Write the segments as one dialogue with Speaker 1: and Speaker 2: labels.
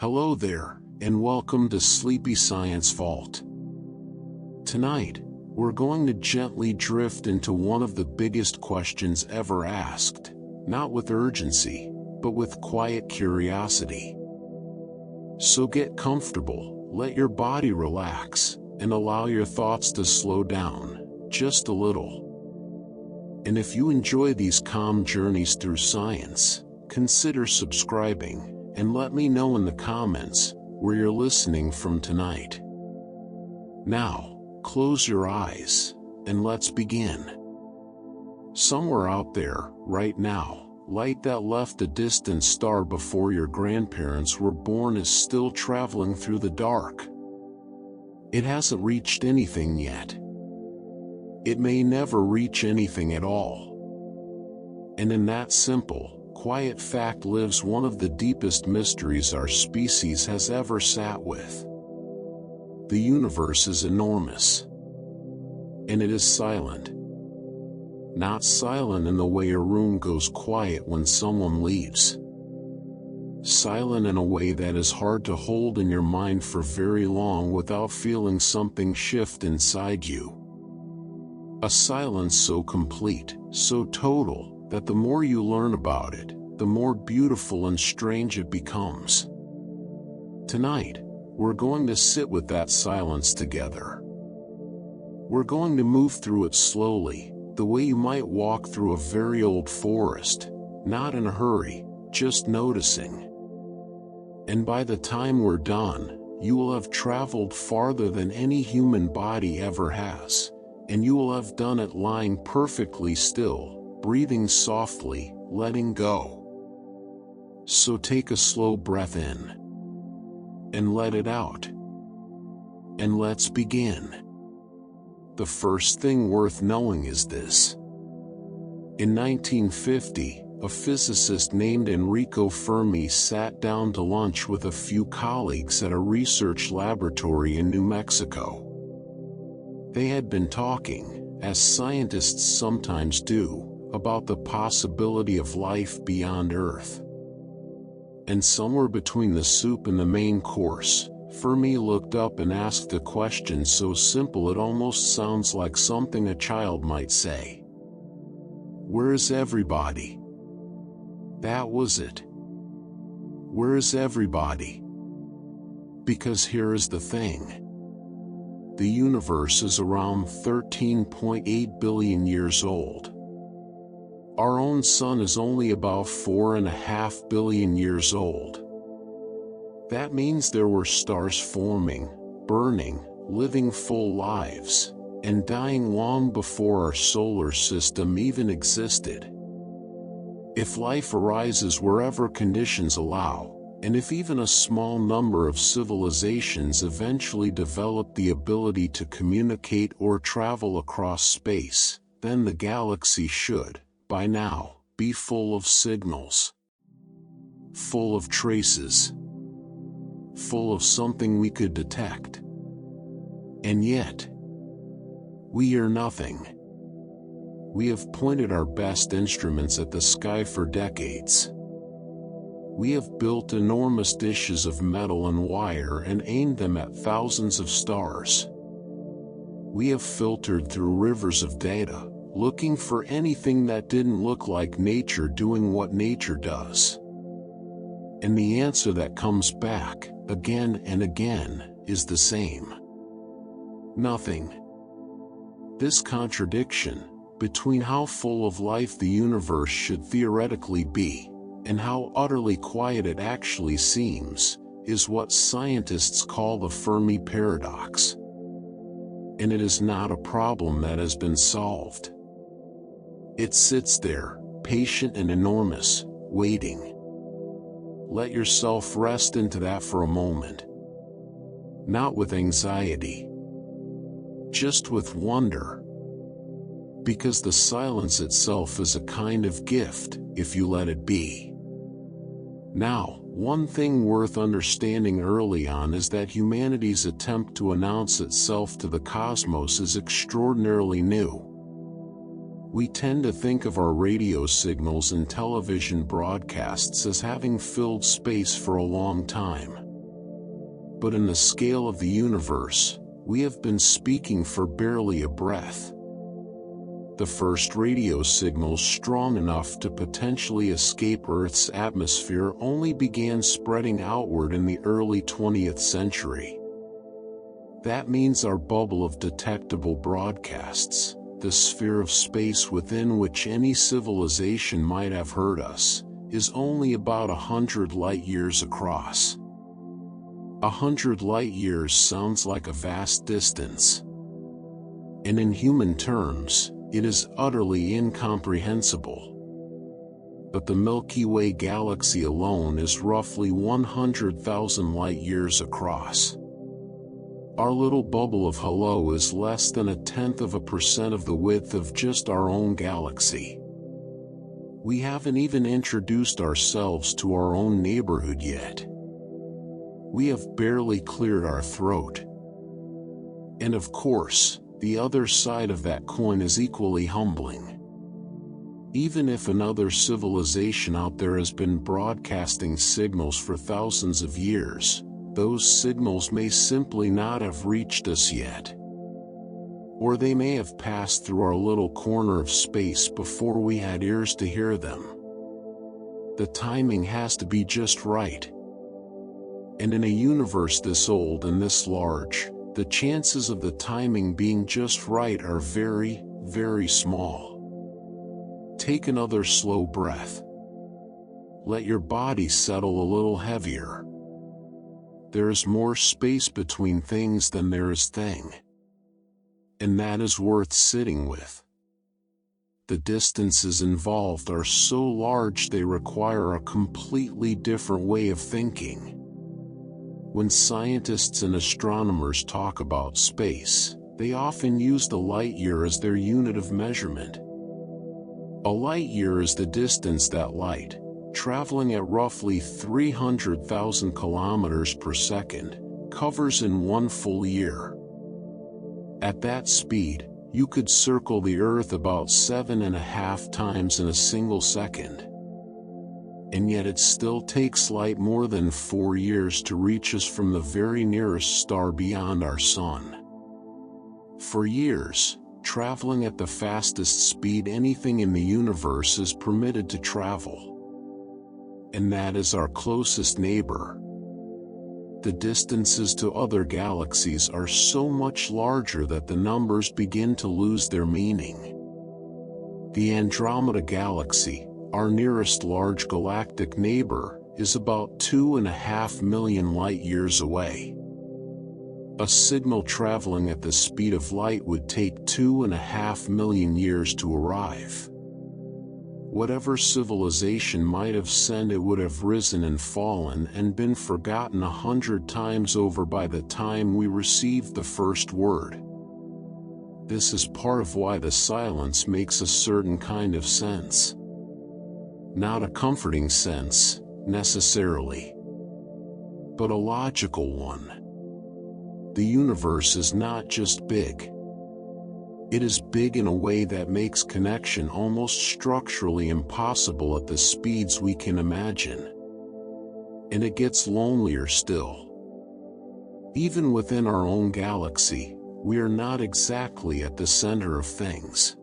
Speaker 1: Hello there, and welcome to Sleepy Science Vault. Tonight, we're going to gently drift into one of the biggest questions ever asked, not with urgency, but with quiet curiosity. So get comfortable, let your body relax, and allow your thoughts to slow down, just a little. And if you enjoy these calm journeys through science, consider subscribing, and let me know in the comments where you're listening from tonight. Now, close your eyes, and let's begin. Somewhere out there, right now, light that left a distant star before your grandparents were born is still traveling through the dark. It hasn't reached anything yet. It may never reach anything at all. And in that simple, quiet fact lives one of the deepest mysteries our species has ever sat with. The universe is enormous. And it is silent. Not silent in the way a room goes quiet when someone leaves. Silent in a way that is hard to hold in your mind for very long without feeling something shift inside you. A silence so complete, so total, that the more you learn about it, the more beautiful and strange it becomes. Tonight, we're going to sit with that silence together. We're going to move through it slowly, the way you might walk through a very old forest, not in a hurry, just noticing. And by the time we're done, you will have traveled farther than any human body ever has, and you will have done it lying perfectly still, breathing softly, letting go. So take a slow breath in, and let it out. And let's begin. The first thing worth knowing is this. In 1950, a physicist named Enrico Fermi sat down to lunch with a few colleagues at a research laboratory in New Mexico. They had been talking, as scientists sometimes do, about the possibility of life beyond Earth. And somewhere between the soup and the main course, Fermi looked up and asked a question so simple it almost sounds like something a child might say. "Where is everybody?" That was it. Where is everybody? Because here is the thing. The universe is around 13.8 billion years old. Our own sun is only about 4.5 billion years old. That means there were stars forming, burning, living full lives, and dying long before our solar system even existed. If life arises wherever conditions allow, and if even a small number of civilizations eventually develop the ability to communicate or travel across space, then the galaxy should, by now, be full of signals. Full of traces. Full of something we could detect. And yet, we hear nothing. We have pointed our best instruments at the sky for decades. We have built enormous dishes of metal and wire and aimed them at thousands of stars. We have filtered through rivers of data, looking for anything that didn't look like nature doing what nature does. And the answer that comes back, again and again, is the same. Nothing. This contradiction, between how full of life the universe should theoretically be, and how utterly quiet it actually seems, is what scientists call the Fermi Paradox. And it is not a problem that has been solved. It sits there, patient and enormous, waiting. Let yourself rest into that for a moment. Not with anxiety. Just with wonder. Because the silence itself is a kind of gift, if you let it be. Now, one thing worth understanding early on is that humanity's attempt to announce itself to the cosmos is extraordinarily new. We tend to think of our radio signals and television broadcasts as having filled space for a long time. But in the scale of the universe, we have been speaking for barely a breath. The first radio signals strong enough to potentially escape Earth's atmosphere only began spreading outward in the early 20th century. That means our bubble of detectable broadcasts, the sphere of space within which any civilization might have heard us, is only about 100 light-years across. 100 light-years sounds like a vast distance. And in human terms, it is utterly incomprehensible. But the Milky Way galaxy alone is roughly 100,000 light-years across. Our little bubble of hello is less than 0.1% of the width of just our own galaxy. We haven't even introduced ourselves to our own neighborhood yet. We have barely cleared our throat. And of course, the other side of that coin is equally humbling. Even if another civilization out there has been broadcasting signals for thousands of years, those signals may simply not have reached us yet. Or they may have passed through our little corner of space before we had ears to hear them. The timing has to be just right. And in a universe this old and this large, the chances of the timing being just right are very, very small. Take another slow breath. Let your body settle a little heavier. There is more space between things than there is thing. And that is worth sitting with. The distances involved are so large they require a completely different way of thinking. When scientists and astronomers talk about space, they often use the light year as their unit of measurement. A light year is the distance that light, traveling at roughly 300,000 kilometers per second, covers in one full year. At that speed, you could circle the Earth about 7.5 times in a single second. And yet it still takes light more than 4 years to reach us from the very nearest star beyond our sun. For years, traveling at the fastest speed anything in the universe is permitted to travel. And that is our closest neighbor. The distances to other galaxies are so much larger that the numbers begin to lose their meaning. The Andromeda Galaxy, our nearest large galactic neighbor, is about 2.5 million light-years away. A signal traveling at the speed of light would take 2.5 million years to arrive. Whatever civilization might have sent it would have risen and fallen and been forgotten 100 times over by the time we received the first word. This is part of why the silence makes a certain kind of sense. Not a comforting sense, necessarily, but a logical one. The universe is not just big. It is big in a way that makes connection almost structurally impossible at the speeds we can imagine. And it gets lonelier still. Even within our own galaxy, we are not exactly at the center of things.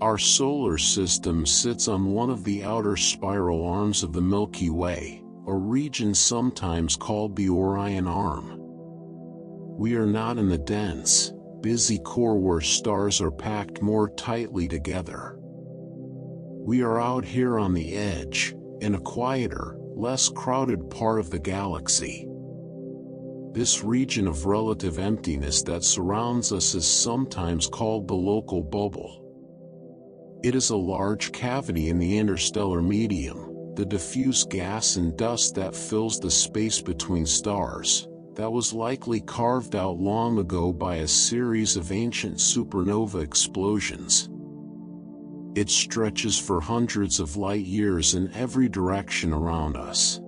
Speaker 1: Our solar system sits on one of the outer spiral arms of the Milky Way, a region sometimes called the Orion Arm. We are not in the dense, busy core where stars are packed more tightly together. We are out here on the edge, in a quieter, less crowded part of the galaxy. This region of relative emptiness that surrounds us is sometimes called the local bubble. It is a large cavity in the interstellar medium, the diffuse gas and dust that fills the space between stars, that was likely carved out long ago by a series of ancient supernova explosions. It stretches for hundreds of light years in every direction around us.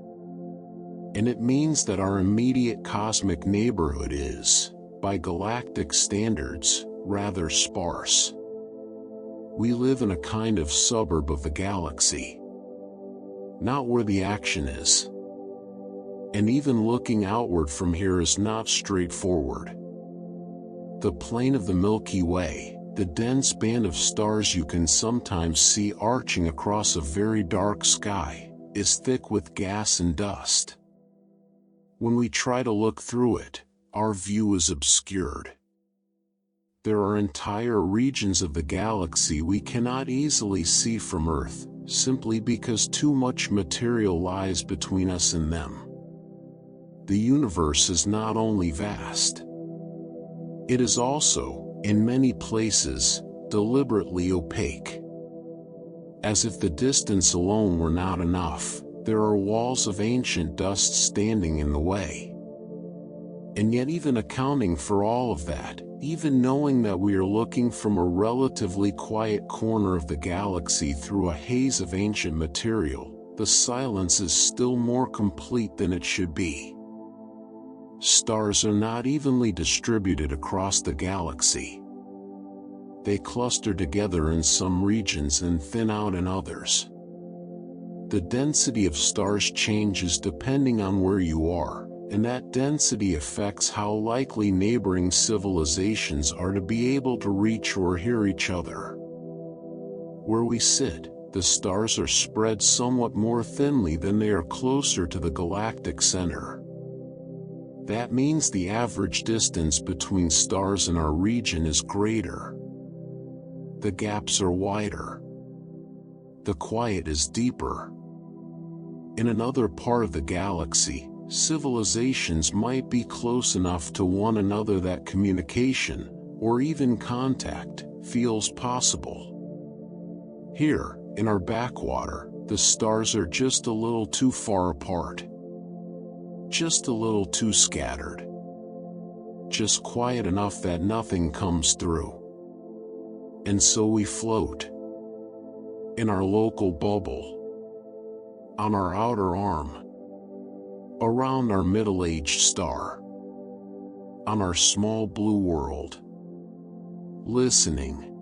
Speaker 1: And it means that our immediate cosmic neighborhood is, by galactic standards, rather sparse. We live in a kind of suburb of the galaxy. Not where the action is. And even looking outward from here is not straightforward. The plane of the Milky Way, the dense band of stars you can sometimes see arching across a very dark sky, is thick with gas and dust. When we try to look through it, our view is obscured. There are entire regions of the galaxy we cannot easily see from Earth, simply because too much material lies between us and them. The universe is not only vast, it is also, in many places, deliberately opaque. As if the distance alone were not enough, there are walls of ancient dust standing in the way. And yet, even accounting for all of that, even knowing that we are looking from a relatively quiet corner of the galaxy through a haze of ancient material, the silence is still more complete than it should be. Stars are not evenly distributed across the galaxy. They cluster together in some regions and thin out in others. The density of stars changes depending on where you are, and that density affects how likely neighboring civilizations are to be able to reach or hear each other. Where we sit, the stars are spread somewhat more thinly than they are closer to the galactic center. That means the average distance between stars in our region is greater. The gaps are wider. The quiet is deeper. In another part of the galaxy, civilizations might be close enough to one another that communication, or even contact, feels possible. Here, in our backwater, the stars are just a little too far apart. Just a little too scattered. Just quiet enough that nothing comes through. And so we float. In our local bubble. On our outer arm. Around our middle-aged star. On our small blue world. Listening.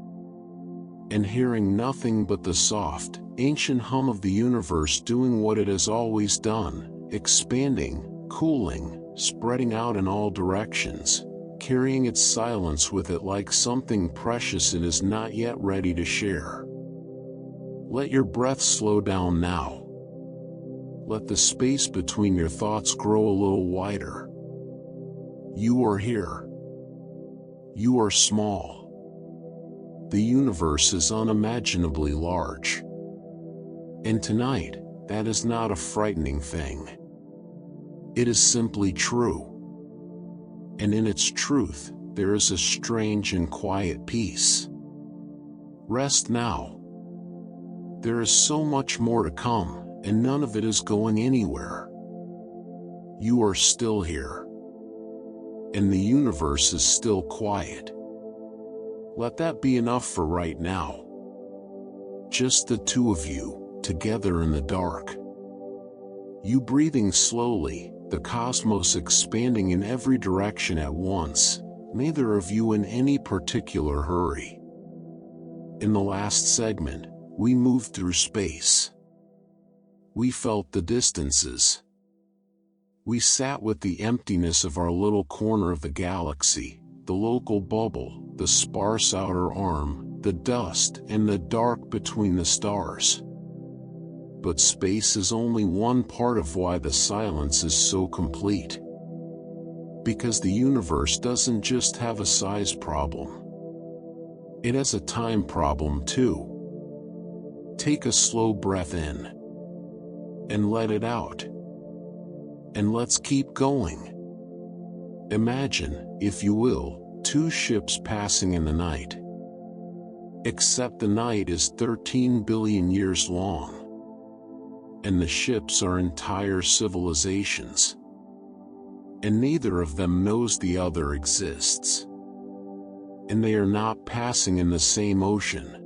Speaker 1: And hearing nothing but the soft, ancient hum of the universe doing what it has always done, expanding, cooling, spreading out in all directions, carrying its silence with it like something precious it is not yet ready to share. Let your breath slow down now. Let the space between your thoughts grow a little wider. You are here. You are small. The universe is unimaginably large. And tonight, that is not a frightening thing. It is simply true. And in its truth, there is a strange and quiet peace. Rest now. There is so much more to come, and none of it is going anywhere. You are still here. And the universe is still quiet. Let that be enough for right now. Just the two of you, together in the dark. You breathing slowly, the cosmos expanding in every direction at once, neither of you in any particular hurry. In the last segment, we moved through space. We felt the distances. We sat with the emptiness of our little corner of the galaxy, the local bubble, the sparse outer arm, the dust and the dark between the stars. But space is only one part of why the silence is so complete. Because the universe doesn't just have a size problem. It has a time problem too. Take a slow breath in. And let it out. And let's keep going. Imagine, if you will, two ships passing in the night. Except the night is 13 billion years long. And the ships are entire civilizations. And neither of them knows the other exists. And they are not passing in the same ocean.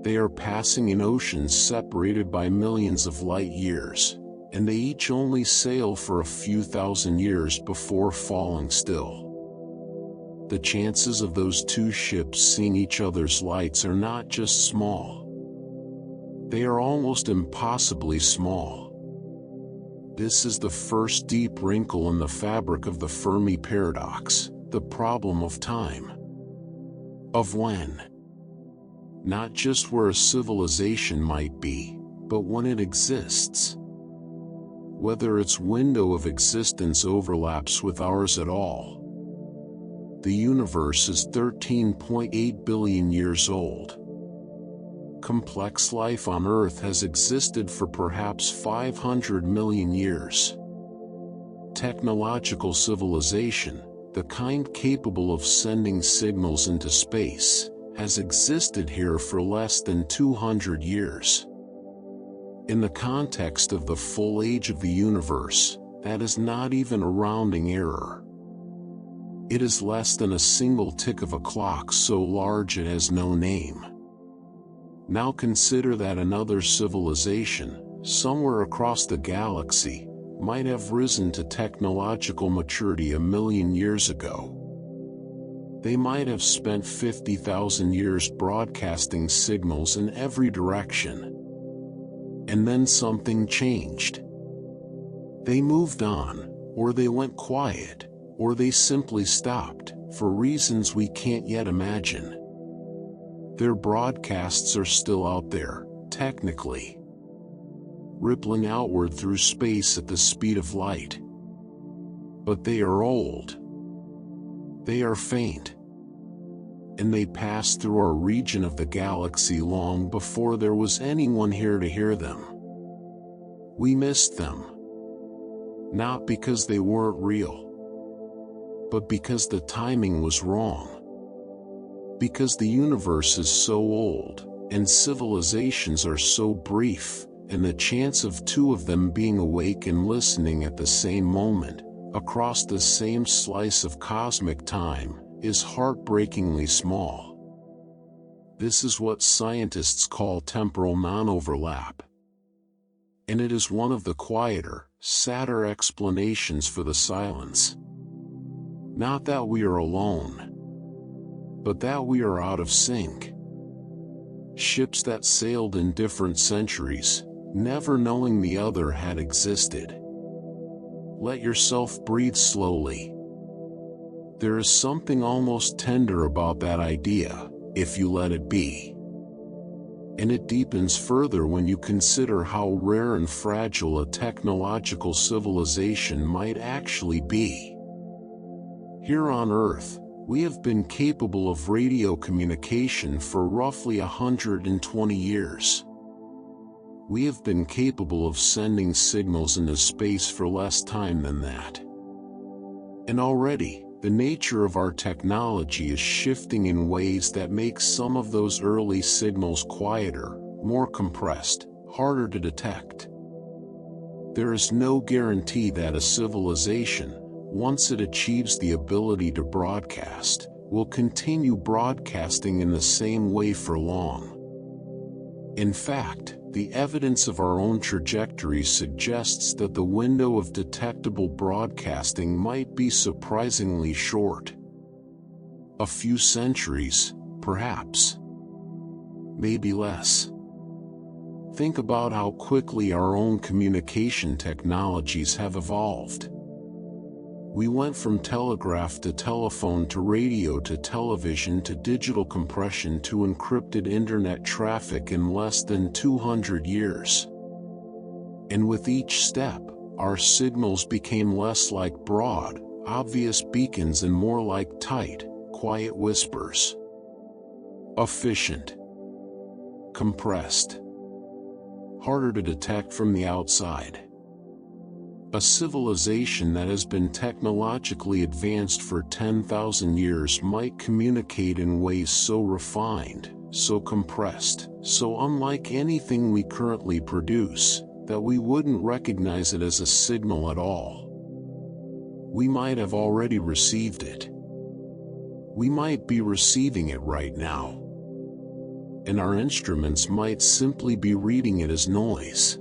Speaker 1: They are passing in oceans separated by millions of light years, and they each only sail for a few thousand years before falling still. The chances of those two ships seeing each other's lights are not just small. They are almost impossibly small. This is the first deep wrinkle in the fabric of the Fermi Paradox, the problem of time. Of when. Not just where a civilization might be, but when it exists. Whether its window of existence overlaps with ours at all. The universe is 13.8 billion years old. Complex life on Earth has existed for perhaps 500 million years. Technological civilization, the kind capable of sending signals into space, has existed here for less than 200 years. In the context of the full age of the universe, that is not even a rounding error. It is less than a single tick of a clock so large it has no name. Now consider that another civilization, somewhere across the galaxy, might have risen to technological maturity 1,000,000 years ago. They might have spent 50,000 years broadcasting signals in every direction. And then something changed. They moved on, or they went quiet, or they simply stopped, for reasons we can't yet imagine. Their broadcasts are still out there, technically, rippling outward through space at the speed of light. But they are old. They are faint. And they passed through our region of the galaxy long before there was anyone here to hear them. We missed them. Not because they weren't real, but because the timing was wrong. Because the universe is so old, and civilizations are so brief, and the chance of two of them being awake and listening at the same moment, across the same slice of cosmic time, is heartbreakingly small. This is what scientists call temporal non-overlap. And it is one of the quieter, sadder explanations for the silence. Not that we are alone, but that we are out of sync. Ships that sailed in different centuries, never knowing the other had existed. Let yourself breathe slowly. There is something almost tender about that idea, if you let it be. And it deepens further when you consider how rare and fragile a technological civilization might actually be. Here on Earth, we have been capable of radio communication for roughly 120 years. We have been capable of sending signals into space for less time than that. And already, the nature of our technology is shifting in ways that make some of those early signals quieter, more compressed, harder to detect. There is no guarantee that a civilization, once it achieves the ability to broadcast, will continue broadcasting in the same way for long. In fact, the evidence of our own trajectory suggests that the window of detectable broadcasting might be surprisingly short. A few centuries, perhaps. Maybe less. Think about how quickly our own communication technologies have evolved. We went from telegraph to telephone to radio to television to digital compression to encrypted internet traffic in less than 200 years. And with each step, our signals became less like broad, obvious beacons and more like tight, quiet whispers. Efficient. Compressed. Harder to detect from the outside. A civilization that has been technologically advanced for 10,000 years might communicate in ways so refined, so compressed, so unlike anything we currently produce, that we wouldn't recognize it as a signal at all. We might have already received it. We might be receiving it right now. And our instruments might simply be reading it as noise.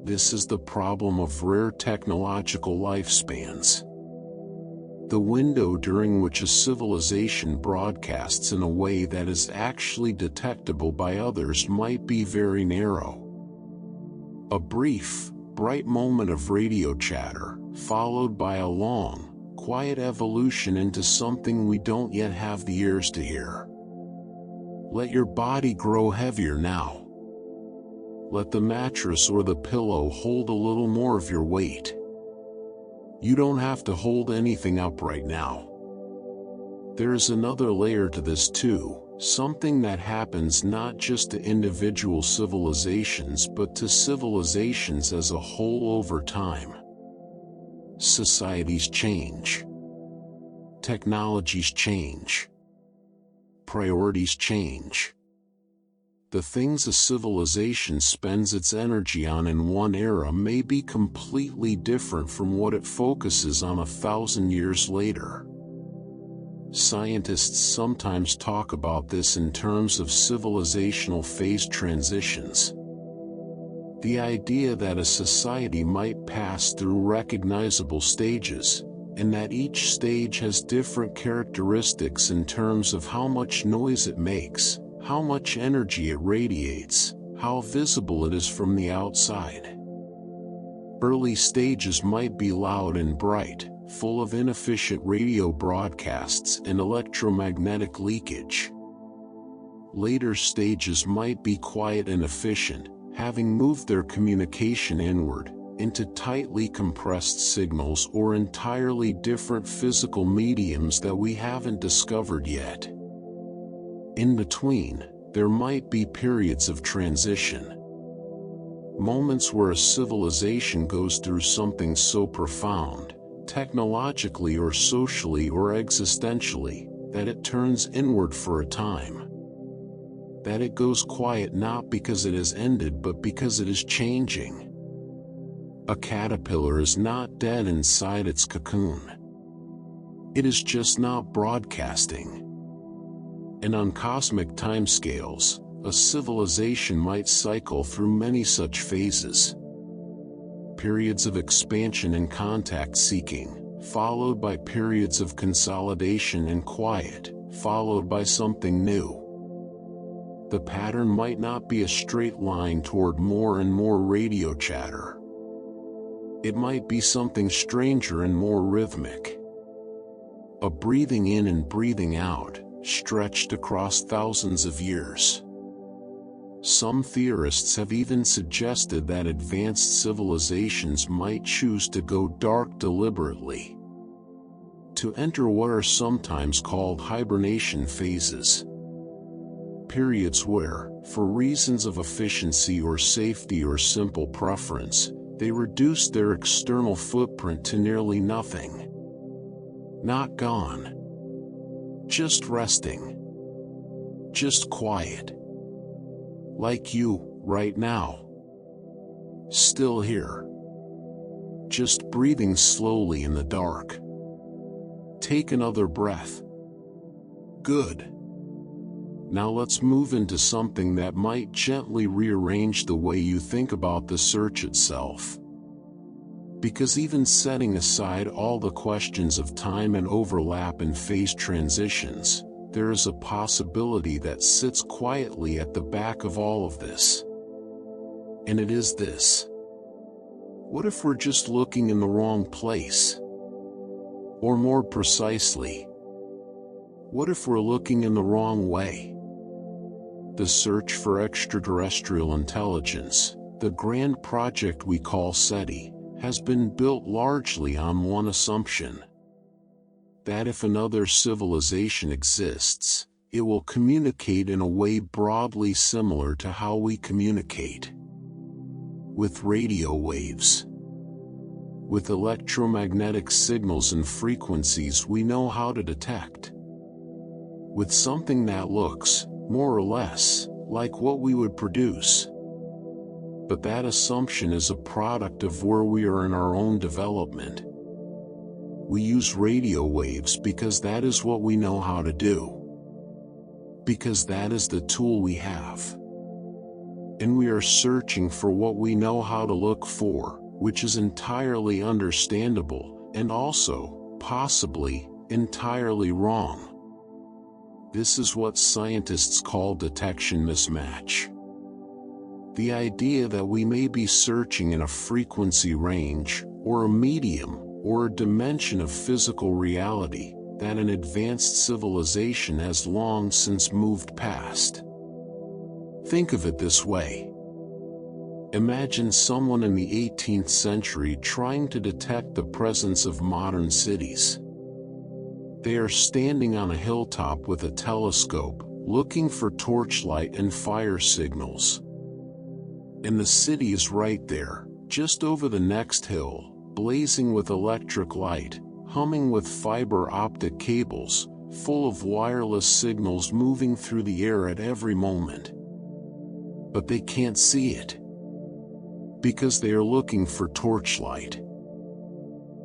Speaker 1: This is the problem of rare technological lifespans. The window during which a civilization broadcasts in a way that is actually detectable by others might be very narrow. A brief, bright moment of radio chatter, followed by a long, quiet evolution into something we don't yet have the ears to hear. Let your body grow heavier now. Let the mattress or the pillow hold a little more of your weight. You don't have to hold anything up right now. There's another layer to this too, something that happens not just to individual civilizations but to civilizations as a whole over time. Societies change. Technologies change. Priorities change. The things a civilization spends its energy on in one era may be completely different from what it focuses on 1,000 years later. Scientists sometimes talk about this in terms of civilizational phase transitions. The idea that a society might pass through recognizable stages, and that each stage has different characteristics in terms of how much noise it makes, how much energy it radiates, how visible it is from the outside. Early stages might be loud and bright, full of inefficient radio broadcasts and electromagnetic leakage. Later stages might be quiet and efficient, having moved their communication inward, into tightly compressed signals or entirely different physical mediums that we haven't discovered yet. In between, there might be periods of transition. Moments where a civilization goes through something so profound, technologically or socially or existentially, that it turns inward for a time. That it goes quiet not because it has ended but because it is changing. A caterpillar is not dead inside its cocoon. It is just not broadcasting. And on cosmic timescales, a civilization might cycle through many such phases. Periods of expansion and contact seeking, followed by periods of consolidation and quiet, followed by something new. The pattern might not be a straight line toward more and more radio chatter. It might be something stranger and more rhythmic. A breathing in and breathing out, stretched across thousands of years. Some theorists have even suggested that advanced civilizations might choose to go dark deliberately, to enter what are sometimes called hibernation phases. Periods where, for reasons of efficiency or safety or simple preference, they reduce their external footprint to nearly nothing. Not gone. Just resting. Just quiet. Like you, right now. Still here. Just breathing slowly in the dark. Take another breath. Good. Now let's move into something that might gently rearrange the way you think about the search itself. Because even setting aside all the questions of time and overlap and phase transitions, there is a possibility that sits quietly at the back of all of this. And it is this. What if we're just looking in the wrong place? Or more precisely, what if we're looking in the wrong way? The search for extraterrestrial intelligence, the grand project we call SETI, has been built largely on one assumption. That if another civilization exists, it will communicate in a way broadly similar to how we communicate. With radio waves. With electromagnetic signals and frequencies we know how to detect. With something that looks, more or less, like what we would produce. But that assumption is a product of where we are in our own development. We use radio waves because that is what we know how to do. Because that is the tool we have. And we are searching for what we know how to look for, which is entirely understandable, and also, possibly, entirely wrong. This is what scientists call detection mismatch. The idea that we may be searching in a frequency range, or a medium, or a dimension of physical reality that an advanced civilization has long since moved past. Think of it this way. Imagine someone in the 18th century trying to detect the presence of modern cities. They are standing on a hilltop with a telescope, looking for torchlight and fire signals. And the city is right there, just over the next hill, blazing with electric light, humming with fiber optic cables, full of wireless signals moving through the air at every moment. But they can't see it, because they are looking for torchlight.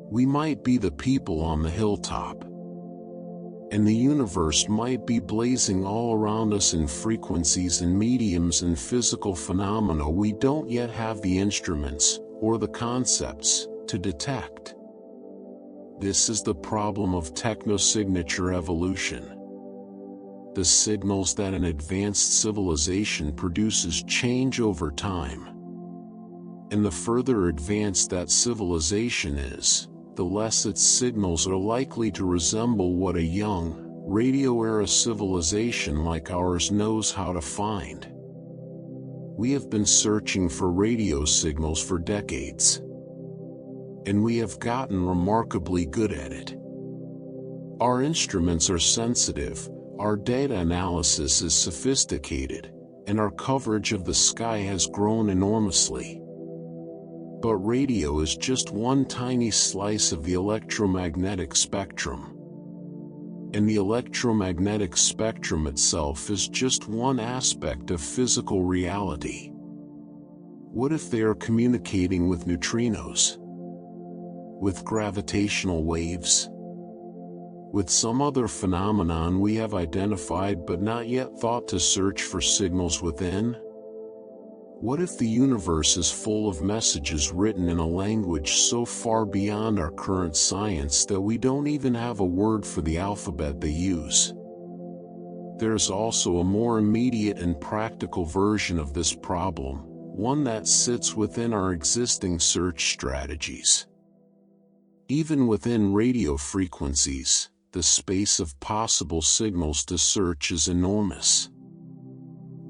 Speaker 1: We might be the people on the hilltop, and the universe might be blazing all around us in frequencies and mediums and physical phenomena we don't yet have the instruments, or the concepts, to detect. This is the problem of technosignature evolution. The signals that an advanced civilization produces change over time. And the further advanced that civilization is, the less its signals are likely to resemble what a young, radio-era civilization like ours knows how to find. We have been searching for radio signals for decades, and we have gotten remarkably good at it. Our instruments are sensitive, our data analysis is sophisticated, and our coverage of the sky has grown enormously. But radio is just one tiny slice of the electromagnetic spectrum. And the electromagnetic spectrum itself is just one aspect of physical reality. What if they are communicating with neutrinos? With gravitational waves? With some other phenomenon we have identified but not yet thought to search for signals within? What if the universe is full of messages written in a language so far beyond our current science that we don't even have a word for the alphabet they use? There's also a more immediate and practical version of this problem, one that sits within our existing search strategies. Even within radio frequencies, the space of possible signals to search is enormous.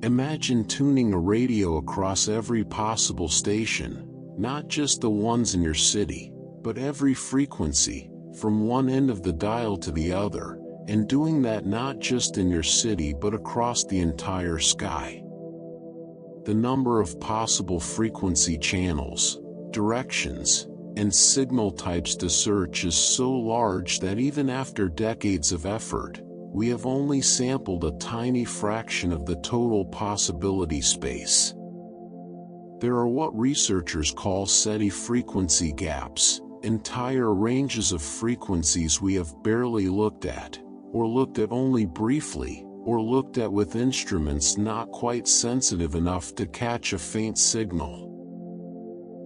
Speaker 1: Imagine tuning a radio across every possible station, not just the ones in your city, but every frequency, from one end of the dial to the other, and doing that not just in your city but across the entire sky. The number of possible frequency channels, directions, and signal types to search is so large that even after decades of effort, we have only sampled a tiny fraction of the total possibility space. There are what researchers call SETI frequency gaps, entire ranges of frequencies we have barely looked at, or looked at only briefly, or looked at with instruments not quite sensitive enough to catch a faint signal.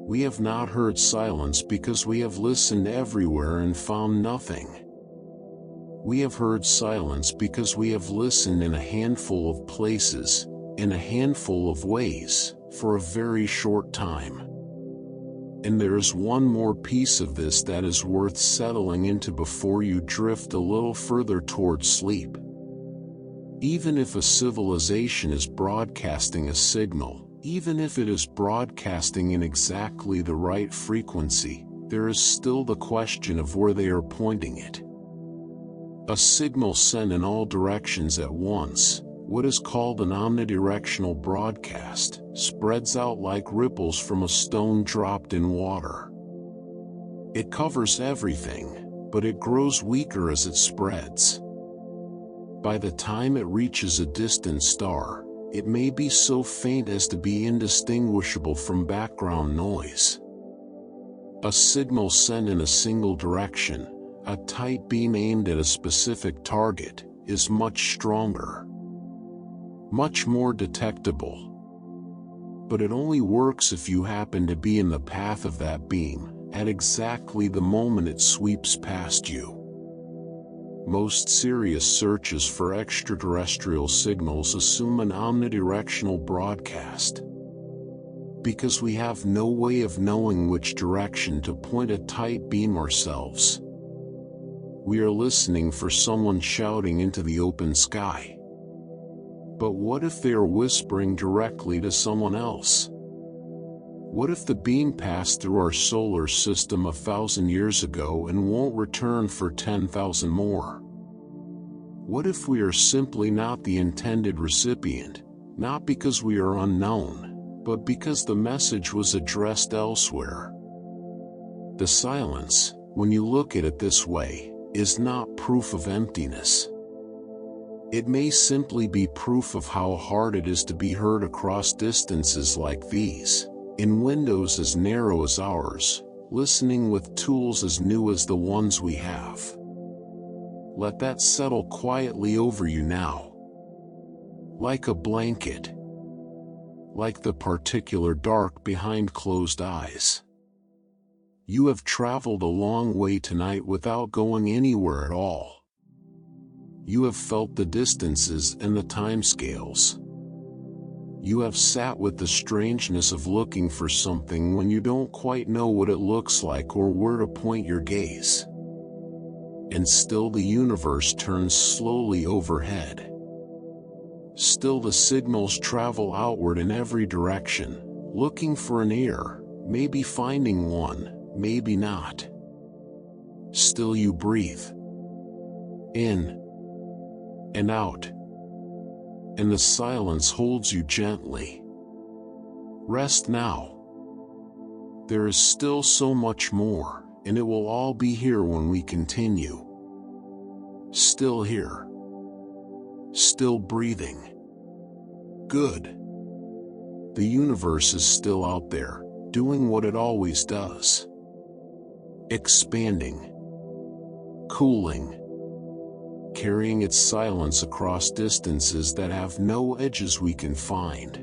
Speaker 1: We have not heard silence because we have listened everywhere and found nothing. We have heard silence because we have listened in a handful of places, in a handful of ways, for a very short time. And there is one more piece of this that is worth settling into before you drift a little further towards sleep. Even if a civilization is broadcasting a signal, even if it is broadcasting in exactly the right frequency, there is still the question of where they are pointing it. A signal sent in all directions at once, what is called an omnidirectional broadcast, spreads out like ripples from a stone dropped in water. It covers everything, but it grows weaker as it spreads. By the time it reaches a distant star, it may be so faint as to be indistinguishable from background noise. A signal sent in a single direction, a tight beam aimed at a specific target, is much stronger, much more detectable. But it only works if you happen to be in the path of that beam, at exactly the moment it sweeps past you. Most serious searches for extraterrestrial signals assume an omnidirectional broadcast. because we have no way of knowing which direction to point a tight beam ourselves. We are listening for someone shouting into the open sky. But what if they are whispering directly to someone else? What if the beam passed through our solar system 1,000 years ago and won't return for 10,000 more? What if we are simply not the intended recipient, not because we are unknown, but because the message was addressed elsewhere? The silence, when you look at it this way, is not proof of emptiness. It may simply be proof of how hard it is to be heard across distances like these, in windows as narrow as ours, listening with tools as new as the ones we have. Let that settle quietly over you now. Like a blanket. Like the particular dark behind closed eyes. You have traveled a long way tonight without going anywhere at all. You have felt the distances and the timescales. You have sat with the strangeness of looking for something when you don't quite know what it looks like or where to point your gaze. And still the universe turns slowly overhead. Still the signals travel outward in every direction, looking for an ear, maybe finding one, maybe not. Still you breathe. In. And out. And the silence holds you gently. Rest now. There is still so much more, and it will all be here when we continue. Still here. Still breathing. Good. The universe is still out there, doing what it always does. Expanding. Cooling. Carrying its silence across distances that have no edges we can find.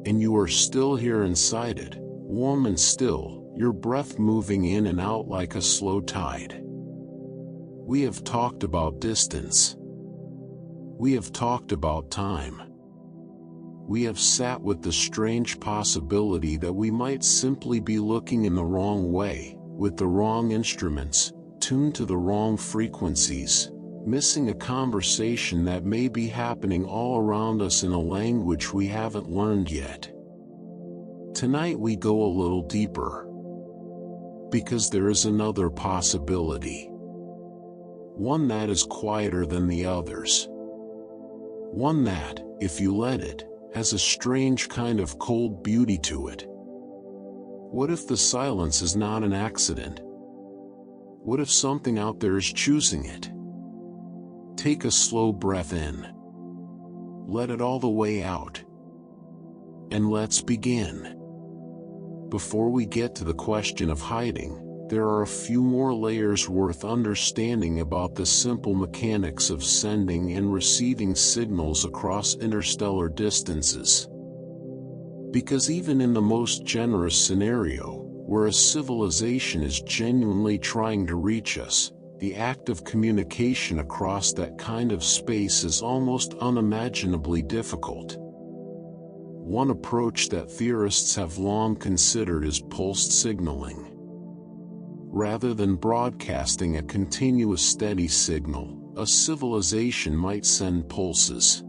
Speaker 1: And you are still here inside it, warm and still, your breath moving in and out like a slow tide. We have talked about distance. We have talked about time. We have sat with the strange possibility that we might simply be looking in the wrong way, with the wrong instruments, tuned to the wrong frequencies, missing a conversation that may be happening all around us in a language we haven't learned yet. Tonight we go a little deeper. Because there is another possibility. One that is quieter than the others. One that, if you let it, has a strange kind of cold beauty to it. What if the silence is not an accident? What if something out there is choosing it? Take a slow breath in. Let it all the way out. And let's begin. Before we get to the question of hiding, there are a few more layers worth understanding about the simple mechanics of sending and receiving signals across interstellar distances. Because even in the most generous scenario, where a civilization is genuinely trying to reach us, the act of communication across that kind of space is almost unimaginably difficult. One approach that theorists have long considered is pulsed signaling. Rather than broadcasting a continuous steady signal, a civilization might send pulses.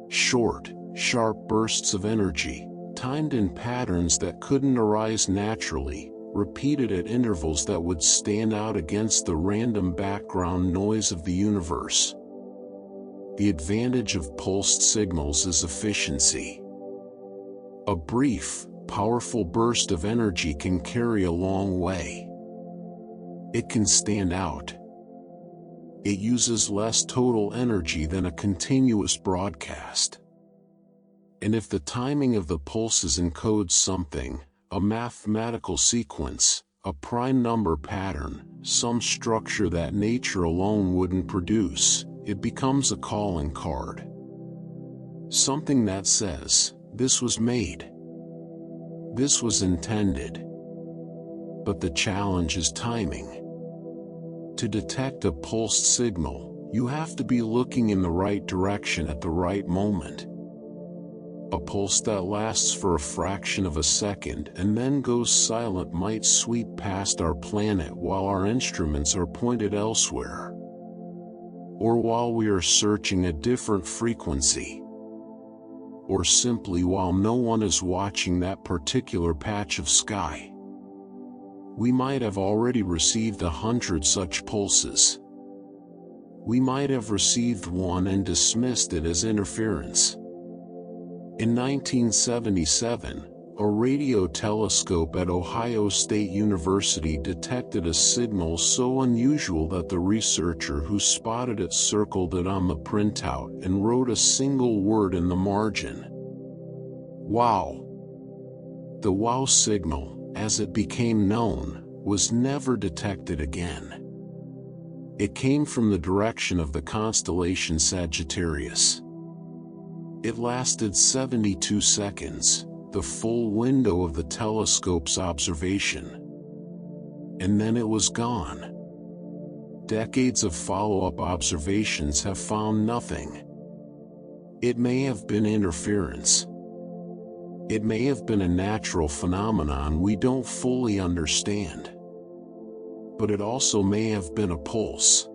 Speaker 1: Short, sharp bursts of energy, timed in patterns that couldn't arise naturally, repeated at intervals that would stand out against the random background noise of the universe. The advantage of pulsed signals is efficiency. A brief, powerful burst of energy can carry a long way. It can stand out. It uses less total energy than a continuous broadcast. And if the timing of the pulses encodes something, a mathematical sequence, a prime number pattern, some structure that nature alone wouldn't produce, it becomes a calling card. Something that says, this was made. This was intended. But the challenge is timing. To detect a pulsed signal, you have to be looking in the right direction at the right moment. A pulse that lasts for a fraction of a second and then goes silent might sweep past our planet while our instruments are pointed elsewhere. Or while we are searching a different frequency. Or simply while no one is watching that particular patch of sky. We might have already received 100 such pulses. We might have received one and dismissed it as interference. In 1977, a radio telescope at Ohio State University detected a signal so unusual that the researcher who spotted it circled it on the printout and wrote a single word in the margin. Wow! The wow signal, as it became known, was never detected again. It came from the direction of the constellation Sagittarius. It lasted 72 seconds, the full window of the telescope's observation. And then it was gone. Decades of follow-up observations have found nothing. It may have been interference. It may have been a natural phenomenon we don't fully understand. But it also may have been a pulse.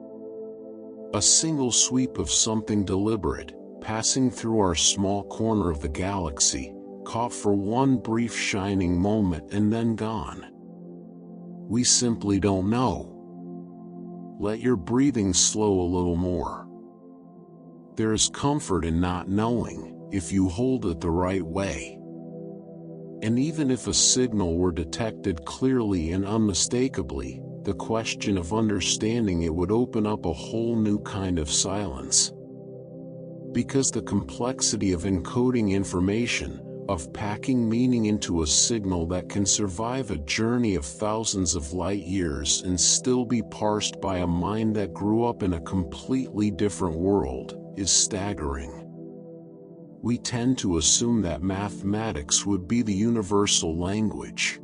Speaker 1: A single sweep of something deliberate, passing through our small corner of the galaxy, caught for one brief shining moment and then gone. We simply don't know. Let your breathing slow a little more. There is comfort in not knowing, if you hold it the right way. And even if a signal were detected clearly and unmistakably, the question of understanding it would open up a whole new kind of silence. Because the complexity of encoding information, of packing meaning into a signal that can survive a journey of thousands of light years and still be parsed by a mind that grew up in a completely different world, is staggering. We tend to assume that mathematics would be the universal language.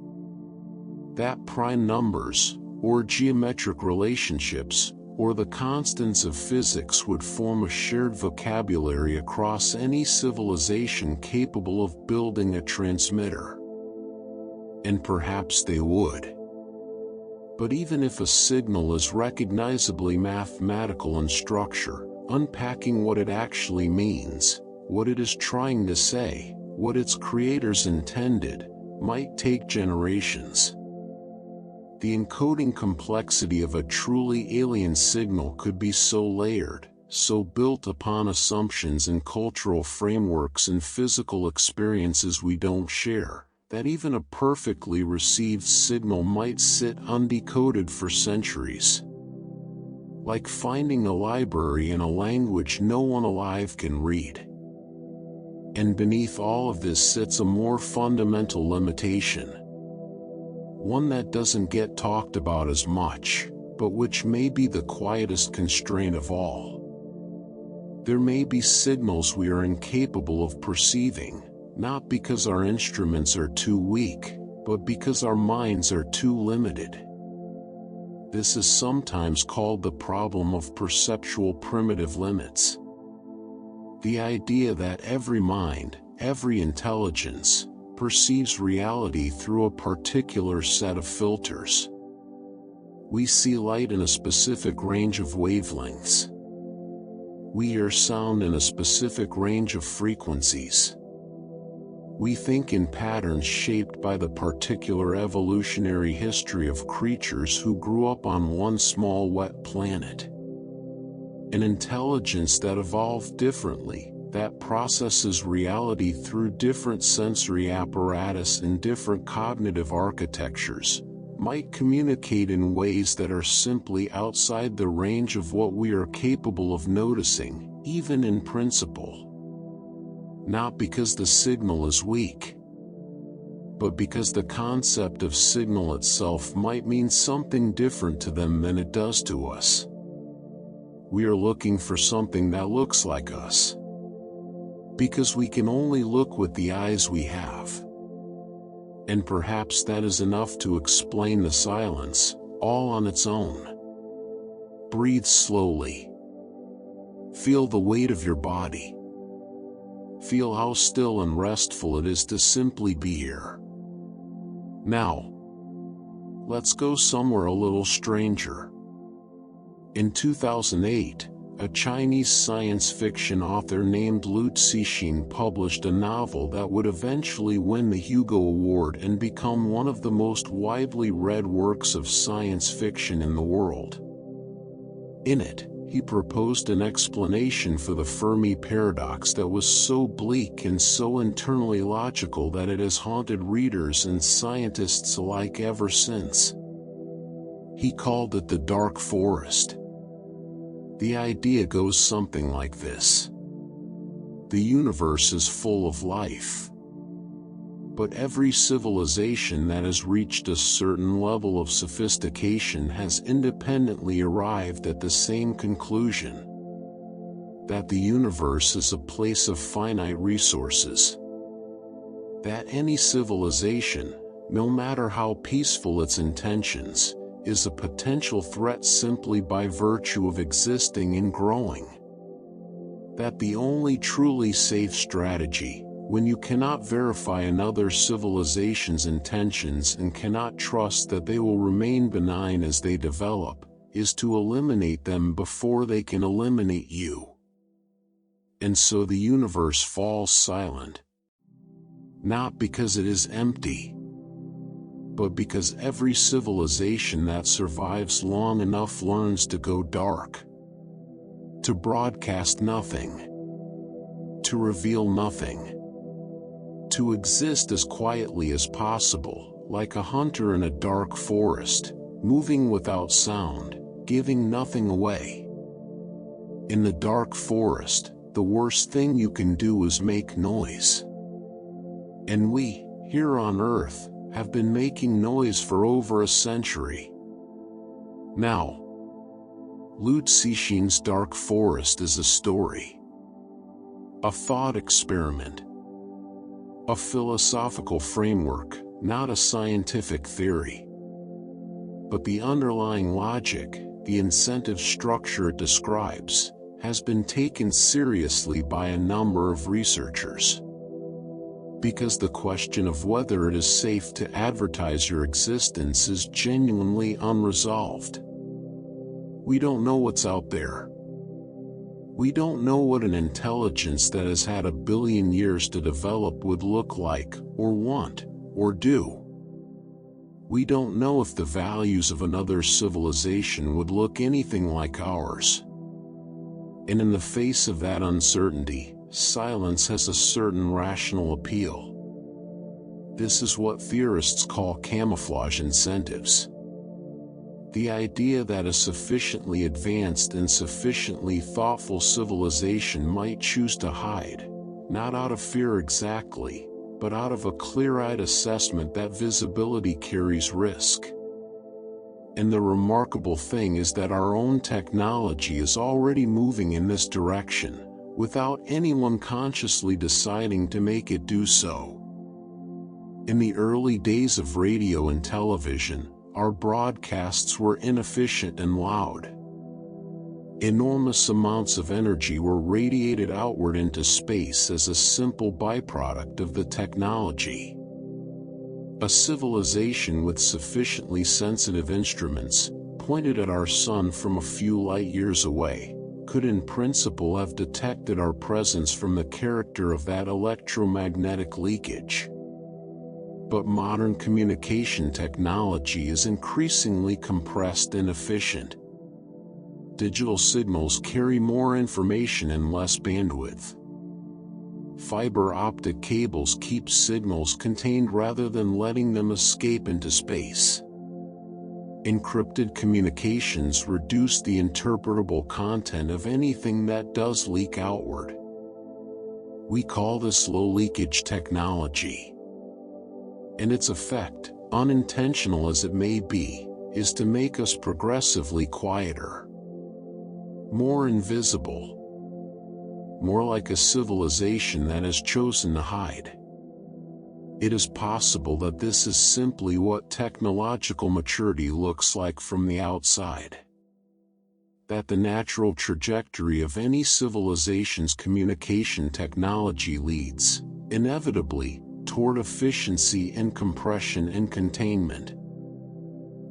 Speaker 1: That prime numbers, or geometric relationships, or the constants of physics would form a shared vocabulary across any civilization capable of building a transmitter. And perhaps they would. But even if a signal is recognizably mathematical in structure, unpacking what it actually means, what it is trying to say, what its creators intended, might take generations. The encoding complexity of a truly alien signal could be so layered, so built upon assumptions and cultural frameworks and physical experiences we don't share, that even a perfectly received signal might sit undecoded for centuries. Like finding a library in a language no one alive can read. And beneath all of this sits a more fundamental limitation. One that doesn't get talked about as much, but which may be the quietest constraint of all. There may be signals we are incapable of perceiving, not because our instruments are too weak, but because our minds are too limited. This is sometimes called the problem of perceptual primitive limits. The idea that every mind, every intelligence, perceives reality through a particular set of filters. We see light in a specific range of wavelengths. We hear sound in a specific range of frequencies. We think in patterns shaped by the particular evolutionary history of creatures who grew up on one small wet planet. An intelligence that evolved differently, that processes reality through different sensory apparatus and different cognitive architectures, might communicate in ways that are simply outside the range of what we are capable of noticing, even in principle. Not because the signal is weak, but because the concept of signal itself might mean something different to them than it does to us. We are looking for something that looks like us. Because we can only look with the eyes we have. And perhaps that is enough to explain the silence, all on its own. Breathe slowly. Feel the weight of your body. Feel how still and restful it is to simply be here. Now, let's go somewhere a little stranger. In 2008, a Chinese science fiction author named Liu Cixin published a novel that would eventually win the Hugo Award and become one of the most widely read works of science fiction in the world. In it, he proposed an explanation for the Fermi Paradox that was so bleak and so internally logical that it has haunted readers and scientists alike ever since. He called it the Dark Forest. The idea goes something like this. The universe is full of life. But every civilization that has reached a certain level of sophistication has independently arrived at the same conclusion: that the universe is a place of finite resources. That any civilization, no matter how peaceful its intentions, is a potential threat simply by virtue of existing and growing. That the only truly safe strategy, when you cannot verify another civilization's intentions and cannot trust that they will remain benign as they develop, is to eliminate them before they can eliminate you. And so the universe falls silent. Not because it is empty, but because every civilization that survives long enough learns to go dark, to broadcast nothing, to reveal nothing, to exist as quietly as possible, like a hunter in a dark forest, moving without sound, giving nothing away. In the dark forest, the worst thing you can do is make noise. And we, here on Earth, have been making noise for over a century. Now, Liu Cixin's Dark Forest is a story, a thought experiment, a philosophical framework, not a scientific theory. But the underlying logic, the incentive structure it describes, has been taken seriously by a number of researchers. Because the question of whether it is safe to advertise your existence is genuinely unresolved. We don't know what's out there. We don't know what an intelligence that has had 1 billion years to develop would look like, or want, or do. We don't know if the values of another civilization would look anything like ours. And in the face of that uncertainty, silence has a certain rational appeal. This is what theorists call camouflage incentives. The idea that a sufficiently advanced and sufficiently thoughtful civilization might choose to hide, not out of fear exactly, but out of a clear-eyed assessment that visibility carries risk. And the remarkable thing is that our own technology is already moving in this direction, without anyone consciously deciding to make it do so. In the early days of radio and television, our broadcasts were inefficient and loud. Enormous amounts of energy were radiated outward into space as a simple byproduct of the technology. A civilization with sufficiently sensitive instruments, pointed at our sun from a few light years away, could in principle have detected our presence from the character of that electromagnetic leakage. But modern communication technology is increasingly compressed and efficient. Digital signals carry more information and less bandwidth. Fiber optic cables keep signals contained rather than letting them escape into space. Encrypted communications reduce the interpretable content of anything that does leak outward. We call this low-leakage technology. And its effect, unintentional as it may be, is to make us progressively quieter, more invisible, more like a civilization that has chosen to hide. It is possible that this is simply what technological maturity looks like from the outside. that the natural trajectory of any civilization's communication technology leads, inevitably, toward efficiency and compression and containment.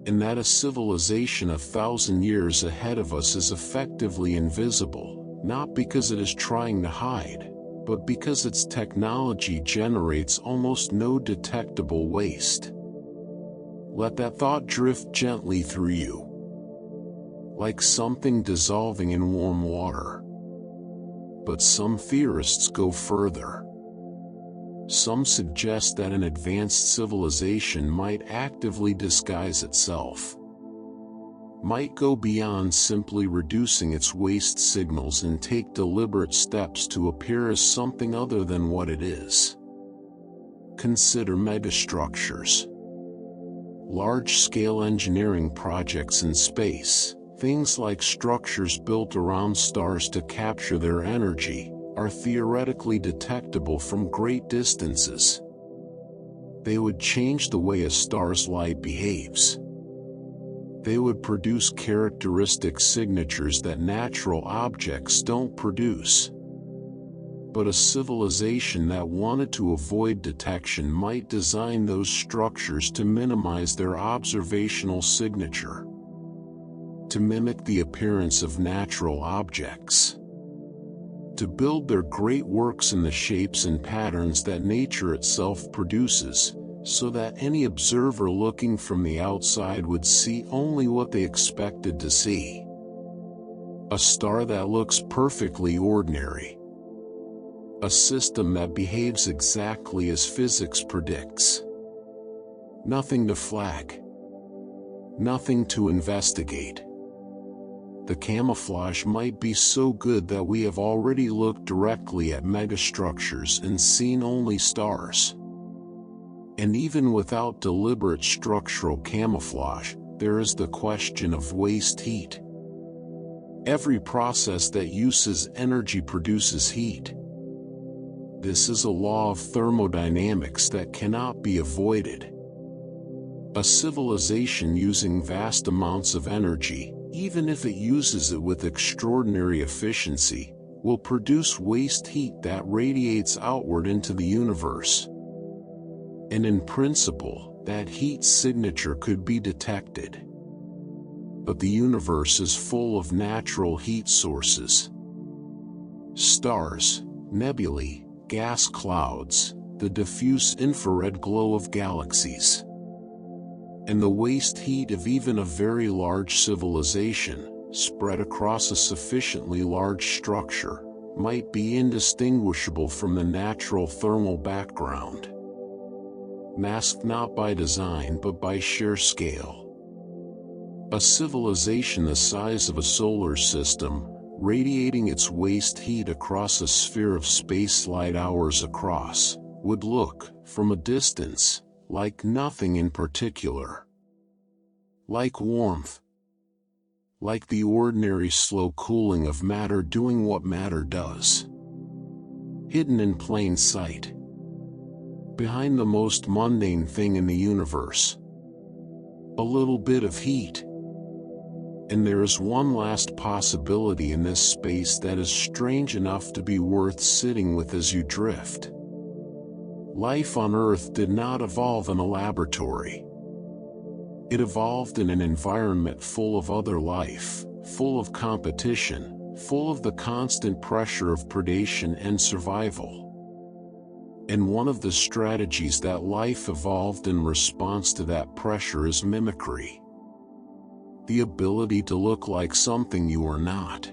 Speaker 1: And that a civilization 1,000 years ahead of us is effectively invisible, not because it is trying to hide, but because its technology generates almost no detectable waste. Let that thought drift gently through you, like something dissolving in warm water. But some theorists go further. Some suggest that an advanced civilization might actively disguise itself, might go beyond simply reducing its waste signals and take deliberate steps to appear as something other than what it is. Consider megastructures. Large-scale engineering projects in space, things like structures built around stars to capture their energy, are theoretically detectable from great distances. They would change the way a star's light behaves. They would produce characteristic signatures that natural objects don't produce. But a civilization that wanted to avoid detection might design those structures to minimize their observational signature, to mimic the appearance of natural objects, to build their great works in the shapes and patterns that nature itself produces, so that any observer looking from the outside would see only what they expected to see. A star that looks perfectly ordinary. A system that behaves exactly as physics predicts. Nothing to flag. Nothing to investigate. The camouflage might be so good that we have already looked directly at megastructures and seen only stars. And even without deliberate structural camouflage, there is the question of waste heat. Every process that uses energy produces heat. This is a law of thermodynamics that cannot be avoided. A civilization using vast amounts of energy, even if it uses it with extraordinary efficiency, will produce waste heat that radiates outward into the universe. And in principle, that heat signature could be detected. But the universe is full of natural heat sources. Stars, nebulae, gas clouds, the diffuse infrared glow of galaxies. And the waste heat of even a very large civilization, spread across a sufficiently large structure, might be indistinguishable from the natural thermal background. Masked not by design but by sheer scale. A civilization the size of a solar system, radiating its waste heat across a sphere of space light hours across, would look, from a distance, like nothing in particular. Like warmth. Like the ordinary slow cooling of matter doing what matter does. Hidden in plain sight. Behind the most mundane thing in the universe. A little bit of heat. And there is one last possibility in this space that is strange enough to be worth sitting with as you drift. Life on Earth did not evolve in a laboratory. It evolved in an environment full of other life, full of competition, full of the constant pressure of predation and survival. And one of the strategies that life evolved in response to that pressure is mimicry. The ability to look like something you are not.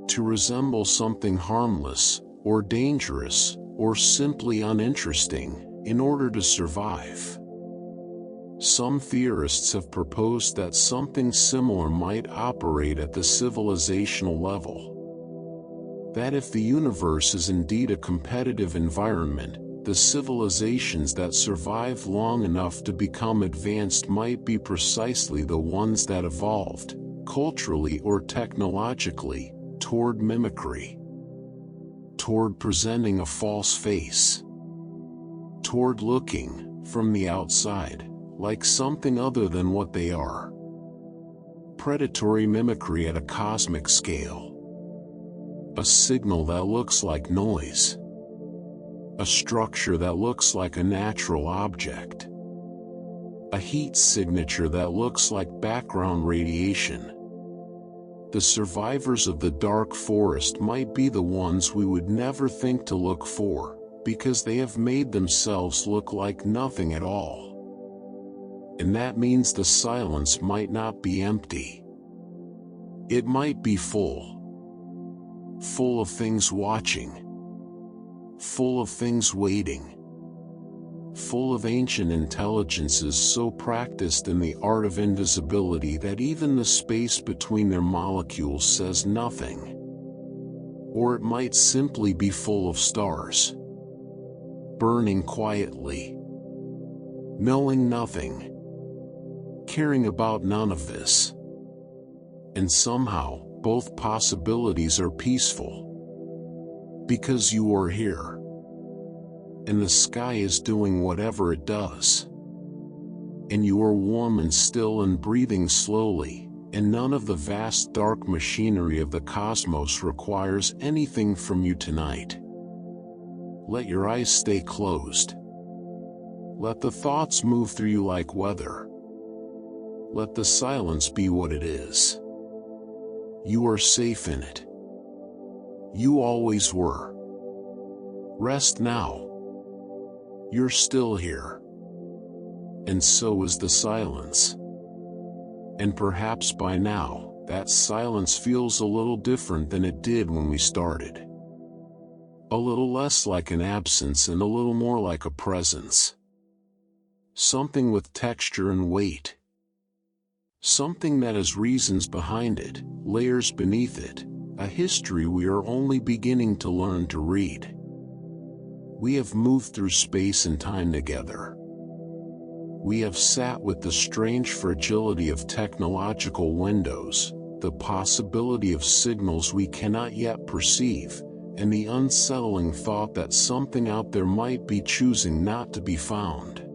Speaker 1: To resemble something harmless, or dangerous, or simply uninteresting, in order to survive. Some theorists have proposed that something similar might operate at the civilizational level. That if the universe is indeed a competitive environment, the civilizations that survive long enough to become advanced might be precisely the ones that evolved, culturally or technologically, toward mimicry. Toward presenting a false face. Toward looking, from the outside, like something other than what they are. predatory mimicry at a cosmic scale. A signal that looks like noise. A structure that looks like a natural object. A heat signature that looks like background radiation. The survivors of the dark forest might be the ones we would never think to look for, because they have made themselves look like nothing at all. And that means the silence might not be empty. It might be full. Full of things watching. Full of things waiting. Full of ancient intelligences so practiced in the art of invisibility that even the space between their molecules says nothing. Or it might simply be full of stars. Burning quietly. Knowing nothing. Caring about none of this. And somehow, both possibilities are peaceful. Because you are here. And the sky is doing whatever it does. And you are warm and still and breathing slowly, and none of the vast dark machinery of the cosmos requires anything from you tonight. Let your eyes stay closed. Let the thoughts move through you like weather. Let the silence be what it is. You are safe in it. You always were. Rest now. You're still here. And so is the silence. And perhaps by now, that silence feels a little different than it did when we started. A little less like an absence and a little more like a presence. Something with texture and weight. Something that has reasons behind it, layers beneath it, a history we are only beginning to learn to read. We have moved through space and time together. We have sat with the strange fragility of technological windows, the possibility of signals we cannot yet perceive, and the unsettling thought that something out there might be choosing not to be found.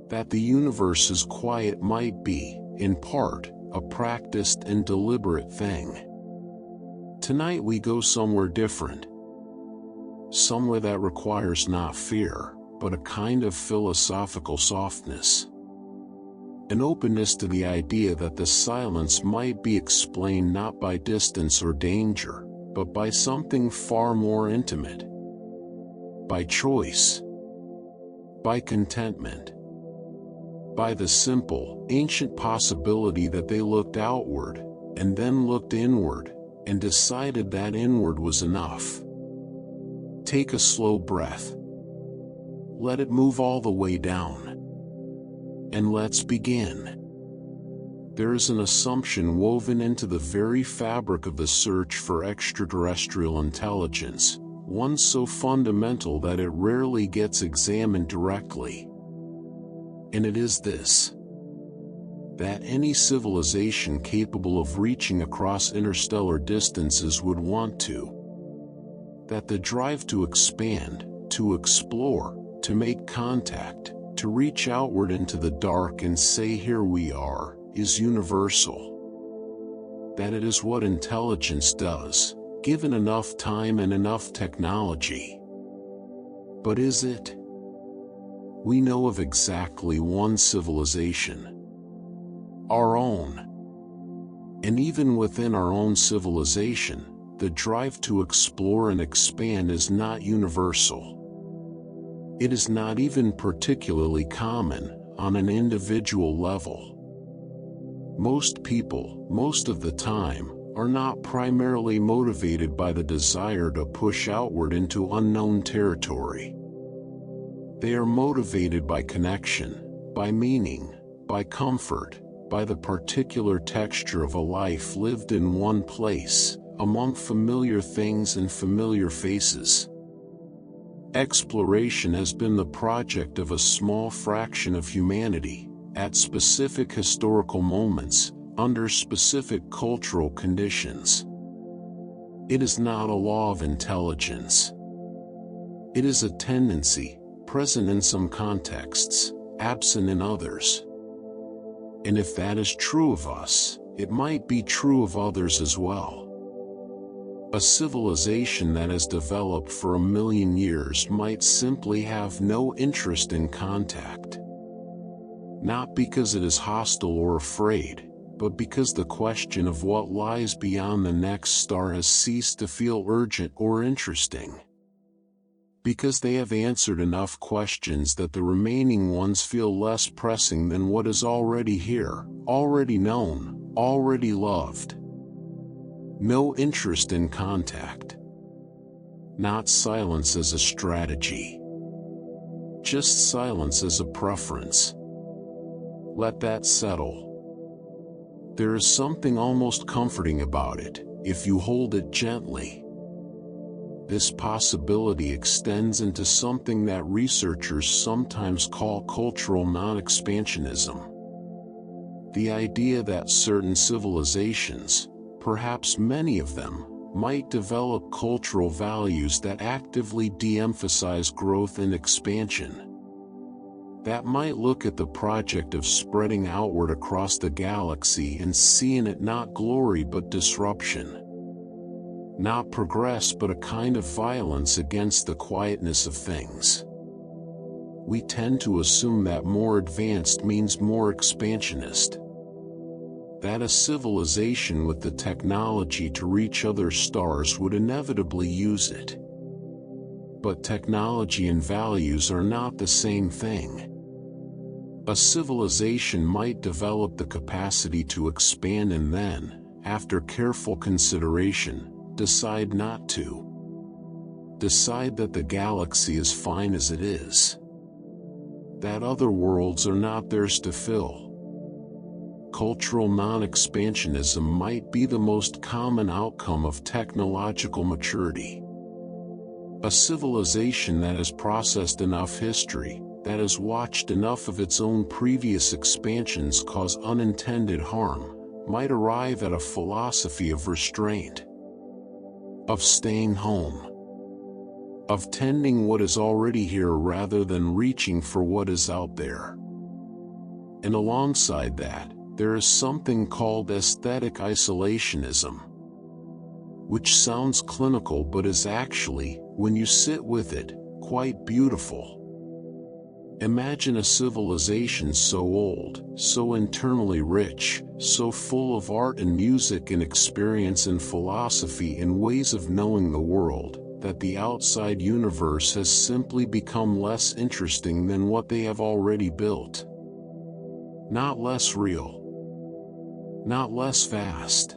Speaker 1: That the universe's quiet might be, in part, a practiced and deliberate thing. Tonight we go somewhere different. Somewhere that requires not fear, but a kind of philosophical softness. An openness to the idea that the silence might be explained not by distance or danger, but by something far more intimate. By choice. By contentment. By the simple, ancient possibility that they looked outward, and then looked inward, and decided that inward was enough. Take a slow breath. Let it move all the way down. And let's begin. There is an assumption woven into the very fabric of the search for extraterrestrial intelligence, one so fundamental that it rarely gets examined directly. And it is this: that any civilization capable of reaching across interstellar distances would want to. That the drive to expand, to explore, to make contact, to reach outward into the dark and say here we are, is universal. That it is what intelligence does, given enough time and enough technology. But is it? We know of exactly one civilization. Our own. And even within our own civilization, the drive to explore and expand is not universal. It is not even particularly common, on an individual level. Most people, most of the time, are not primarily motivated by the desire to push outward into unknown territory. They are motivated by connection, by meaning, by comfort, by the particular texture of a life lived in one place, among familiar things and familiar faces. Exploration has been the project of a small fraction of humanity, at specific historical moments, under specific cultural conditions. It is not a law of intelligence. It is a tendency, present in some contexts, absent in others. And if that is true of us, it might be true of others as well. A civilization that has developed for 1,000,000 years might simply have no interest in contact. Not because it is hostile or afraid, but because the question of what lies beyond the next star has ceased to feel urgent or interesting. Because they have answered enough questions that the remaining ones feel less pressing than what is already here, already known, already loved. No interest in contact. Not silence as a strategy. Just silence as a preference. Let that settle. There is something almost comforting about it, if you hold it gently. This possibility extends into something that researchers sometimes call cultural non-expansionism. The idea that certain civilizations, perhaps many of them, might develop cultural values that actively de-emphasize growth and expansion. That might look at the project of spreading outward across the galaxy and see in it not glory but disruption. Not progress but a kind of violence against the quietness of things. We tend to assume that more advanced means more expansionist. That a civilization with the technology to reach other stars would inevitably use it. But technology and values are not the same thing. A civilization might develop the capacity to expand and then, after careful consideration, decide not to. Decide that the galaxy is fine as it is. That other worlds are not theirs to fill. Cultural non-expansionism might be the most common outcome of technological maturity. A civilization that has processed enough history, that has watched enough of its own previous expansions cause unintended harm, might arrive at a philosophy of restraint. Of staying home. Of tending what is already here rather than reaching for what is out there. And alongside that, there is something called aesthetic isolationism, which sounds clinical but is actually, when you sit with it, quite beautiful. Imagine a civilization so old, so internally rich, so full of art and music and experience and philosophy and ways of knowing the world, that the outside universe has simply become less interesting than what they have already built. Not less real. Not less vast.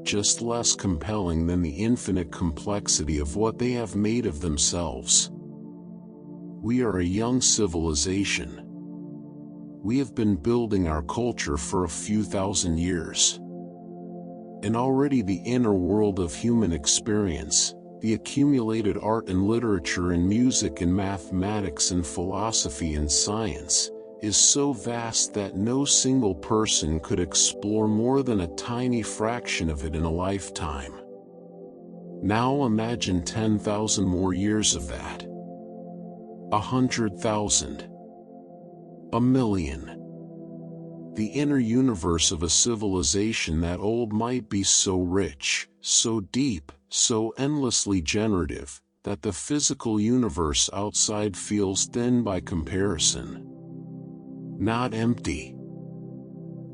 Speaker 1: Just less compelling than the infinite complexity of what they have made of themselves. We are a young civilization. We have been building our culture for a few thousand years. And already the inner world of human experience, the accumulated art and literature and music and mathematics and philosophy and science, is so vast that no single person could explore more than a tiny fraction of it in a lifetime. Now imagine 10,000 more years of that. 100,000. 1,000,000. The inner universe of a civilization that old might be so rich, so deep, so endlessly generative, that the physical universe outside feels thin by comparison. Not empty.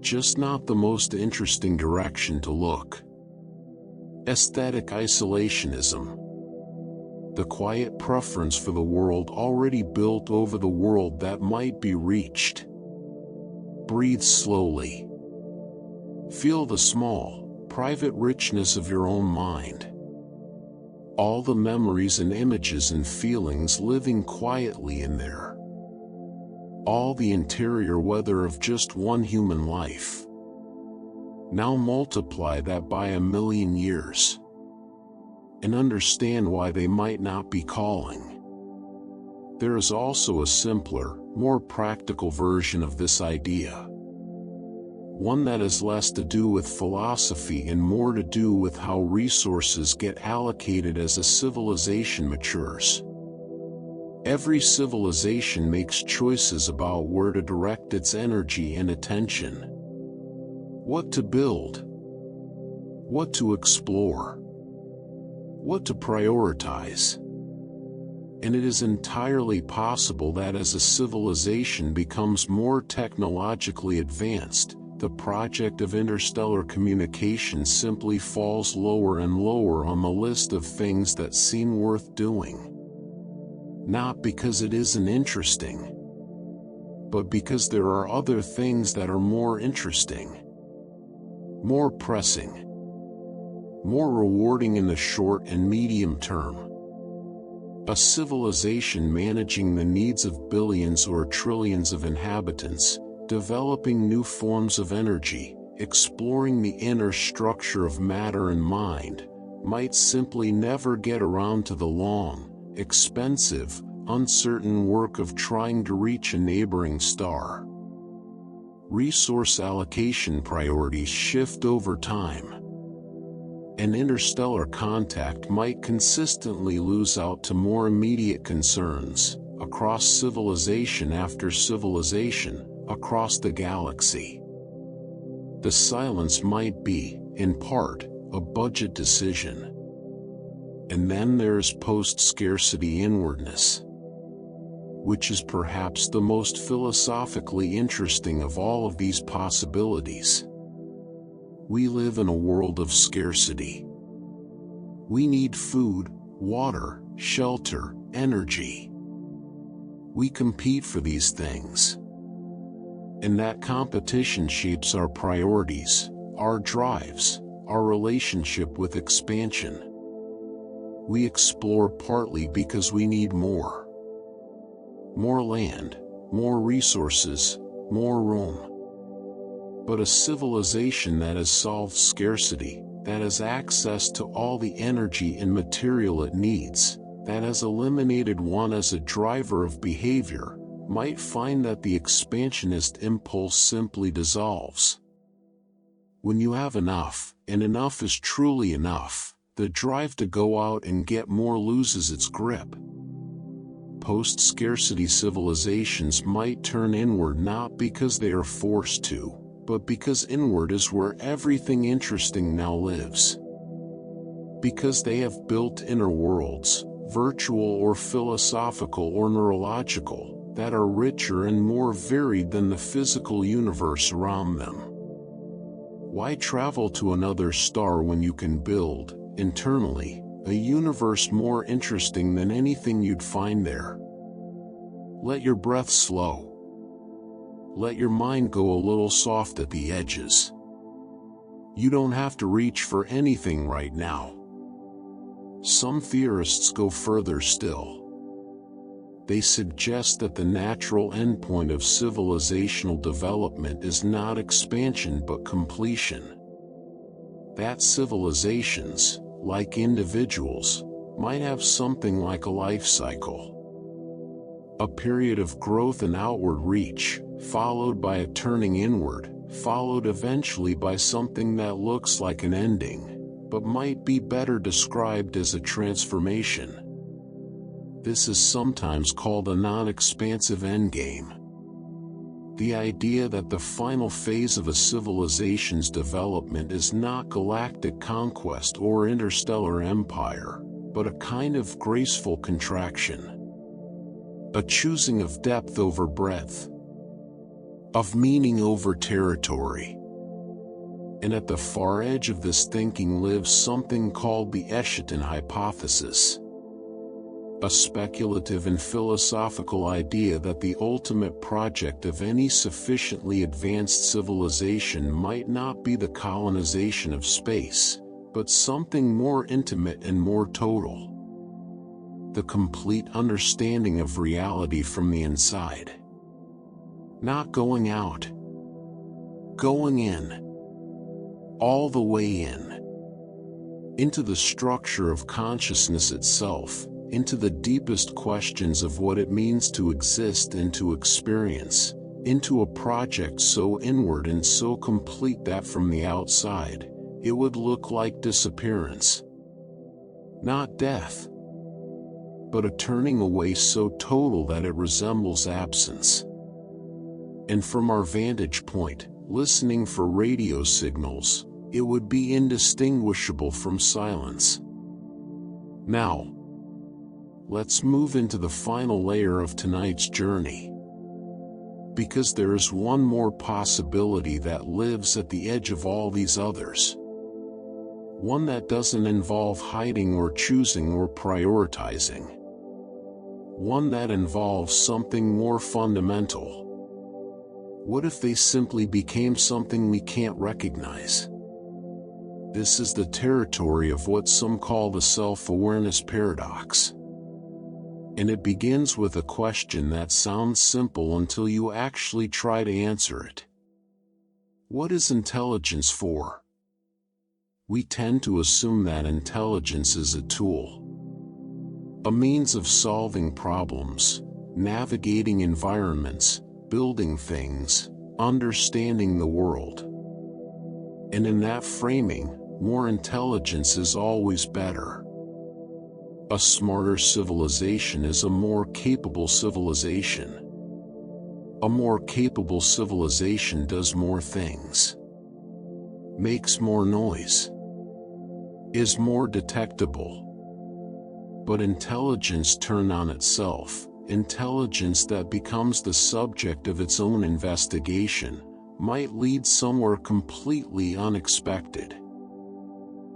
Speaker 1: Just not the most interesting direction to look. Aesthetic isolationism. The quiet preference for the world already built over the world that might be reached. Breathe slowly. Feel the small, private richness of your own mind. All the memories and images and feelings living quietly in there. All the interior weather of just one human life. Now multiply that by 1,000,000 years. And understand why they might not be calling. There is also a simpler, more practical version of this idea. One that has less to do with philosophy and more to do with how resources get allocated as a civilization matures. Every civilization makes choices about where to direct its energy and attention. What to build, what to explore, what to prioritize. And it is entirely possible that as a civilization becomes more technologically advanced, the project of interstellar communication simply falls lower and lower on the list of things that seem worth doing. Not because it isn't interesting, but because there are other things that are more interesting, more pressing, more rewarding in the short and medium term. A civilization managing the needs of billions or trillions of inhabitants, developing new forms of energy, exploring the inner structure of matter and mind, might simply never get around to the long, expensive, uncertain work of trying to reach a neighboring star. Resource allocation priorities shift over time, and interstellar contact might consistently lose out to more immediate concerns, across civilization after civilization, across the galaxy. The silence might be, in part, a budget decision. And then there's post-scarcity inwardness, which is perhaps the most philosophically interesting of all of these possibilities. We live in a world of scarcity. We need food, water, shelter, energy. We compete for these things. And that competition shapes our priorities, our drives, our relationship with expansion. We explore partly because we need more. More land, more resources, more room. But a civilization that has solved scarcity, that has access to all the energy and material it needs, that has eliminated one as a driver of behavior, might find that the expansionist impulse simply dissolves. When you have enough, and enough is truly enough, the drive to go out and get more loses its grip. Post-scarcity civilizations might turn inward not because they are forced to, but because inward is where everything interesting now lives. Because they have built inner worlds, virtual or philosophical or neurological, that are richer and more varied than the physical universe around them. Why travel to another star when you can build, internally, a universe more interesting than anything you'd find there? Let your breath slow. Let your mind go a little soft at the edges. You don't have to reach for anything right now. Some theorists go further still. They suggest that the natural endpoint of civilizational development is not expansion but completion. That civilizations, like individuals, might have something like a life cycle. A period of growth and outward reach, followed by a turning inward, followed eventually by something that looks like an ending, but might be better described as a transformation. This is sometimes called a non-expansive endgame. The idea that the final phase of a civilization's development is not galactic conquest or interstellar empire, but a kind of graceful contraction. A choosing of depth over breadth, of meaning over territory. And at the far edge of this thinking lives something called the Eschaton hypothesis. A speculative and philosophical idea that the ultimate project of any sufficiently advanced civilization might not be the colonization of space, but something more intimate and more total. The complete understanding of reality from the inside. Not going out. Going in. All the way in. Into the structure of consciousness itself, into the deepest questions of what it means to exist and to experience, into a project so inward and so complete that from the outside, it would look like disappearance. Not death, but a turning away so total that it resembles absence. And from our vantage point, listening for radio signals, it would be indistinguishable from silence. Now, let's move into the final layer of tonight's journey. Because there is one more possibility that lives at the edge of all these others. One that doesn't involve hiding or choosing or prioritizing. One that involves something more fundamental. What if they simply became something we can't recognize? This is the territory of what some call the self-awareness paradox. And it begins with a question that sounds simple until you actually try to answer it. What is intelligence for? We tend to assume that intelligence is a tool. A means of solving problems, navigating environments, building things, understanding the world. And in that framing, more intelligence is always better. A smarter civilization is a more capable civilization. A more capable civilization does more things. Makes more noise. Is more detectable. But intelligence turned on itself, intelligence that becomes the subject of its own investigation, might lead somewhere completely unexpected.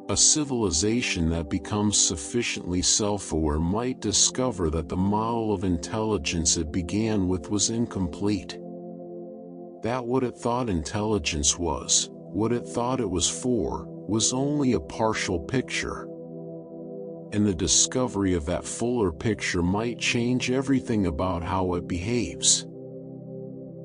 Speaker 1: A civilization that becomes sufficiently self-aware might discover that the model of intelligence it began with was incomplete. That what it thought intelligence was, what it thought it was for, was only a partial picture. And the discovery of that fuller picture might change everything about how it behaves.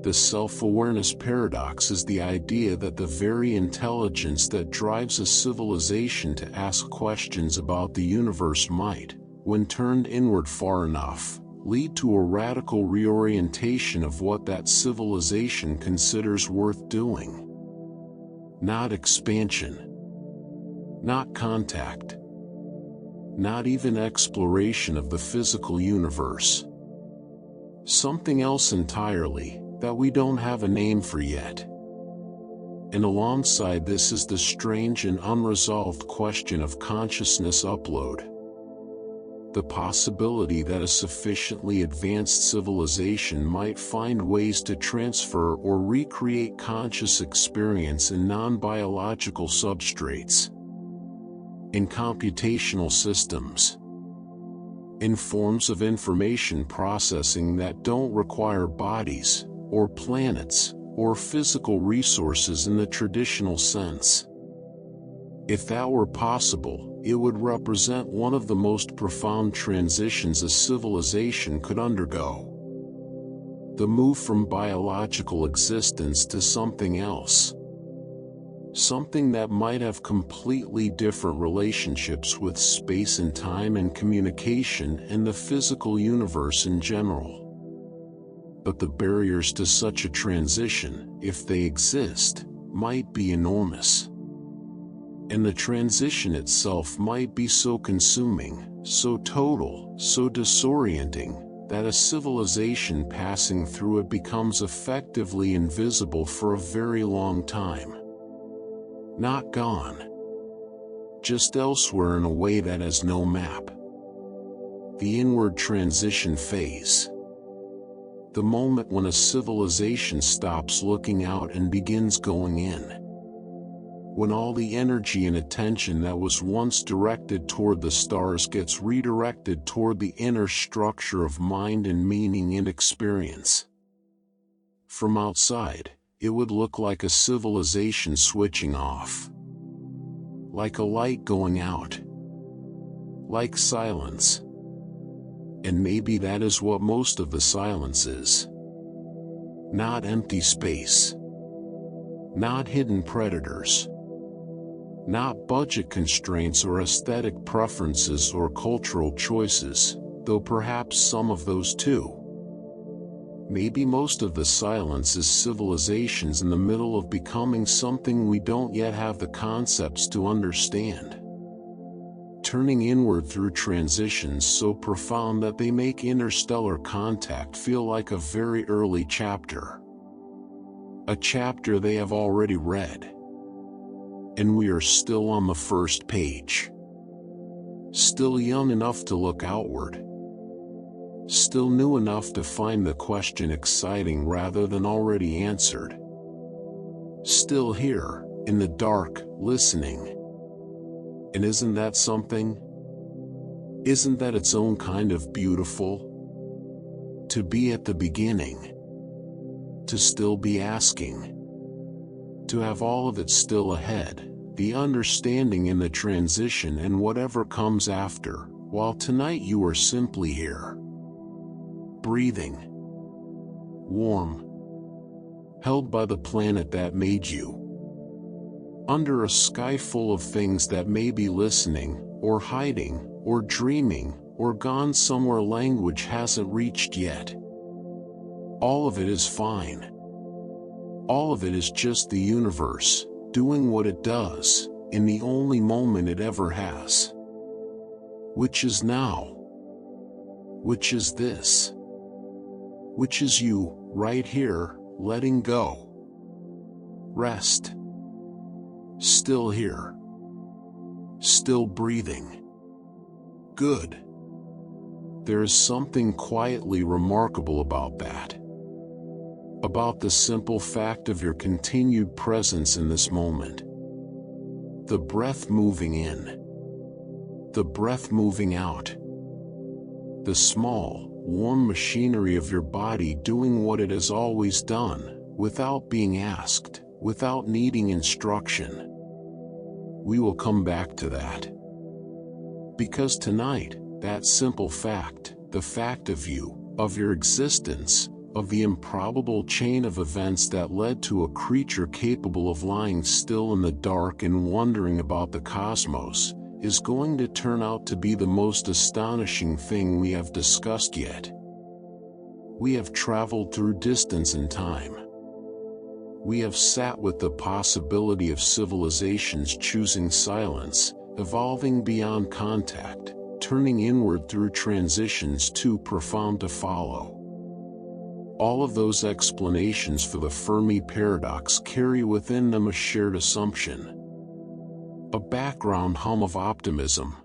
Speaker 1: The self-awareness paradox is the idea that the very intelligence that drives a civilization to ask questions about the universe might, when turned inward far enough, lead to a radical reorientation of what that civilization considers worth doing. Not expansion. Not contact. Not even exploration of the physical universe. Something else entirely, that we don't have a name for yet. And alongside this is the strange and unresolved question of consciousness upload. The possibility that a sufficiently advanced civilization might find ways to transfer or recreate conscious experience in non-biological substrates. In computational systems. In forms of information processing that don't require bodies, or planets, or physical resources in the traditional sense. If that were possible, it would represent one of the most profound transitions a civilization could undergo. The move from biological existence to something else. Something that might have completely different relationships with space and time and communication and the physical universe in general. But the barriers to such a transition, if they exist, might be enormous. And the transition itself might be so consuming, so total, so disorienting, that a civilization passing through it becomes effectively invisible for a very long time. Not gone. Just elsewhere in a way that has no map. The inward transition phase. The moment when a civilization stops looking out and begins going in. When all the energy and attention that was once directed toward the stars gets redirected toward the inner structure of mind and meaning and experience. From outside, it would look like a civilization switching off. Like a light going out. Like silence. And maybe that is what most of the silence is. Not empty space. Not hidden predators. Not budget constraints or aesthetic preferences or cultural choices, though perhaps some of those too. Maybe most of the silence is civilizations in the middle of becoming something we don't yet have the concepts to understand. Turning inward through transitions so profound that they make interstellar contact feel like a very early chapter. a chapter they have already read. And we are still on the first page. Still young enough to look outward. Still new enough to find the question exciting rather than already answered. Still here, in the dark, listening. And isn't that something? Isn't that its own kind of beautiful? To be at the beginning. To still be asking. To have all of it still ahead, the understanding in the transition and whatever comes after, while tonight you are simply here. Breathing. Warm. Held by the planet that made you. Under a sky full of things that may be listening, or hiding, or dreaming, or gone somewhere language hasn't reached yet. All of it is fine. All of it is just the universe, doing what it does, in the only moment it ever has. Which is now. Which is this. Which is you, right here, letting go. Rest. Still here. Still breathing. Good. There is something quietly remarkable about that. About the simple fact of your continued presence in this moment. The breath moving in. The breath moving out. The small, warm machinery of your body doing what it has always done, without being asked, without needing instruction. We will come back to that. Because tonight, that simple fact, the fact of you, of your existence, of the improbable chain of events that led to a creature capable of lying still in the dark and wondering about the cosmos, is going to turn out to be the most astonishing thing we have discussed yet. We have traveled through distance and time. We have sat with the possibility of civilizations choosing silence, evolving beyond contact, turning inward through transitions too profound to follow. All of those explanations for the Fermi Paradox carry within them a shared assumption. A background hum of optimism.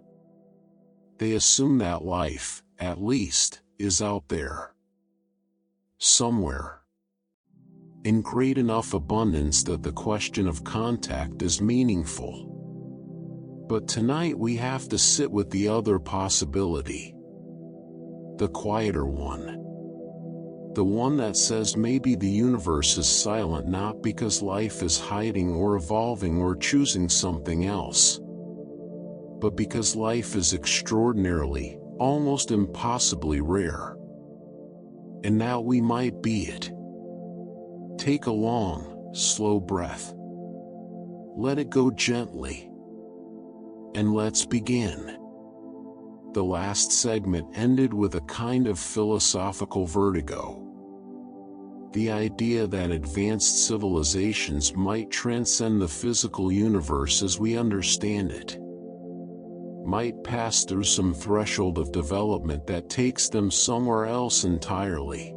Speaker 1: They assume that life, at least, is out there. Somewhere. In great enough abundance that the question of contact is meaningful. But tonight we have to sit with the other possibility. The quieter one. The one that says maybe the universe is silent not because life is hiding or evolving or choosing something else, but because life is extraordinarily, almost impossibly rare. And now we might be it. Take a long, slow breath. Let it go gently. And let's begin. The last segment ended with a kind of philosophical vertigo. The idea that advanced civilizations might transcend the physical universe as we understand it. Might pass through some threshold of development that takes them somewhere else entirely.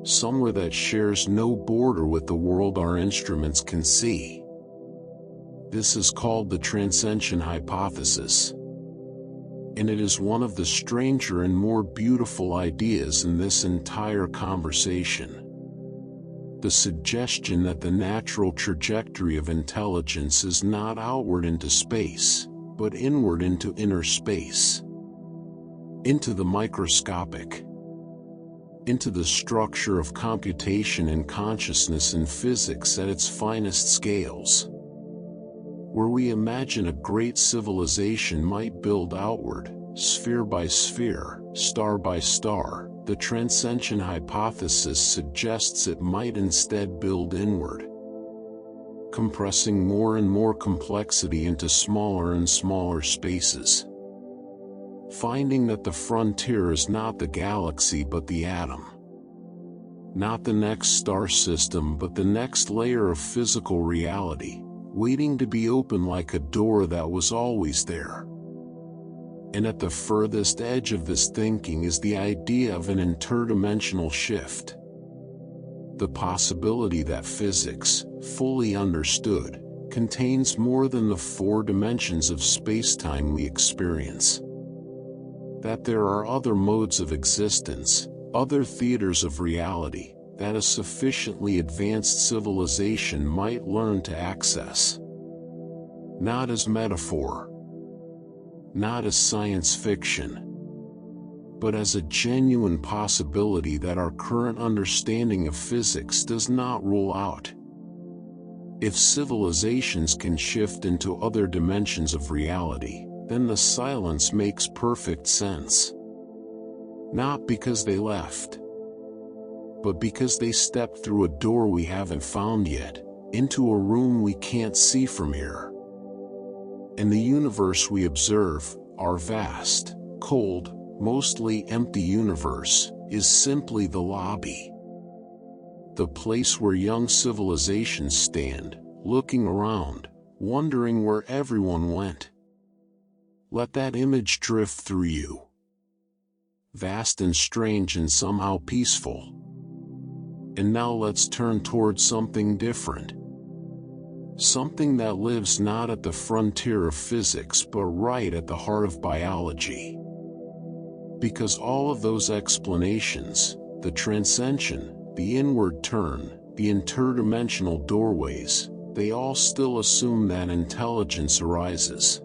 Speaker 1: Somewhere that shares no border with the world our instruments can see. This is called the transcension hypothesis. And it is one of the stranger and more beautiful ideas in this entire conversation. The suggestion that the natural trajectory of intelligence is not outward into space, but inward into inner space. Into the microscopic. Into the structure of computation and consciousness in physics at its finest scales. Where we imagine a great civilization might build outward, sphere by sphere, star by star, the transcension hypothesis suggests it might instead build inward. Compressing more and more complexity into smaller and smaller spaces. Finding that the frontier is not the galaxy but the atom. Not the next star system but the next layer of physical reality, waiting to be open like a door that was always there. And at the furthest edge of this thinking is the idea of an interdimensional shift. The possibility that physics, fully understood, contains more than the 4 dimensions of space-time we experience. That there are other modes of existence, other theaters of reality, that a sufficiently advanced civilization might learn to access. Not as metaphor, not as science fiction, but as a genuine possibility that our current understanding of physics does not rule out. If civilizations can shift into other dimensions of reality, then the silence makes perfect sense. Not because they left, but because they stepped through a door we haven't found yet, into a room we can't see from here. And the universe we observe, our vast, cold, mostly empty universe, is simply the lobby. The place where young civilizations stand, looking around, wondering where everyone went. Let that image drift through you. Vast and strange and somehow peaceful. And now let's turn towards something different. Something that lives not at the frontier of physics but right at the heart of biology. Because all of those explanations, the transcension, the inward turn, the interdimensional doorways, they all still assume that intelligence arises.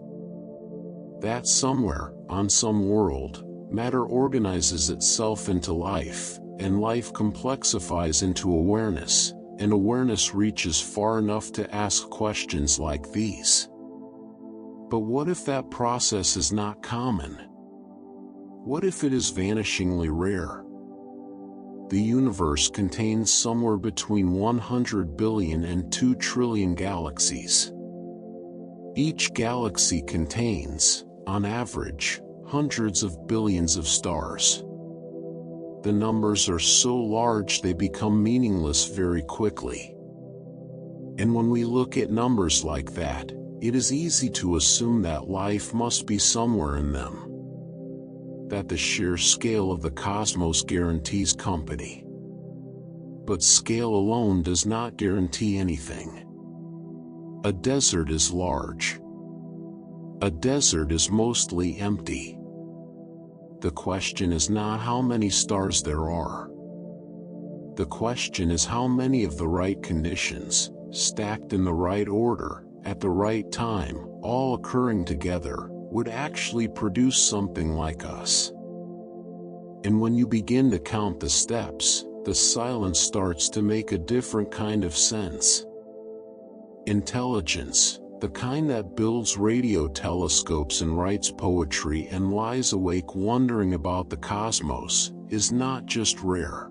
Speaker 1: That somewhere, on some world, matter organizes itself into life, and life complexifies into awareness, and awareness reaches far enough to ask questions like these. But what if that process is not common? What if it is vanishingly rare? The universe contains somewhere between 100 billion and 2 trillion galaxies. Each galaxy contains, on average, hundreds of billions of stars. The numbers are so large they become meaningless very quickly. And when we look at numbers like that, it is easy to assume that life must be somewhere in them. That the sheer scale of the cosmos guarantees company. But scale alone does not guarantee anything. A desert is large. A desert is mostly empty. The question is not how many stars there are. The question is how many of the right conditions, stacked in the right order, at the right time, all occurring together, would actually produce something like us. And when you begin to count the steps, the silence starts to make a different kind of sense. Intelligence, the kind that builds radio telescopes and writes poetry and lies awake wondering about the cosmos, is not just rare.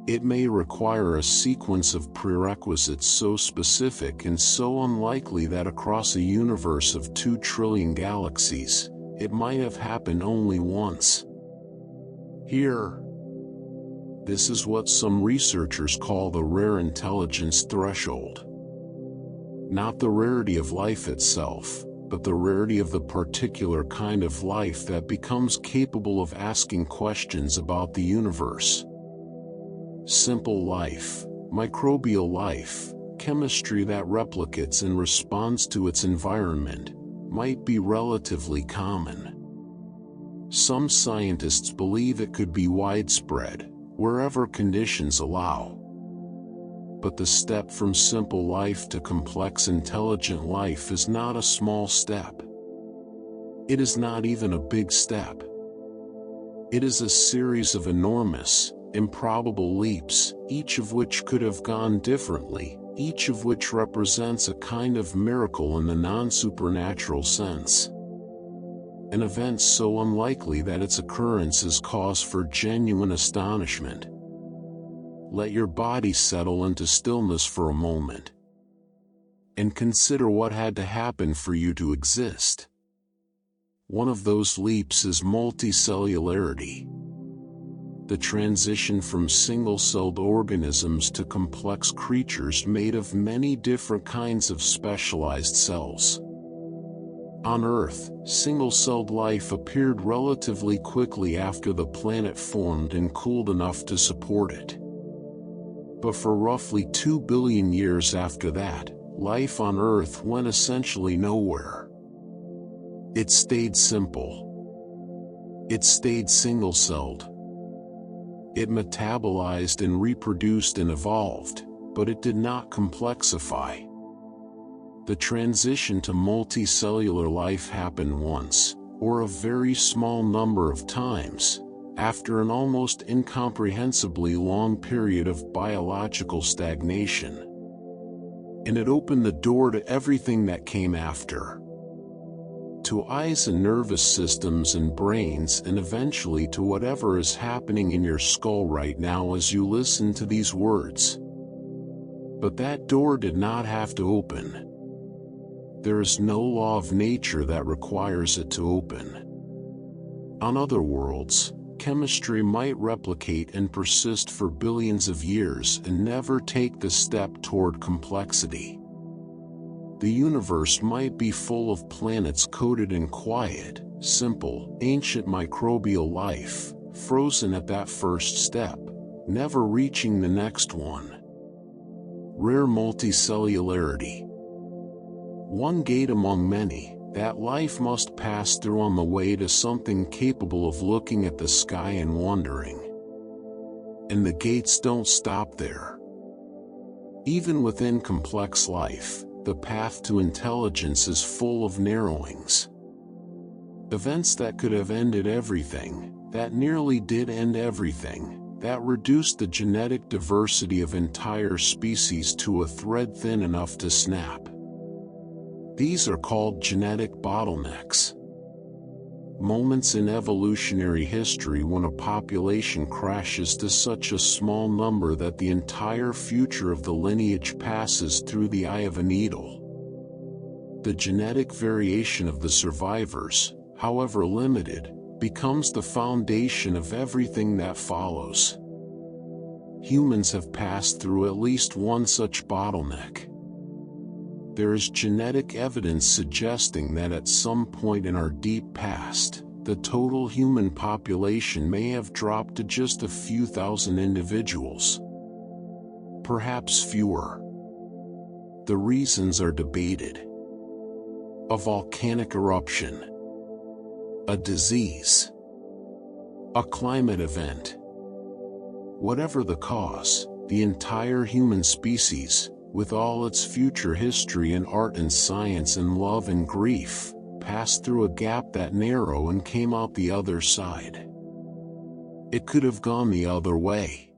Speaker 1: It may require a sequence of prerequisites so specific and so unlikely that across a universe of 2 trillion galaxies, it might have happened only once. Here, this is what some researchers call the rare intelligence threshold. Not the rarity of life itself, but the rarity of the particular kind of life that becomes capable of asking questions about the universe. Simple life, microbial life, chemistry that replicates and responds to its environment, might be relatively common. Some scientists believe it could be widespread, wherever conditions allow. But the step from simple life to complex intelligent life is not a small step. It is not even a big step. It is a series of enormous, improbable leaps, each of which could have gone differently, each of which represents a kind of miracle in the non-supernatural sense. An event so unlikely that its occurrence is cause for genuine astonishment. Let your body settle into stillness for a moment. And consider what had to happen for you to exist. One of those leaps is multicellularity. The transition from single-celled organisms to complex creatures made of many different kinds of specialized cells. On Earth, single-celled life appeared relatively quickly after the planet formed and cooled enough to support it. But for roughly 2 billion years after that, life on Earth went essentially nowhere. It stayed simple. It stayed single-celled. It metabolized and reproduced and evolved, but it did not complexify. The transition to multicellular life happened once, or a very small number of times, after an almost incomprehensibly long period of biological stagnation. And it opened the door to everything that came after. To eyes and nervous systems and brains, and eventually to whatever is happening in your skull right now as you listen to these words. But that door did not have to open. There is no law of nature that requires it to open. On other worlds, chemistry might replicate and persist for billions of years and never take the step toward complexity. The universe might be full of planets coated in quiet, simple, ancient microbial life, frozen at that first step, never reaching the next one. Rare multicellularity. One gate among many that life must pass through on the way to something capable of looking at the sky and wondering. And the gates don't stop there. Even within complex life, the path to intelligence is full of narrowings. Events that could have ended everything, that nearly did end everything, that reduced the genetic diversity of entire species to a thread thin enough to snap. These are called genetic bottlenecks. Moments in evolutionary history when a population crashes to such a small number that the entire future of the lineage passes through the eye of a needle. The genetic variation of the survivors, however limited, becomes the foundation of everything that follows. Humans have passed through at least one such bottleneck. There is genetic evidence suggesting that at some point in our deep past, the total human population may have dropped to just a few thousand individuals. Perhaps fewer. The reasons are debated. A volcanic eruption. A disease. A climate event. Whatever the cause, the entire human species, with all its future history in art and science and love and grief, passed through a gap that narrow and came out the other side. It could have gone the other way.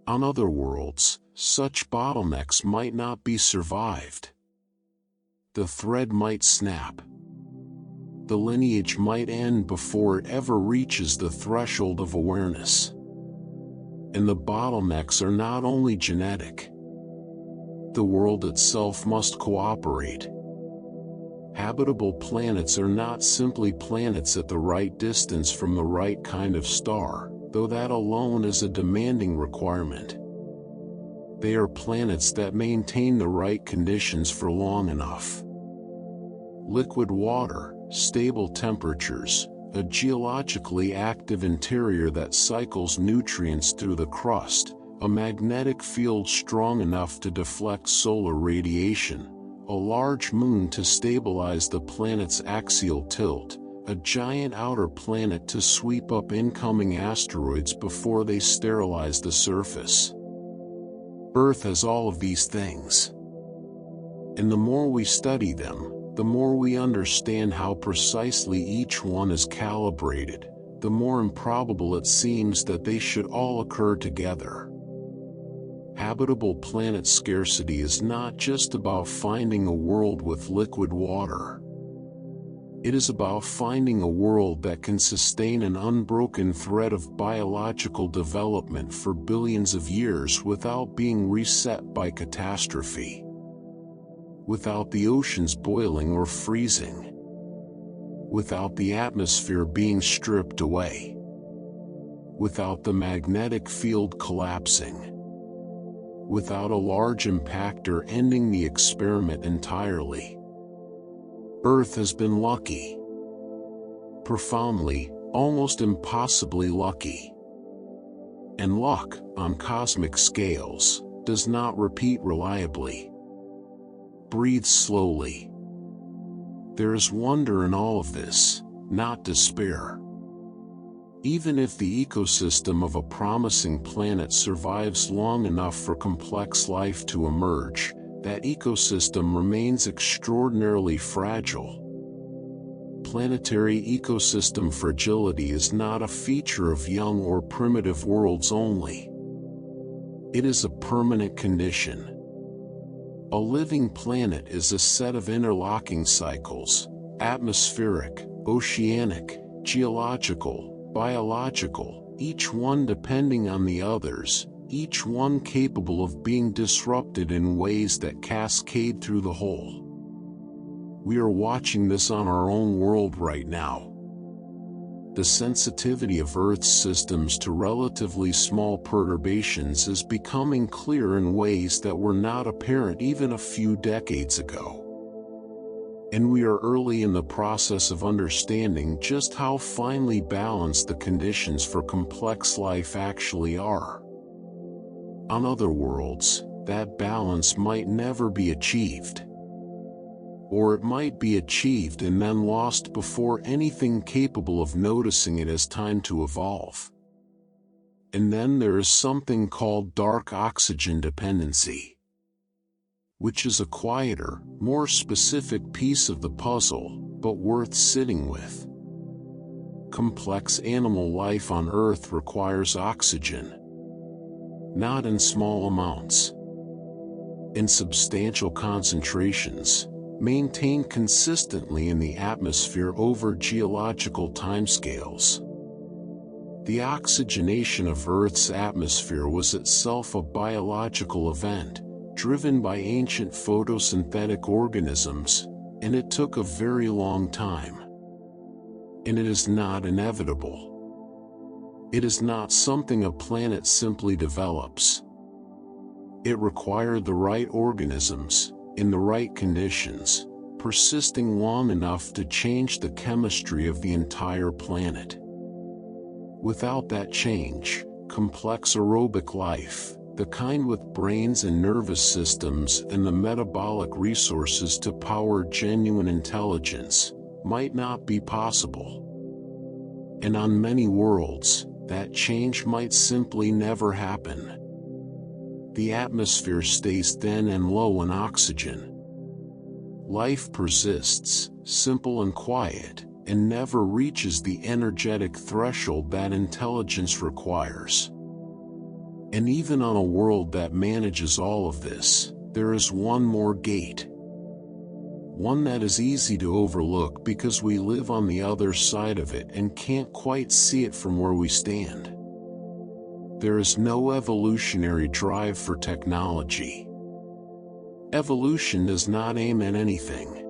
Speaker 1: On other worlds, such bottlenecks might not be survived. The thread might snap. The lineage might end before it ever reaches the threshold of awareness. And the bottlenecks are not only genetic. The world itself must cooperate. Habitable planets are not simply planets at the right distance from the right kind of star, though that alone is a demanding requirement. They are planets that maintain the right conditions for long enough. Liquid water, stable temperatures, a geologically active interior that cycles nutrients through the crust, a magnetic field strong enough to deflect solar radiation, a large moon to stabilize the planet's axial tilt, a giant outer planet to sweep up incoming asteroids before they sterilize the surface. Earth has all of these things. And the more we study them, the more we understand how precisely each one is calibrated, the more improbable it seems that they should all occur together. Habitable planet scarcity is not just about finding a world with liquid water. It is about finding a world that can sustain an unbroken thread of biological development for billions of years without being reset by catastrophe. Without the oceans boiling or freezing. Without the atmosphere being stripped away. Without the magnetic field collapsing. Without a large impactor ending the experiment entirely. Earth has been lucky. Profoundly, almost impossibly lucky. And luck, on cosmic scales, does not repeat reliably. Breathe slowly. There is wonder in all of this, not despair. Even if the ecosystem of a promising planet survives long enough for complex life to emerge, that ecosystem remains extraordinarily fragile. Planetary ecosystem fragility is not a feature of young or primitive worlds only. It is a permanent condition. A living planet is a set of interlocking cycles: atmospheric, oceanic, geological, biological, each one depending on the others, each one capable of being disrupted in ways that cascade through the whole. We are watching this on our own world right now. The sensitivity of Earth's systems to relatively small perturbations is becoming clear in ways that were not apparent even a few decades ago. And we are early in the process of understanding just how finely balanced the conditions for complex life actually are. On other worlds, that balance might never be achieved. Or it might be achieved and then lost before anything capable of noticing it has time to evolve. And then there is something called dark oxygen dependency, which is a quieter, more specific piece of the puzzle, but worth sitting with. Complex animal life on Earth requires oxygen. Not in small amounts. In substantial concentrations, maintained consistently in the atmosphere over geological timescales. The oxygenation of Earth's atmosphere was itself a biological event, driven by ancient photosynthetic organisms, and it took a very long time. And it is not inevitable. It is not something a planet simply develops. It required the right organisms, in the right conditions, persisting long enough to change the chemistry of the entire planet. Without that change, complex aerobic life, the kind with brains and nervous systems and the metabolic resources to power genuine intelligence, might not be possible. And on many worlds, that change might simply never happen. The atmosphere stays thin and low in oxygen. Life persists, simple and quiet, and never reaches the energetic threshold that intelligence requires. And even on a world that manages all of this, there is one more gate. One that is easy to overlook because we live on the other side of it and can't quite see it from where we stand. There is no evolutionary drive for technology. Evolution does not aim at anything.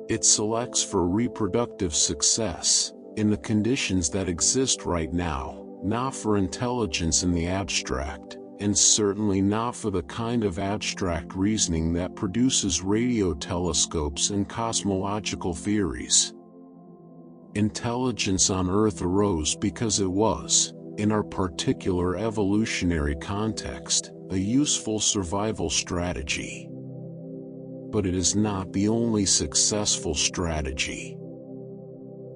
Speaker 1: It selects for reproductive success, in the conditions that exist right now, not for intelligence in the abstract, and certainly not for the kind of abstract reasoning that produces radio telescopes and cosmological theories. Intelligence on Earth arose because it was, in our particular evolutionary context, a useful survival strategy. But it is not the only successful strategy.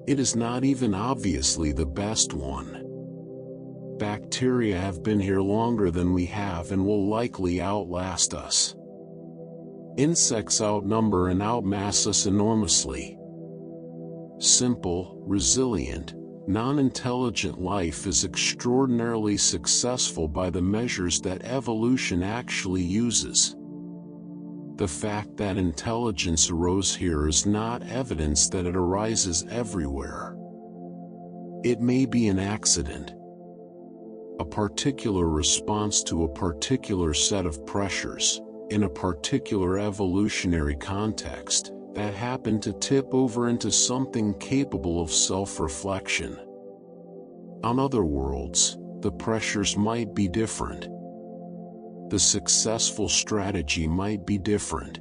Speaker 1: It is not even obviously the best one. Bacteria have been here longer than we have and will likely outlast us. Insects outnumber and outmass us enormously. Simple, resilient, non-intelligent life is extraordinarily successful by the measures that evolution actually uses. The fact that intelligence arose here is not evidence that it arises everywhere. It may be an accident, a particular response to a particular set of pressures, in a particular evolutionary context, that happened to tip over into something capable of self-reflection. On other worlds, the pressures might be different. The successful strategy might be different.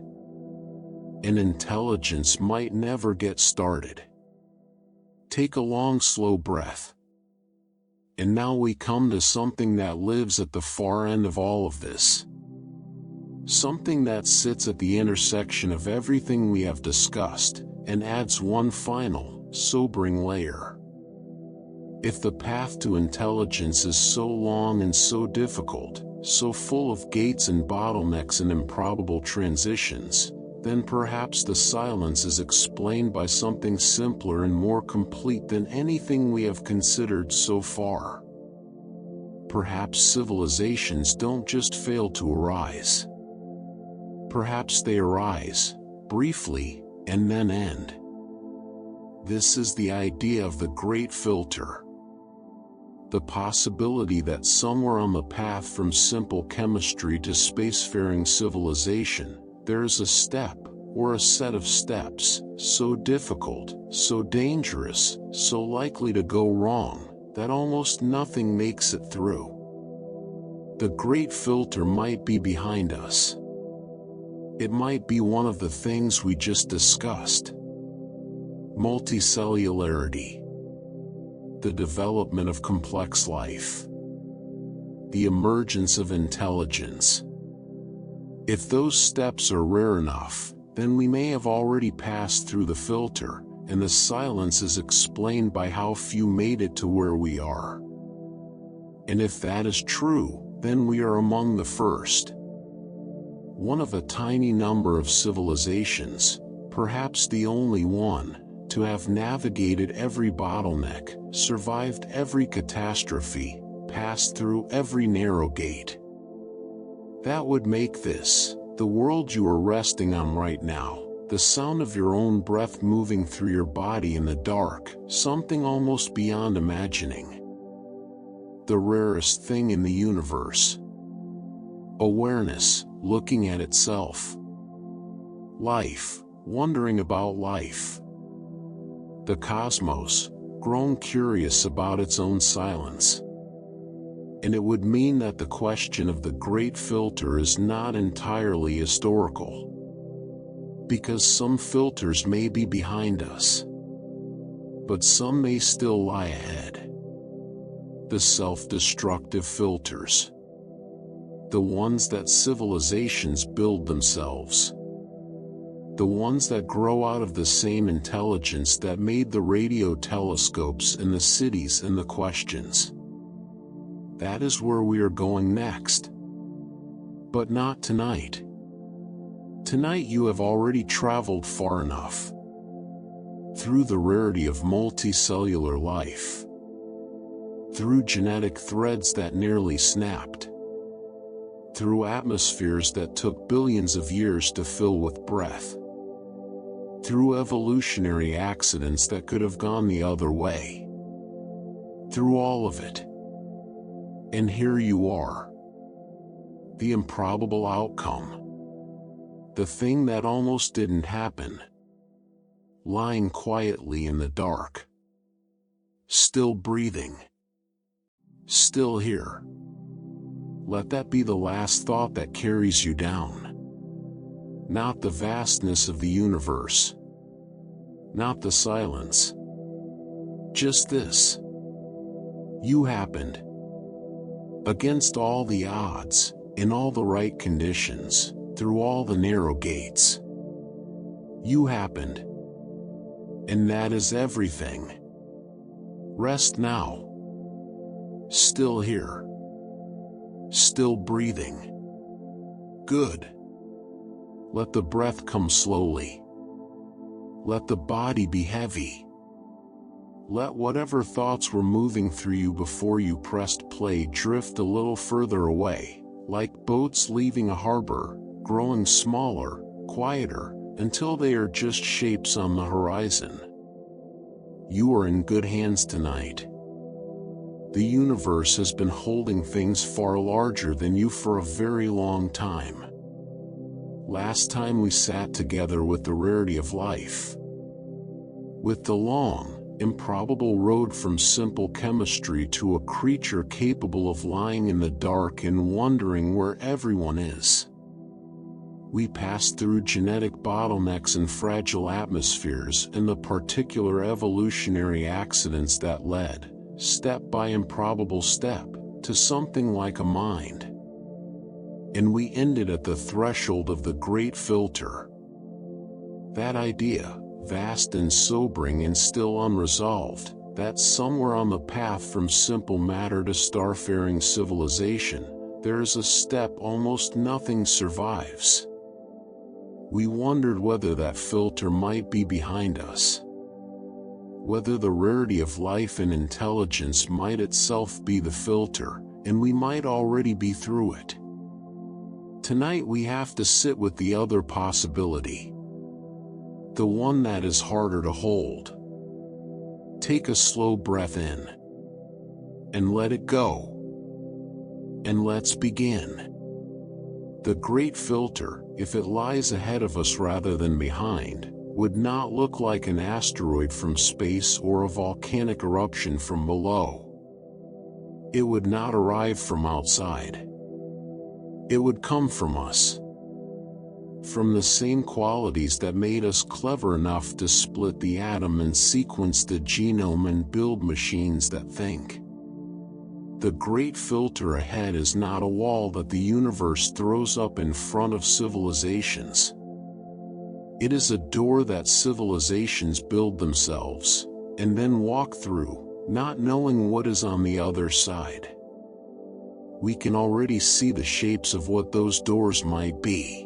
Speaker 1: And intelligence might never get started. Take a long, slow breath. And now we come to something that lives at the far end of all of this. Something that sits at the intersection of everything we have discussed, and adds one final, sobering layer. If the path to intelligence is so long and so difficult, so full of gates and bottlenecks and improbable transitions, then perhaps the silence is explained by something simpler and more complete than anything we have considered so far. Perhaps civilizations don't just fail to arise. Perhaps they arise, briefly, and then end. This is the idea of the great filter. The possibility that somewhere on the path from simple chemistry to spacefaring civilization, there is a step, or a set of steps, so difficult, so dangerous, so likely to go wrong, that almost nothing makes it through. The great filter might be behind us. It might be one of the things we just discussed. Multicellularity. The development of complex life. The emergence of intelligence. If those steps are rare enough, then we may have already passed through the filter, and the silence is explained by how few made it to where we are. And if that is true, then we are among the first. One of a tiny number of civilizations, perhaps the only one, to have navigated every bottleneck, survived every catastrophe, passed through every narrow gate. That would make this, the world you are resting on right now, the sound of your own breath moving through your body in the dark, something almost beyond imagining. The rarest thing in the universe. Awareness, looking at itself. Life, wondering about life. The cosmos, grown curious about its own silence. And it would mean that the question of the great filter is not entirely historical. Because some filters may be behind us. But some may still lie ahead. The self-destructive filters. The ones that civilizations build themselves. The ones that grow out of the same intelligence that made the radio telescopes and the cities and the questions. That is where we are going next. But not tonight. Tonight you have already traveled far enough. Through the rarity of multicellular life. Through genetic threads that nearly snapped. Through atmospheres that took billions of years to fill with breath. Through evolutionary accidents that could have gone the other way. Through all of it. And here you are. The improbable outcome. The thing that almost didn't happen. Lying quietly in the dark. Still breathing. Still here. Let that be the last thought that carries you down. Not the vastness of the universe. Not the silence. Just this. You happened. Against all the odds, in all the right conditions, through all the narrow gates. You happened. And that is everything. Rest now. Still here. Still breathing. Good. Let the breath come slowly. Let the body be heavy. Let whatever thoughts were moving through you before you pressed play drift a little further away, like boats leaving a harbor, growing smaller, quieter, until they are just shapes on the horizon. You are in good hands tonight. The universe has been holding things far larger than you for a very long time. Last time we sat together with the rarity of life. With the long, improbable road from simple chemistry to a creature capable of lying in the dark and wondering where everyone is. We passed through genetic bottlenecks and fragile atmospheres and the particular evolutionary accidents that led, step by improbable step, to something like a mind. And we ended at the threshold of the great filter. That idea, vast and sobering and still unresolved, that somewhere on the path from simple matter to starfaring civilization, there is a step almost nothing survives. We wondered whether that filter might be behind us. Whether the rarity of life and intelligence might itself be the filter, and we might already be through it. Tonight we have to sit with the other possibility. The one that is harder to hold. Take a slow breath in. And let it go. And let's begin. The great filter, if it lies ahead of us rather than behind, would not look like an asteroid from space or a volcanic eruption from below. It would not arrive from outside. It would come from us. From the same qualities that made us clever enough to split the atom and sequence the genome and build machines that think. The great filter ahead is not a wall that the universe throws up in front of civilizations. It is a door that civilizations build themselves, and then walk through, not knowing what is on the other side. We can already see the shapes of what those doors might be.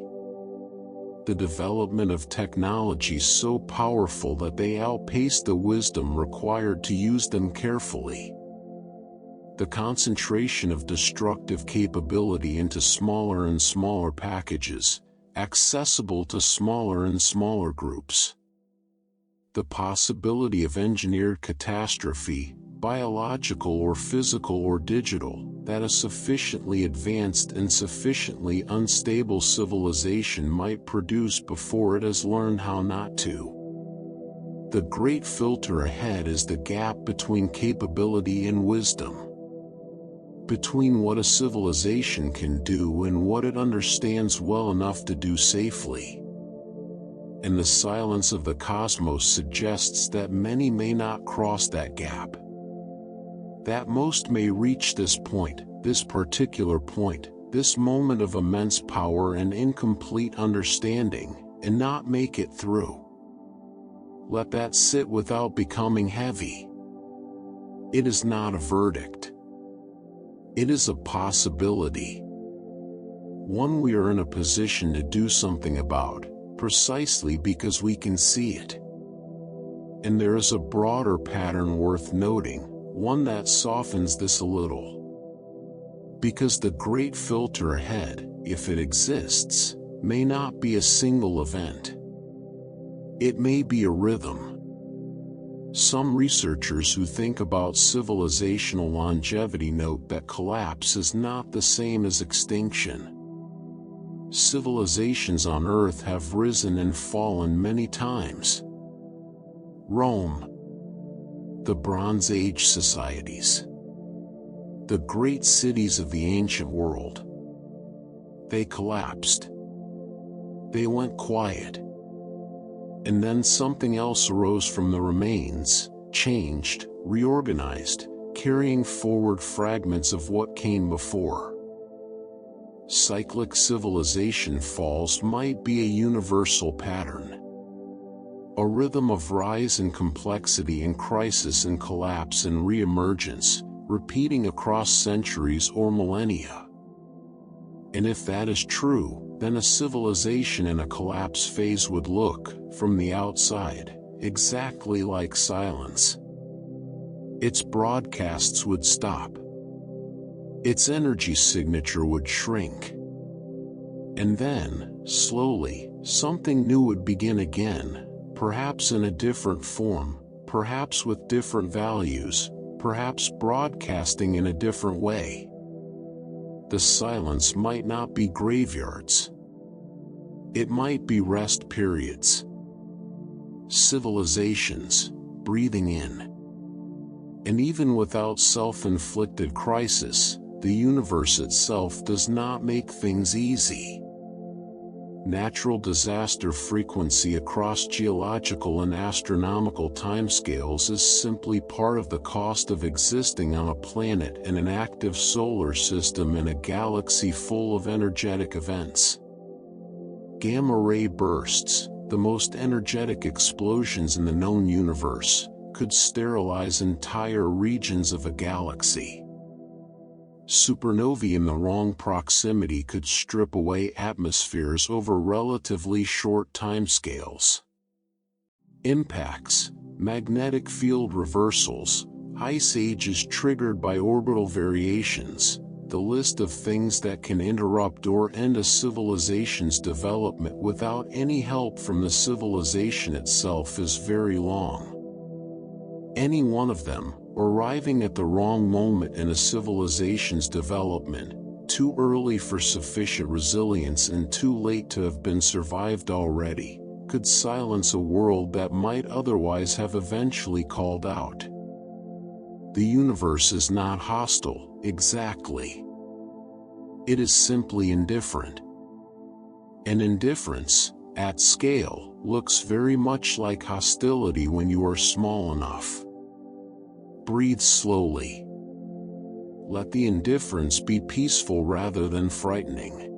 Speaker 1: The development of technologies so powerful that they outpace the wisdom required to use them carefully. The concentration of destructive capability into smaller and smaller packages, accessible to smaller and smaller groups. The possibility of engineered catastrophe, biological or physical or digital, that a sufficiently advanced and sufficiently unstable civilization might produce before it has learned how not to. The great filter ahead is the gap between capability and wisdom. Between what a civilization can do and what it understands well enough to do safely. And the silence of the cosmos suggests that many may not cross that gap. That most may reach this point, this particular point, this moment of immense power and incomplete understanding, and not make it through. Let that sit without becoming heavy. It is not a verdict. It is a possibility. One we are in a position to do something about, precisely because we can see it. And there is a broader pattern worth noting, one that softens this a little. Because the great filter ahead, if it exists, may not be a single event. It may be a rhythm. Some researchers who think about civilizational longevity note that collapse is not the same as extinction. Civilizations on Earth have risen and fallen many times. Rome, the Bronze Age societies, the great cities of the ancient world. They collapsed. They went quiet. And then something else arose from the remains, changed, reorganized, carrying forward fragments of what came before. Cyclic civilization falls might be a universal pattern. A rhythm of rise and complexity and crisis and collapse and re-emergence, repeating across centuries or millennia. And if that is true, then a civilization in a collapse phase would look, from the outside, exactly like silence. Its broadcasts would stop. Its energy signature would shrink. And then, slowly, something new would begin again, perhaps in a different form, perhaps with different values, perhaps broadcasting in a different way. The silence might not be graveyards. It might be rest periods. Civilizations, breathing in. And even without self-inflicted crisis, the universe itself does not make things easy. natural disaster frequency across geological and astronomical timescales is simply part of the cost of existing on a planet in an active solar system in a galaxy full of energetic events. Gamma-ray bursts, the most energetic explosions in the known universe, could sterilize entire regions of a galaxy. Supernovae in the wrong proximity could strip away atmospheres over relatively short timescales. Impacts, magnetic field reversals, ice ages triggered by orbital variations. The list of things that can interrupt or end a civilization's development without any help from the civilization itself is very long. Any one of them, arriving at the wrong moment in a civilization's development, too early for sufficient resilience and too late to have been survived already, could silence a world that might otherwise have eventually called out. The universe is not hostile, exactly. It is simply indifferent. And indifference, at scale, looks very much like hostility when you are small enough. Breathe slowly. Let the indifference be peaceful rather than frightening.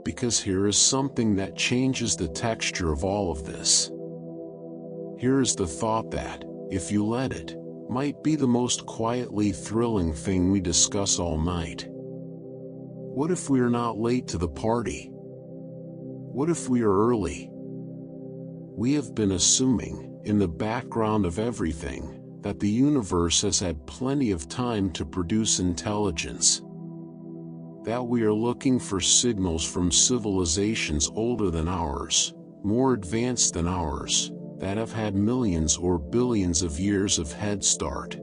Speaker 1: Because here is something that changes the texture of all of this. Here is the thought that, if you let it, might be the most quietly thrilling thing we discuss all night. What if we are not late to the party? What if we are early? We have been assuming, in the background of everything, that the universe has had plenty of time to produce intelligence. That we are looking for signals from civilizations older than ours, more advanced than ours, that have had millions or billions of years of head start.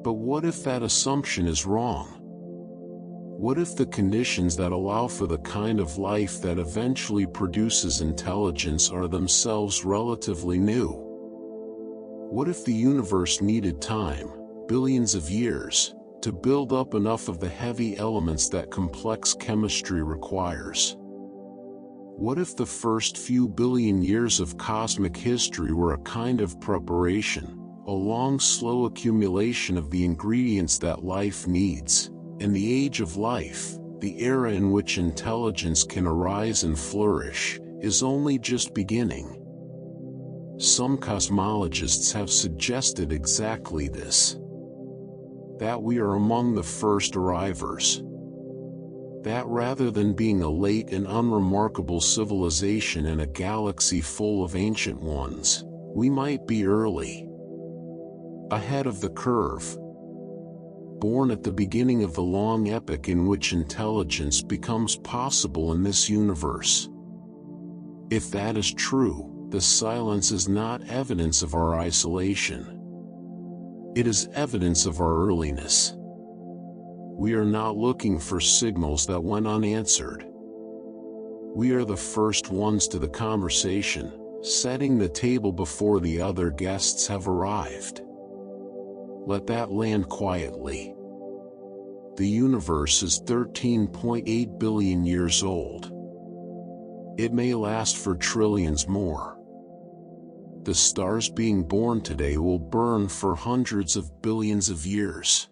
Speaker 1: But what if that assumption is wrong? What if the conditions that allow for the kind of life that eventually produces intelligence are themselves relatively new? What if the universe needed time, billions of years, to build up enough of the heavy elements that complex chemistry requires? What if the first few billion years of cosmic history were a kind of preparation, a long slow accumulation of the ingredients that life needs, and the age of life, the era in which intelligence can arise and flourish, is only just beginning? Some cosmologists have suggested exactly this. That we are among the first arrivers. That rather than being a late and unremarkable civilization in a galaxy full of ancient ones, we might be early. Ahead of the curve. Born at the beginning of the long epoch in which intelligence becomes possible in this universe. If that is true, the silence is not evidence of our isolation. It is evidence of our earliness. We are not looking for signals that went unanswered. We are the first ones to the conversation, setting the table before the other guests have arrived. Let that land quietly. The universe is 13.8 billion years old. It may last for trillions more. The stars being born today will burn for hundreds of billions of years.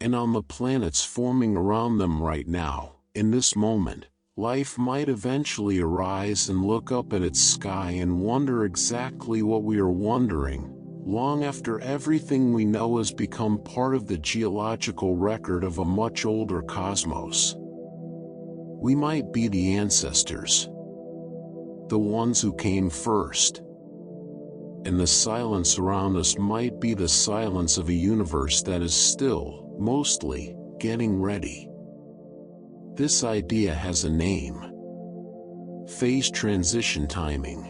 Speaker 1: And on the planets forming around them right now, in this moment, life might eventually arise and look up at its sky and wonder exactly what we are wondering, long after everything we know has become part of the geological record of a much older cosmos. We might be the ancestors. The ones who came first. And the silence around us might be the silence of a universe that is still, mostly, getting ready. This idea has a name. Phase transition timing.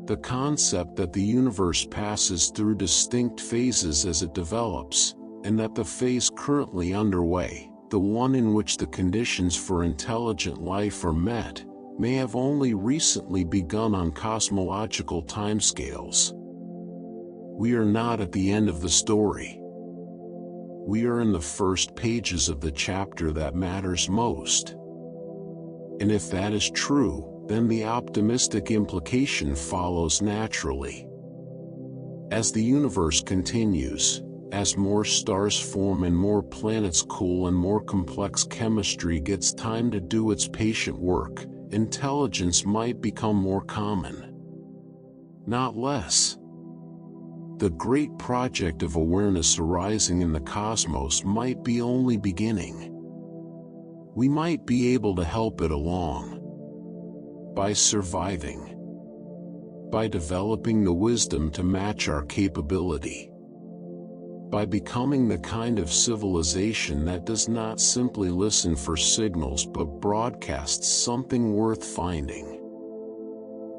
Speaker 1: The concept that the universe passes through distinct phases as it develops, and that the phase currently underway, the one in which the conditions for intelligent life are met, may have only recently begun on cosmological timescales. We are not at the end of the story. We are in the first pages of the chapter that matters most. And if that is true, then the optimistic implication follows naturally. As the universe continues, as more stars form and more planets cool and more complex chemistry gets time to do its patient work, intelligence might become more common, not less. The great project of awareness arising in the cosmos might be only beginning. We might be able to help it along by surviving, by developing the wisdom to match our capability, by becoming the kind of civilization that does not simply listen for signals but broadcasts something worth finding.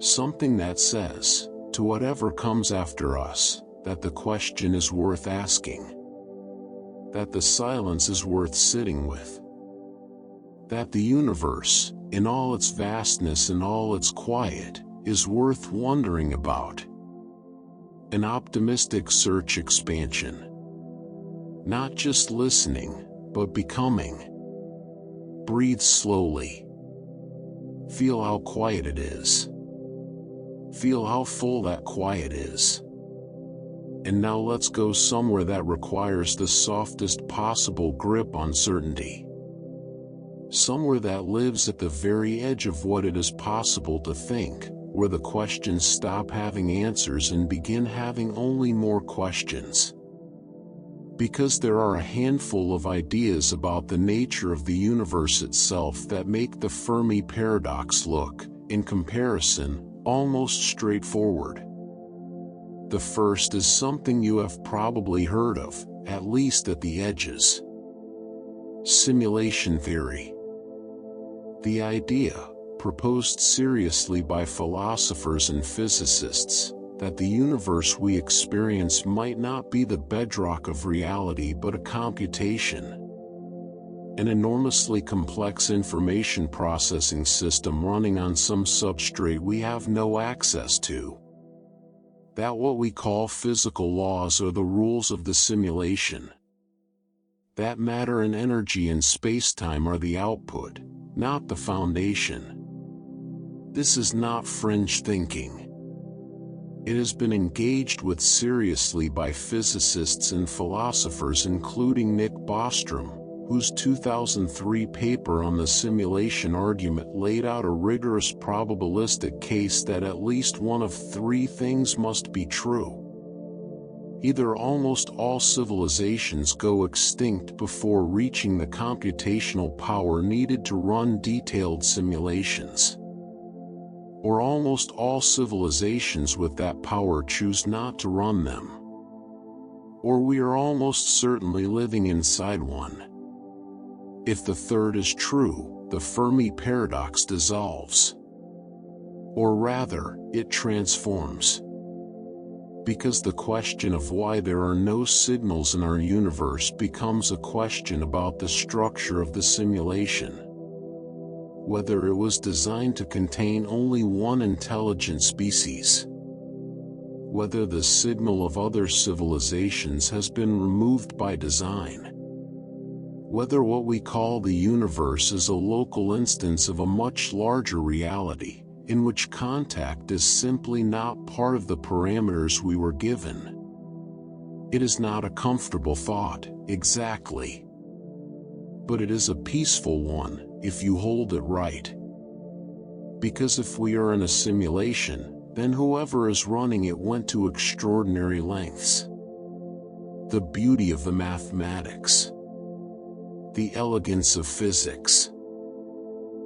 Speaker 1: Something that says, to whatever comes after us, that the question is worth asking, that the silence is worth sitting with, that the universe, in all its vastness and all its quiet, is worth wondering about. An optimistic search expansion. Not just listening, but becoming. Breathe slowly. Feel how quiet it is. Feel how full that quiet is. And now let's go somewhere that requires the softest possible grip on certainty. Somewhere that lives at the very edge of what it is possible to think, where the questions stop having answers and begin having only more questions. Because there are a handful of ideas about the nature of the universe itself that make the Fermi Paradox look, in comparison, almost straightforward. The first is something you have probably heard of, at least at the edges. Simulation theory. The idea, proposed seriously by philosophers and physicists, that the universe we experience might not be the bedrock of reality but a computation. An enormously complex information processing system running on some substrate we have no access to. That what we call physical laws are the rules of the simulation. That matter and energy in space-time are the output, not the foundation. This is not fringe thinking. It has been engaged with seriously by physicists and philosophers including Nick Bostrom, whose 2003 paper on the simulation argument laid out a rigorous probabilistic case that at least one of three things must be true. Either almost all civilizations go extinct before reaching the computational power needed to run detailed simulations, or almost all civilizations with that power choose not to run them, or we are almost certainly living inside one. If the third is true, the Fermi paradox dissolves. Or rather, it transforms. Because the question of why there are no signals in our universe becomes a question about the structure of the simulation. Whether it was designed to contain only one intelligent species. Whether the signal of other civilizations has been removed by design. Whether what we call the universe is a local instance of a much larger reality, in which contact is simply not part of the parameters we were given. It is not a comfortable thought, exactly. But it is a peaceful one, if you hold it right. Because if we are in a simulation, then whoever is running it went to extraordinary lengths. The beauty of the mathematics. The elegance of physics.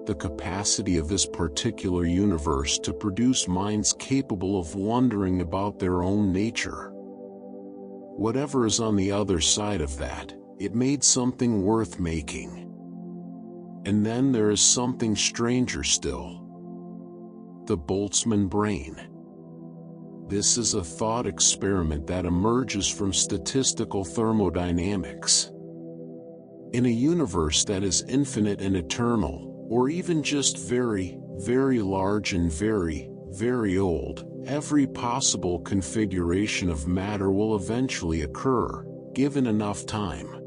Speaker 1: The capacity of this particular universe to produce minds capable of wondering about their own nature. Whatever is on the other side of that, it made something worth making. And then there is something stranger still. The Boltzmann brain. This is a thought experiment that emerges from statistical thermodynamics. In a universe that is infinite and eternal, or even just very, very large and very, very old, every possible configuration of matter will eventually occur, given enough time.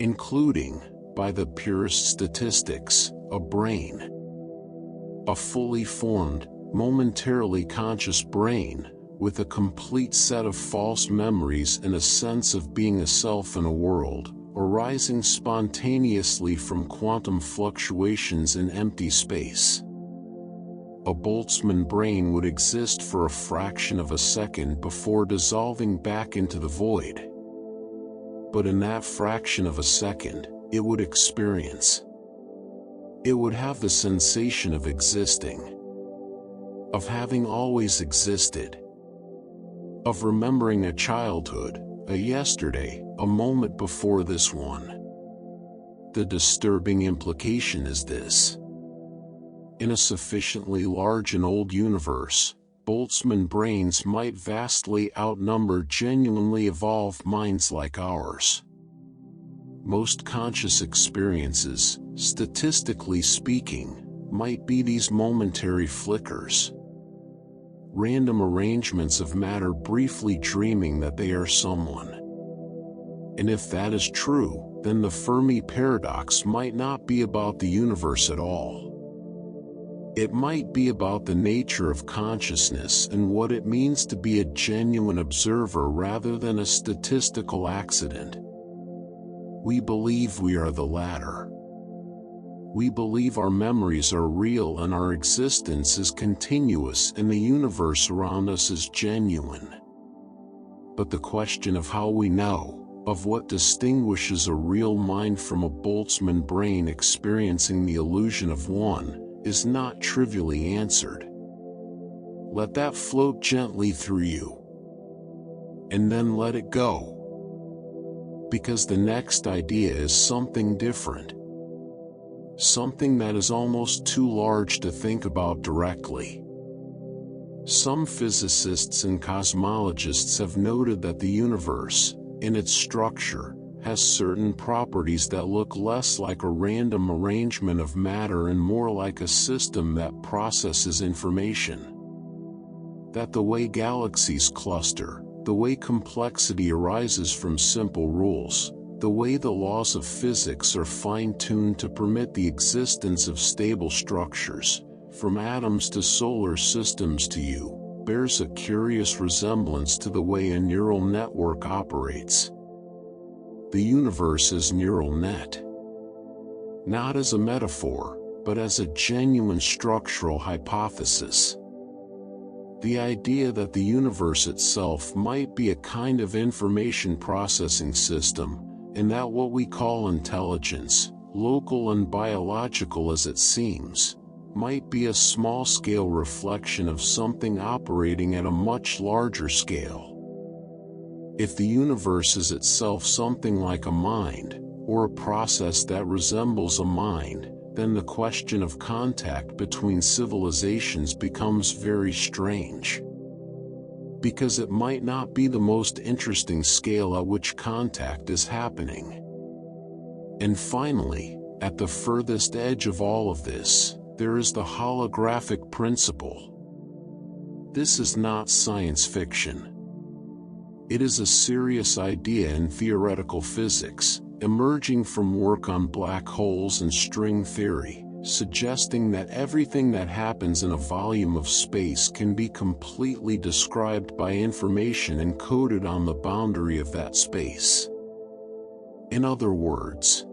Speaker 1: Including, by the purest statistics, a brain. A fully formed, momentarily conscious brain, with a complete set of false memories and a sense of being a self in a world, arising spontaneously from quantum fluctuations in empty space. A Boltzmann brain would exist for a fraction of a second before dissolving back into the void. But in that fraction of a second, it would experience. It would have the sensation of existing, of having always existed, of remembering a childhood, a yesterday, a moment before this one. The disturbing implication is this. In a sufficiently large and old universe, Boltzmann brains might vastly outnumber genuinely evolved minds like ours. Most conscious experiences, statistically speaking, might be these momentary flickers. Random arrangements of matter briefly dreaming that they are someone. And if that is true, then the Fermi Paradox might not be about the universe at all. It might be about the nature of consciousness and what it means to be a genuine observer rather than a statistical accident. We believe we are the latter. We believe our memories are real and our existence is continuous and the universe around us is genuine. But the question of how we know, of what distinguishes a real mind from a Boltzmann brain experiencing the illusion of one, is not trivially answered. Let that float gently through you. And then let it go. Because the next idea is something different. Something that is almost too large to think about directly. Some physicists and cosmologists have noted that the universe, in its structure, has certain properties that look less like a random arrangement of matter and more like a system that processes information. That the way galaxies cluster, the way complexity arises from simple rules, the way the laws of physics are fine-tuned to permit the existence of stable structures, from atoms to solar systems to you, bears a curious resemblance to the way a neural network operates. The universe is neural net. Not as a metaphor, but as a genuine structural hypothesis. The idea that the universe itself might be a kind of information processing system, and that what we call intelligence, local and biological as it seems, might be a small-scale reflection of something operating at a much larger scale. If the universe is itself something like a mind, or a process that resembles a mind, then the question of contact between civilizations becomes very strange. Because it might not be the most interesting scale at which contact is happening. And finally, at the furthest edge of all of this, there is the holographic principle. This is not science fiction. It is a serious idea in theoretical physics, emerging from work on black holes and string theory, suggesting that everything that happens in a volume of space can be completely described by information encoded on the boundary of that space. In other words,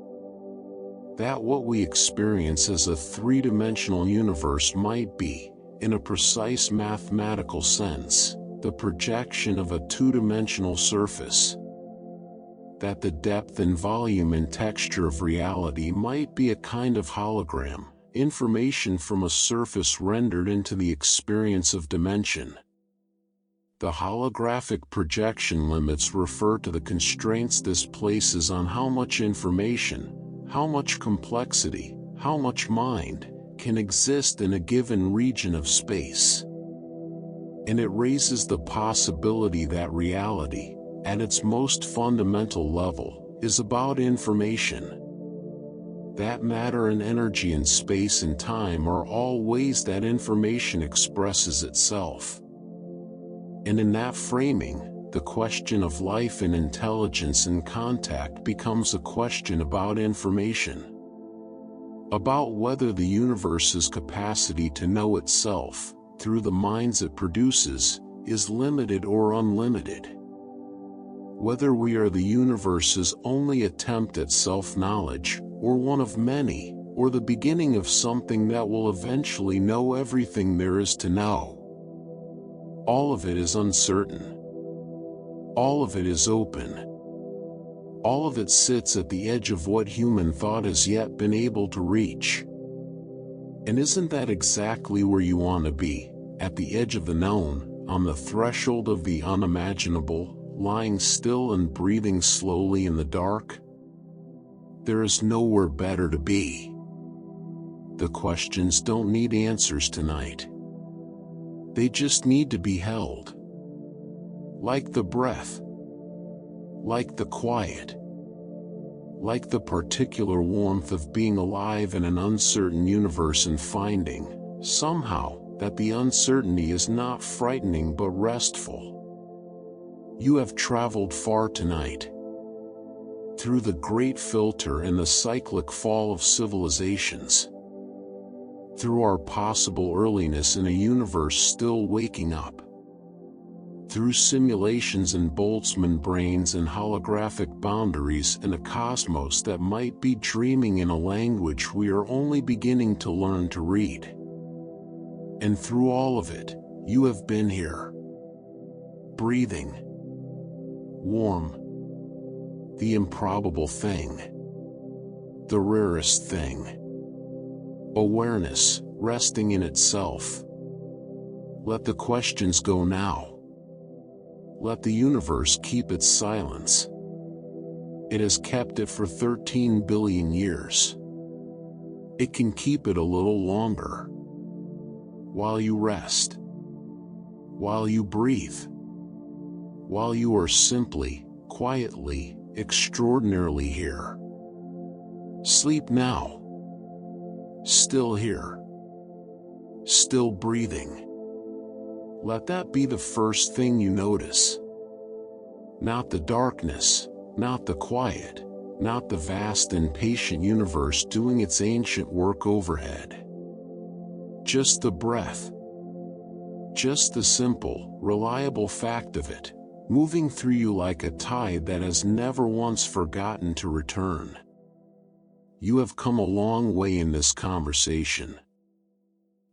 Speaker 1: that what we experience as a three-dimensional universe might be, in a precise mathematical sense, the projection of a two-dimensional surface. That the depth and volume and texture of reality might be a kind of hologram, information from a surface rendered into the experience of dimension. The holographic projection limits refer to the constraints this places on how much information, how much complexity, how much mind, can exist in a given region of space. And it raises the possibility that reality, at its most fundamental level, is about information. That matter and energy and space and time are all ways that information expresses itself. And in that framing, the question of life and intelligence and contact becomes a question about information. about whether the universe's capacity to know itself, through the minds it produces, is limited or unlimited. Whether we are the universe's only attempt at self-knowledge, or one of many, or the beginning of something that will eventually know everything there is to know. All of it is uncertain. All of it is open. All of it sits at the edge of what human thought has yet been able to reach. And isn't that exactly where you want to be, at the edge of the known, on the threshold of the unimaginable, lying still and breathing slowly in the dark? There is nowhere better to be. The questions don't need answers tonight. They just need to be held. Like the breath. Like the quiet. Like the particular warmth of being alive in an uncertain universe and finding, somehow, that the uncertainty is not frightening but restful. You have traveled far tonight. Through the great filter and the cyclic fall of civilizations. Through our possible earliness in a universe still waking up. Through simulations and Boltzmann brains and holographic boundaries in a cosmos that might be dreaming in a language we are only beginning to learn to read. And through all of it, you have been here. Breathing. Warm. The improbable thing. The rarest thing. Awareness, resting in itself. Let the questions go now. Let the universe keep its silence. It has kept it for 13 billion years. It can keep it a little longer. While you rest. While you breathe. While you are simply, quietly, extraordinarily here. Sleep now. Still here. Still breathing. Let that be the first thing you notice. Not the darkness, not the quiet, not the vast and patient universe doing its ancient work overhead. Just the breath. Just the simple, reliable fact of it, moving through you like a tide that has never once forgotten to return. You have come a long way in this conversation.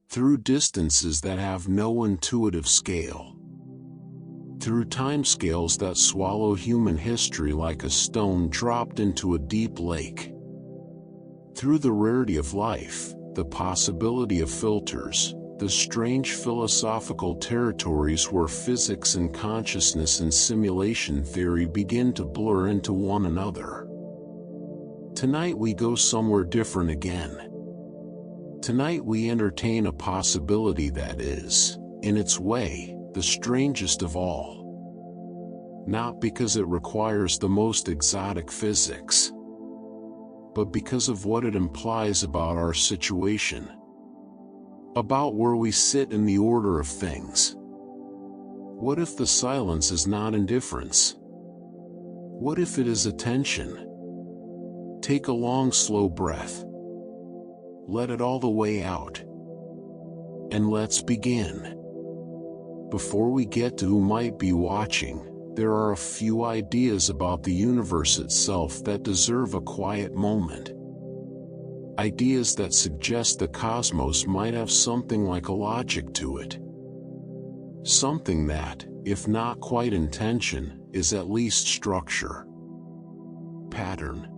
Speaker 1: Through distances that have no intuitive scale. Through timescales that swallow human history like a stone dropped into a deep lake. Through the rarity of life, the possibility of filters, the strange philosophical territories where physics and consciousness and simulation theory begin to blur into one another. Tonight we go somewhere different again. Tonight we entertain a possibility that is, in its way, the strangest of all. Not because it requires the most exotic physics, but because of what it implies about our situation. About where we sit in the order of things. What if the silence is not indifference? What if it is attention? Take a long, slow breath. Let it all the way out. And let's begin. Before we get to who might be watching, there are a few ideas about the universe itself that deserve a quiet moment. Ideas that suggest the cosmos might have something like a logic to it. Something that, if not quite intention, is at least structure. Pattern.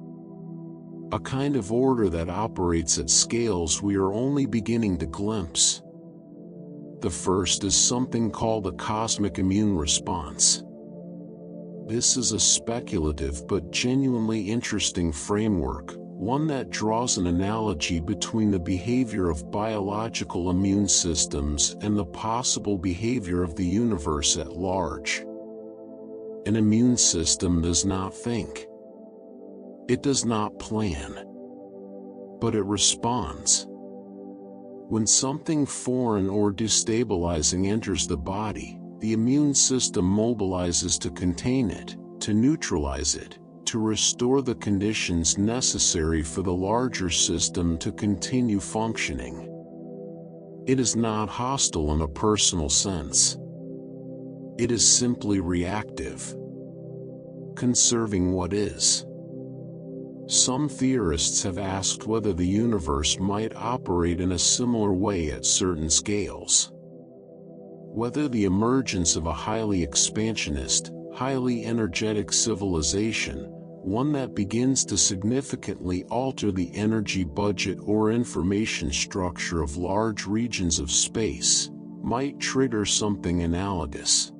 Speaker 1: A kind of order that operates at scales we are only beginning to glimpse. The first is something called a cosmic immune response. This is a speculative but genuinely interesting framework, one that draws an analogy between the behavior of biological immune systems and the possible behavior of the universe at large. An immune system does not think. It does not plan. But it responds. When something foreign or destabilizing enters the body, the immune system mobilizes to contain it, to neutralize it, to restore the conditions necessary for the larger system to continue functioning. It is not hostile in a personal sense. It is simply reactive, conserving what is. Some theorists have asked whether the universe might operate in a similar way at certain scales. Whether the emergence of a highly expansionist, highly energetic civilization, one that begins to significantly alter the energy budget or information structure of large regions of space, might trigger something analogous.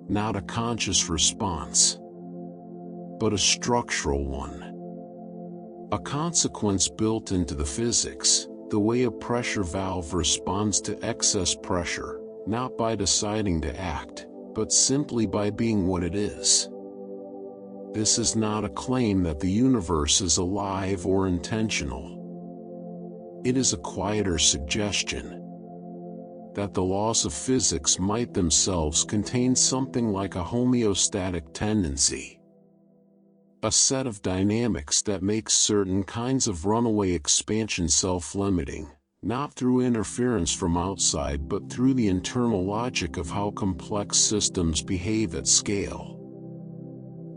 Speaker 1: Not a conscious response, but a structural one. A consequence built into the physics, the way a pressure valve responds to excess pressure, not by deciding to act, but simply by being what it is. This is not a claim that the universe is alive or intentional. It is a quieter suggestion that the laws of physics might themselves contain something like a homeostatic tendency. A set of dynamics that makes certain kinds of runaway expansion self-limiting, not through interference from outside but through the internal logic of how complex systems behave at scale.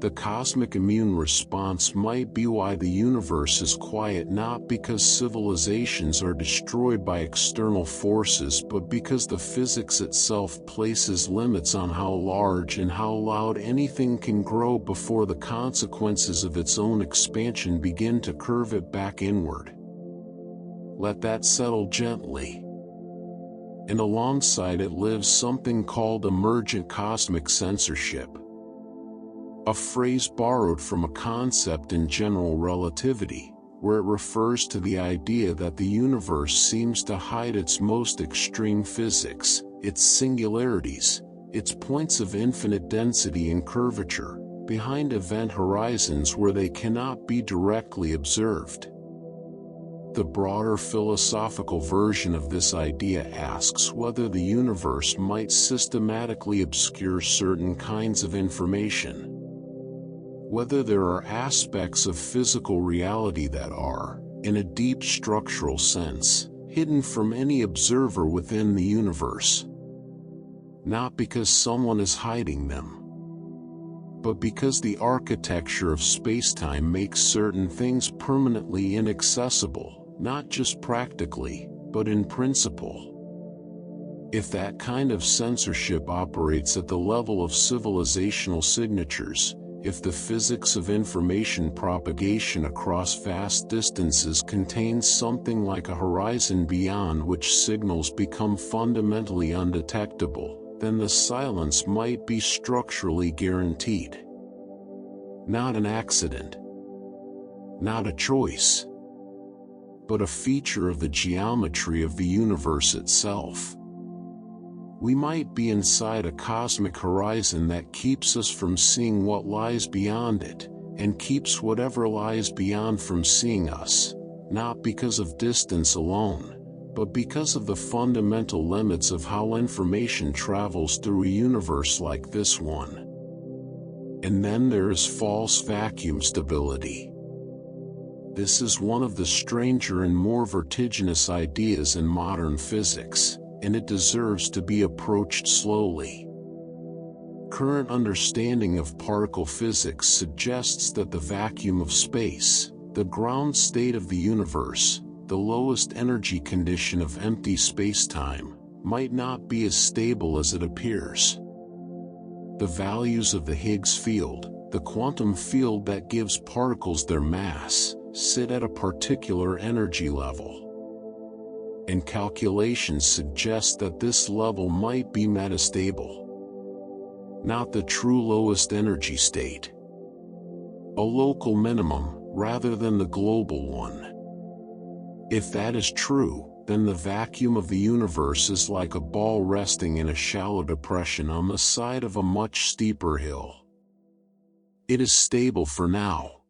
Speaker 1: The cosmic immune response might be why the universe is quiet, not because civilizations are destroyed by external forces but because the physics itself places limits on how large and how loud anything can grow before the consequences of its own expansion begin to curve it back inward. Let that settle gently. And alongside it lives something called emergent cosmic censorship. A phrase borrowed from a concept in general relativity, where it refers to the idea that the universe seems to hide its most extreme physics, its singularities, its points of infinite density and curvature, behind event horizons where they cannot be directly observed. The broader philosophical version of this idea asks whether the universe might systematically obscure certain kinds of information. Whether there are aspects of physical reality that are, in a deep structural sense, hidden from any observer within the universe. Not because someone is hiding them, but because the architecture of spacetime makes certain things permanently inaccessible, not just practically, but in principle. If that kind of censorship operates at the level of civilizational signatures, if the physics of information propagation across vast distances contains something like a horizon beyond which signals become fundamentally undetectable, then the silence might be structurally guaranteed. Not an accident, not a choice, but a feature of the geometry of the universe itself. We might be inside a cosmic horizon that keeps us from seeing what lies beyond it, and keeps whatever lies beyond from seeing us, not because of distance alone, but because of the fundamental limits of how information travels through a universe like this one. And then there is false vacuum stability. This is one of the stranger and more vertiginous ideas in modern physics, and it deserves to be approached slowly. Current understanding of particle physics suggests that the vacuum of space, the ground state of the universe, the lowest energy condition of empty spacetime, might not be as stable as it appears. The values of the Higgs field, the quantum field that gives particles their mass, sit at a particular energy level. And calculations suggest that this level might be metastable. Not the true lowest energy state. A local minimum, rather than the global one. If that is true, then the vacuum of the universe is like a ball resting in a shallow depression on the side of a much steeper hill. It is stable for now.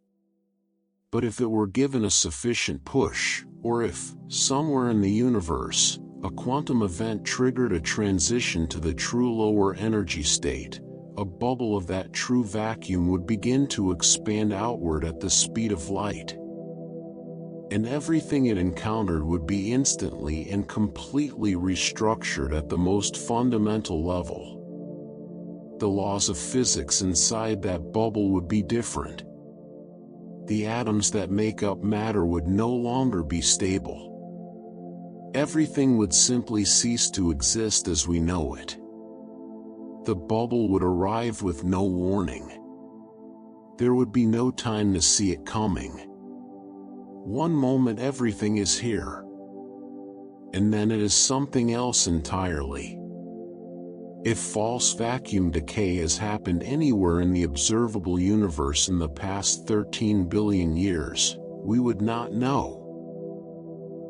Speaker 1: But if it were given a sufficient push, or if, somewhere in the universe, a quantum event triggered a transition to the true lower energy state, a bubble of that true vacuum would begin to expand outward at the speed of light. And everything it encountered would be instantly and completely restructured at the most fundamental level. The laws of physics inside that bubble would be different. The atoms that make up matter would no longer be stable. Everything would simply cease to exist as we know it. The bubble would arrive with no warning. There would be no time to see it coming. One moment everything is here, and then it is something else entirely. If false vacuum decay has happened anywhere in the observable universe in the past 13 billion years, we would not know.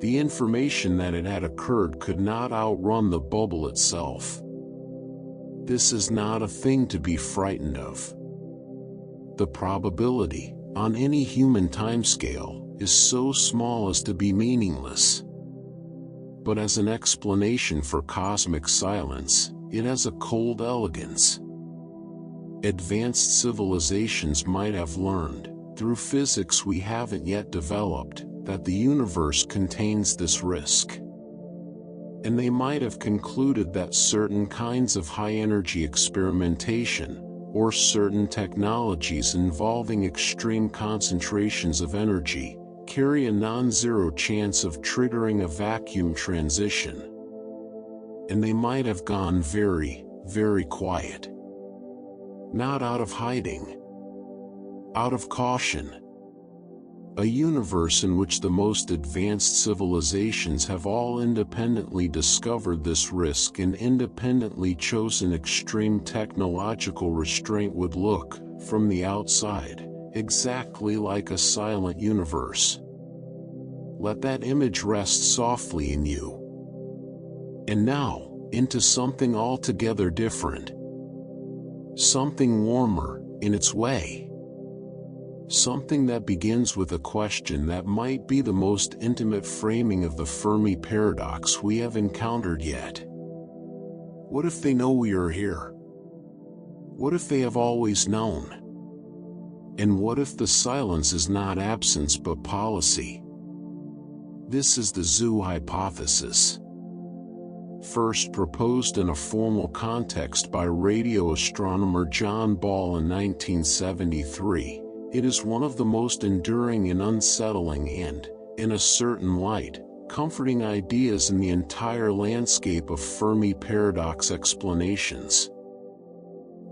Speaker 1: The information that it had occurred could not outrun the bubble itself. This is not a thing to be frightened of. The probability, on any human timescale, is so small as to be meaningless. But as an explanation for cosmic silence, it has a cold elegance. Advanced civilizations might have learned, through physics we haven't yet developed, that the universe contains this risk. And they might have concluded that certain kinds of high-energy experimentation, or certain technologies involving extreme concentrations of energy, carry a non-zero chance of triggering a vacuum transition. And they might have gone very, very quiet. Not out of hiding. Out of caution. A universe in which the most advanced civilizations have all independently discovered this risk and independently chosen extreme technological restraint would look, from the outside, exactly like a silent universe. Let that image rest softly in you. And now, into something altogether different. Something warmer, in its way. Something that begins with a question that might be the most intimate framing of the Fermi Paradox we have encountered yet. What if they know we are here? What if they have always known? And what if the silence is not absence but policy? This is the zoo hypothesis. First proposed in a formal context by radio astronomer John Ball in 1973, it is one of the most enduring and unsettling and, in a certain light, comforting ideas in the entire landscape of Fermi Paradox explanations.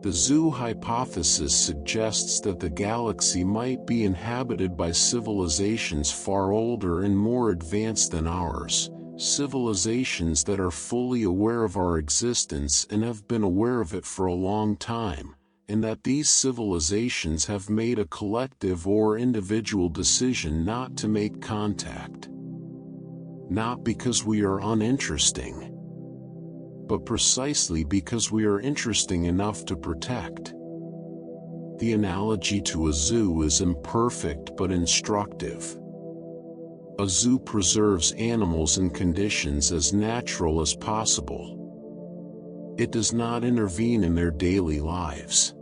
Speaker 1: The zoo hypothesis suggests that the galaxy might be inhabited by civilizations far older and more advanced than ours, civilizations that are fully aware of our existence and have been aware of it for a long time, and that these civilizations have made a collective or individual decision not to make contact. Not because we are uninteresting, but precisely because we are interesting enough to protect. The analogy to a zoo is imperfect but instructive. A zoo preserves animals and conditions as natural as possible. It does not intervene in their daily lives.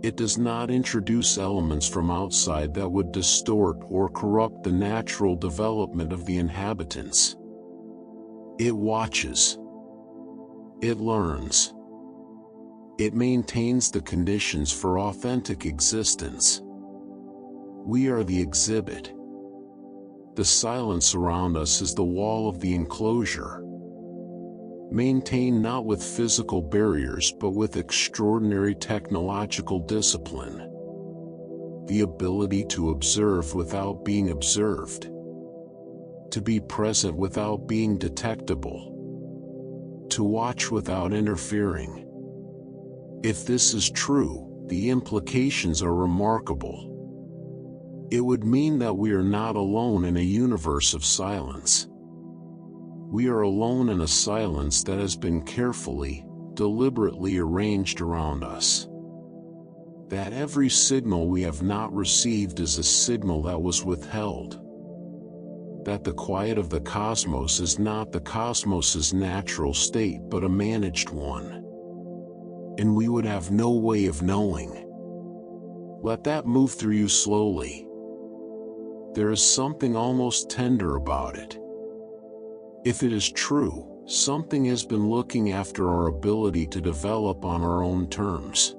Speaker 1: It does not introduce elements from outside that would distort or corrupt the natural development of the inhabitants. It watches. It learns. It maintains the conditions for authentic existence. We are the exhibit. The silence around us is the wall of the enclosure. Maintained not with physical barriers but with extraordinary technological discipline. The ability to observe without being observed. To be present without being detectable. To watch without interfering. If this is true, the implications are remarkable. It would mean that we are not alone in a universe of silence. We are alone in a silence that has been carefully, deliberately arranged around us. That every signal we have not received is a signal that was withheld. That the quiet of the cosmos is not the cosmos's natural state but a managed one. and we would have no way of knowing. Let that move through you slowly. There is something almost tender about it. If it is true, something has been looking after our ability to develop on our own terms.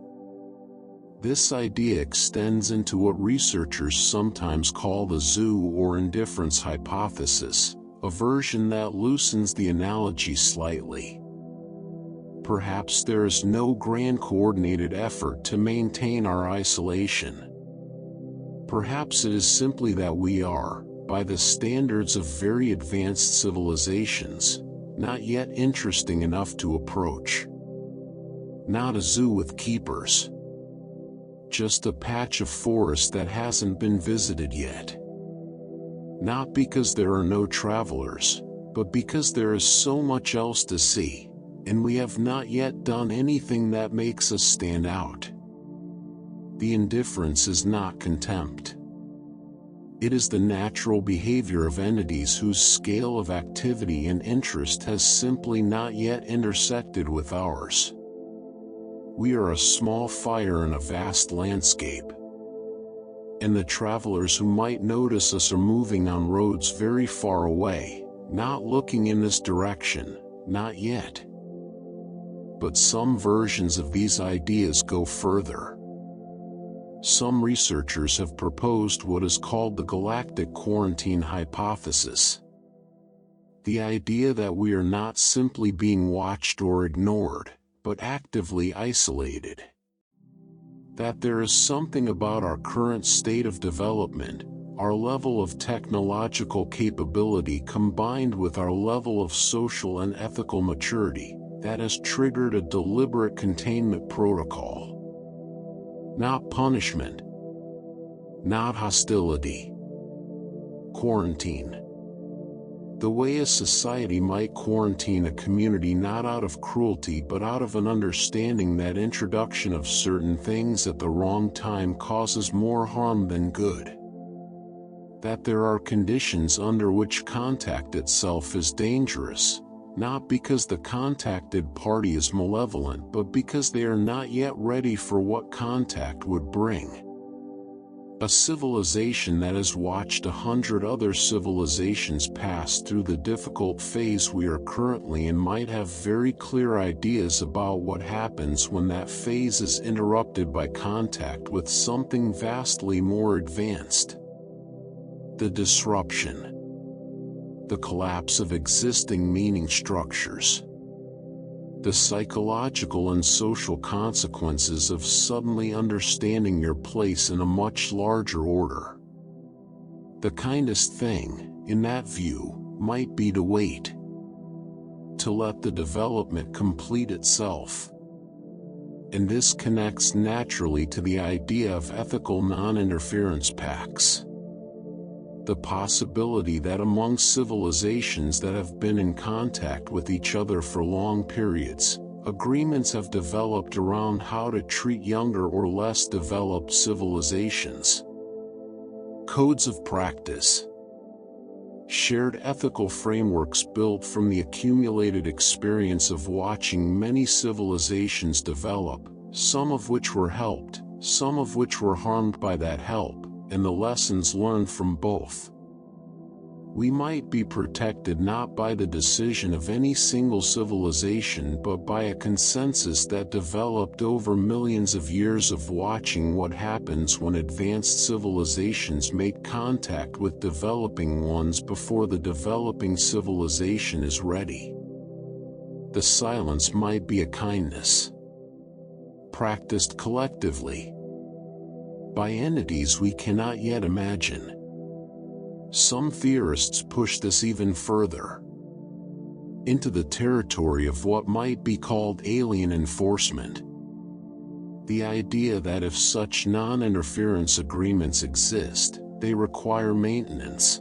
Speaker 1: This idea extends into what researchers sometimes call the zoo or indifference hypothesis, a version that loosens the analogy slightly. Perhaps there is no grand coordinated effort to maintain our isolation. Perhaps it is simply that we are, by the standards of very advanced civilizations, not yet interesting enough to approach. Not a zoo with keepers. Just a patch of forest that hasn't been visited yet. Not because there are no travelers, but because there is so much else to see, and we have not yet done anything that makes us stand out. The indifference is not contempt. It is the natural behavior of entities whose scale of activity and interest has simply not yet intersected with ours. We are a small fire in a vast landscape. And the travelers who might notice us are moving on roads very far away, not looking in this direction, not yet. But some versions of these ideas go further. Some researchers have proposed what is called the galactic quarantine hypothesis. The idea that we are not simply being watched or ignored, but actively isolated. That there is something about our current state of development, our level of technological capability combined with our level of social and ethical maturity, that has triggered a deliberate containment protocol. Not punishment. Not hostility. Quarantine. The way a society might quarantine a community not out of cruelty but out of an understanding that introduction of certain things at the wrong time causes more harm than good. That there are conditions under which contact itself is dangerous, not because the contacted party is malevolent but because they are not yet ready for what contact would bring. A civilization that has watched 100 other civilizations pass through the difficult phase we are currently in might have very clear ideas about what happens when that phase is interrupted by contact with something vastly more advanced. The disruption. The collapse of existing meaning structures. The psychological and social consequences of suddenly understanding your place in a much larger order. The kindest thing, in that view, might be to wait. To let the development complete itself. And this connects naturally to the idea of ethical non-interference pacts. The possibility that among civilizations that have been in contact with each other for long periods, agreements have developed around how to treat younger or less developed civilizations. Codes of practice. Shared ethical frameworks built from the accumulated experience of watching many civilizations develop, some of which were helped, some of which were harmed by that help, and the lessons learned from both. We might be protected not by the decision of any single civilization but by a consensus that developed over millions of years of watching what happens when advanced civilizations make contact with developing ones before the developing civilization is ready. The silence might be a kindness. Practiced collectively. By entities we cannot yet imagine. Some theorists push this even further. Into the territory of what might be called alien enforcement. The idea that if such non-interference agreements exist, they require maintenance.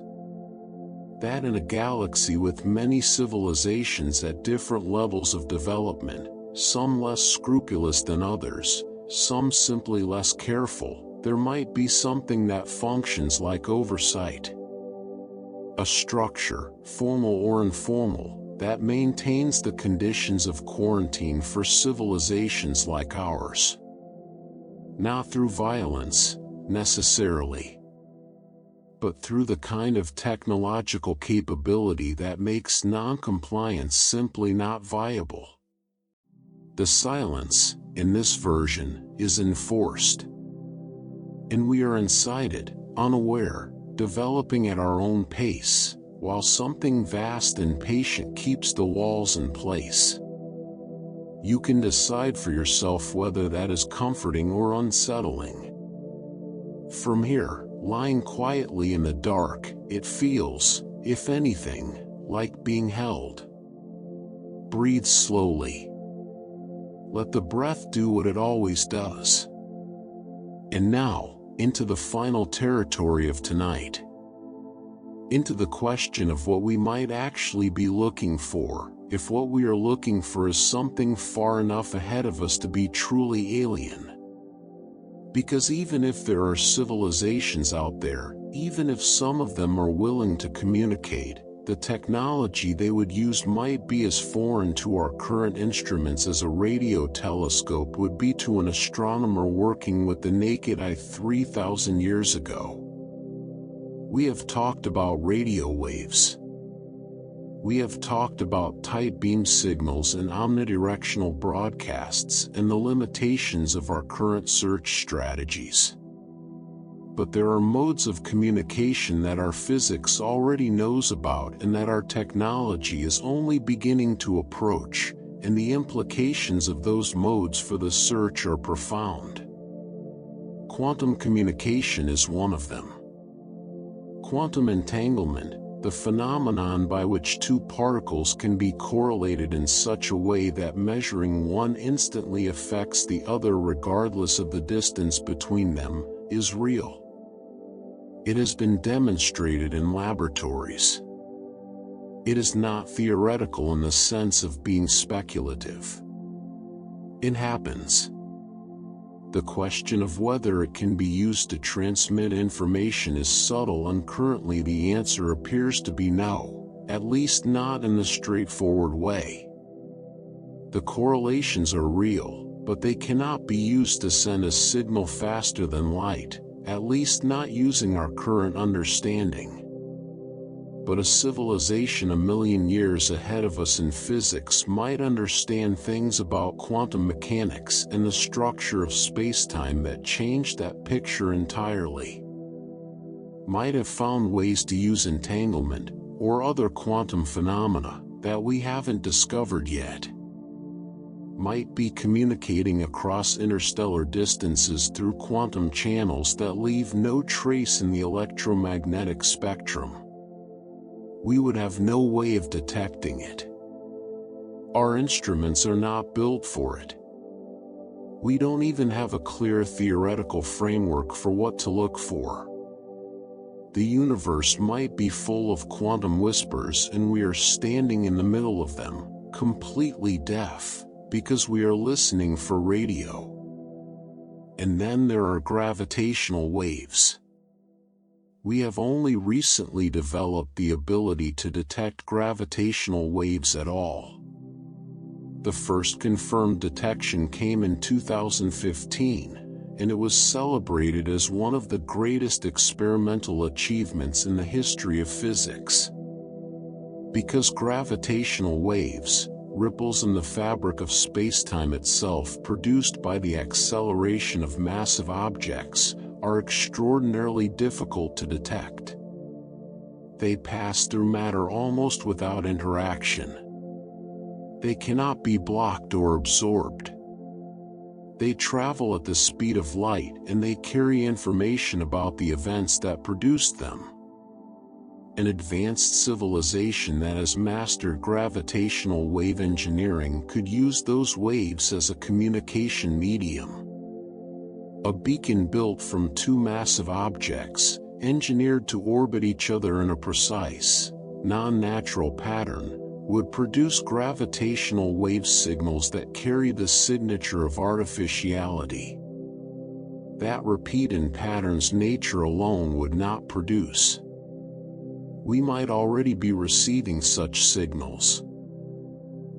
Speaker 1: That in a galaxy with many civilizations at different levels of development, some less scrupulous than others, some simply less careful, there might be something that functions like oversight. A structure, formal or informal, that maintains the conditions of quarantine for civilizations like ours. Not through violence, necessarily, but through the kind of technological capability that makes non-compliance simply not viable. The silence, in this version, is enforced. And we are incited, unaware, developing at our own pace, while something vast and patient keeps the walls in place. You can decide for yourself whether that is comforting or unsettling. From here, lying quietly in the dark, it feels, if anything, like being held. Breathe slowly. Let the breath do what it always does. And now, into the final territory of tonight. Into the question of what we might actually be looking for, if what we are looking for is something far enough ahead of us to be truly alien. Because even if there are civilizations out there, even if some of them are willing to communicate, the technology they would use might be as foreign to our current instruments as a radio telescope would be to an astronomer working with the naked eye 3,000 years ago. We have talked about radio waves. We have talked about tight beam signals and omnidirectional broadcasts and the limitations of our current search strategies. But there are modes of communication that our physics already knows about and that our technology is only beginning to approach, and the implications of those modes for the search are profound. Quantum communication is one of them. Quantum entanglement, the phenomenon by which two particles can be correlated in such a way that measuring one instantly affects the other regardless of the distance between them, is real. It has been demonstrated in laboratories. It is not theoretical in the sense of being speculative. It happens. The question of whether it can be used to transmit information is subtle, and currently the answer appears to be no, at least not in the straightforward way. The correlations are real, but they cannot be used to send a signal faster than light, at least not using our current understanding. But a civilization a million years ahead of us in physics might understand things about quantum mechanics and the structure of spacetime that changed that picture entirely. Might have found ways to use entanglement, or other quantum phenomena, that we haven't discovered yet. Might be communicating across interstellar distances through quantum channels that leave no trace in the electromagnetic spectrum. We would have no way of detecting it. Our instruments are not built for it. We don't even have a clear theoretical framework for what to look for. The universe might be full of quantum whispers, and we are standing in the middle of them, completely deaf, because we are listening for radio. And then there are gravitational waves. We have only recently developed the ability to detect gravitational waves at all. The first confirmed detection came in 2015, and it was celebrated as one of the greatest experimental achievements in the history of physics. Because gravitational waves, ripples in the fabric of spacetime itself produced by the acceleration of massive objects, are extraordinarily difficult to detect. They pass through matter almost without interaction. They cannot be blocked or absorbed. They travel at the speed of light, and they carry information about the events that produced them. An advanced civilization that has mastered gravitational wave engineering could use those waves as a communication medium. A beacon built from two massive objects, engineered to orbit each other in a precise, non-natural pattern, would produce gravitational wave signals that carry the signature of artificiality. That repeat in patterns nature alone would not produce. We might already be receiving such signals.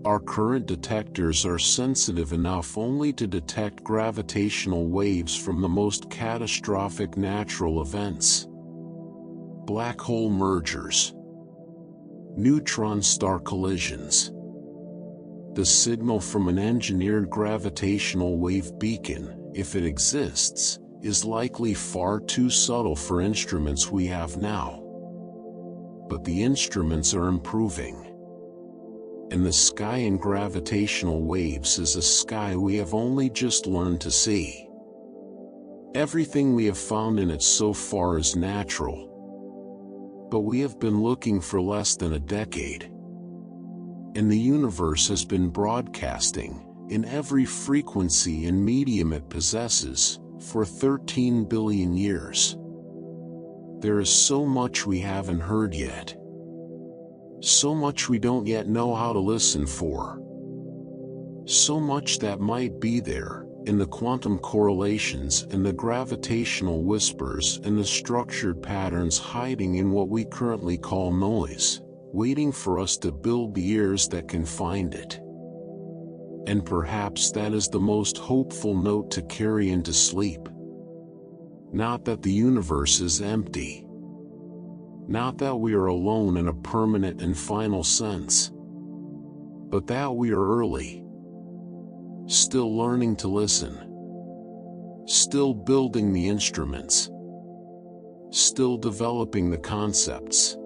Speaker 1: Our current detectors are sensitive enough only to detect gravitational waves from the most catastrophic natural events. Black hole mergers, neutron-star collisions. The signal from an engineered gravitational wave beacon, if it exists, is likely far too subtle for instruments we have now. But the instruments are improving. And the sky in gravitational waves is a sky we have only just learned to see. Everything we have found in it so far is natural. But we have been looking for less than a decade. And the universe has been broadcasting, in every frequency and medium it possesses, for 13 billion years. There is so much we haven't heard yet. So much we don't yet know how to listen for. So much that might be there, in the quantum correlations and the gravitational whispers and the structured patterns hiding in what we currently call noise, waiting for us to build the ears that can find it. And perhaps that is the most hopeful note to carry into sleep. Not that the universe is empty. Not that we are alone in a permanent and final sense. But that we are early. Still learning to listen. Still building the instruments. Still developing the concepts.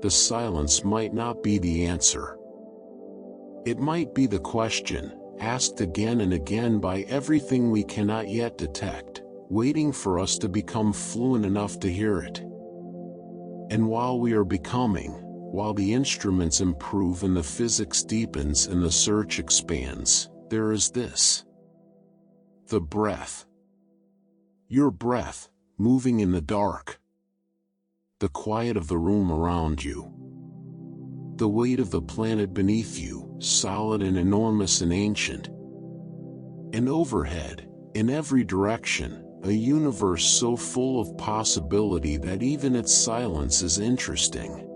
Speaker 1: The silence might not be the answer. It might be the question, asked again and again by everything we cannot yet detect, waiting for us to become fluent enough to hear it. And while we are becoming, while the instruments improve and the physics deepens and the search expands, there is this. The breath. Your breath, moving in the dark. The quiet of the room around you. The weight of the planet beneath you, solid and enormous and ancient. And overhead, in every direction, a universe so full of possibility that even its silence is interesting.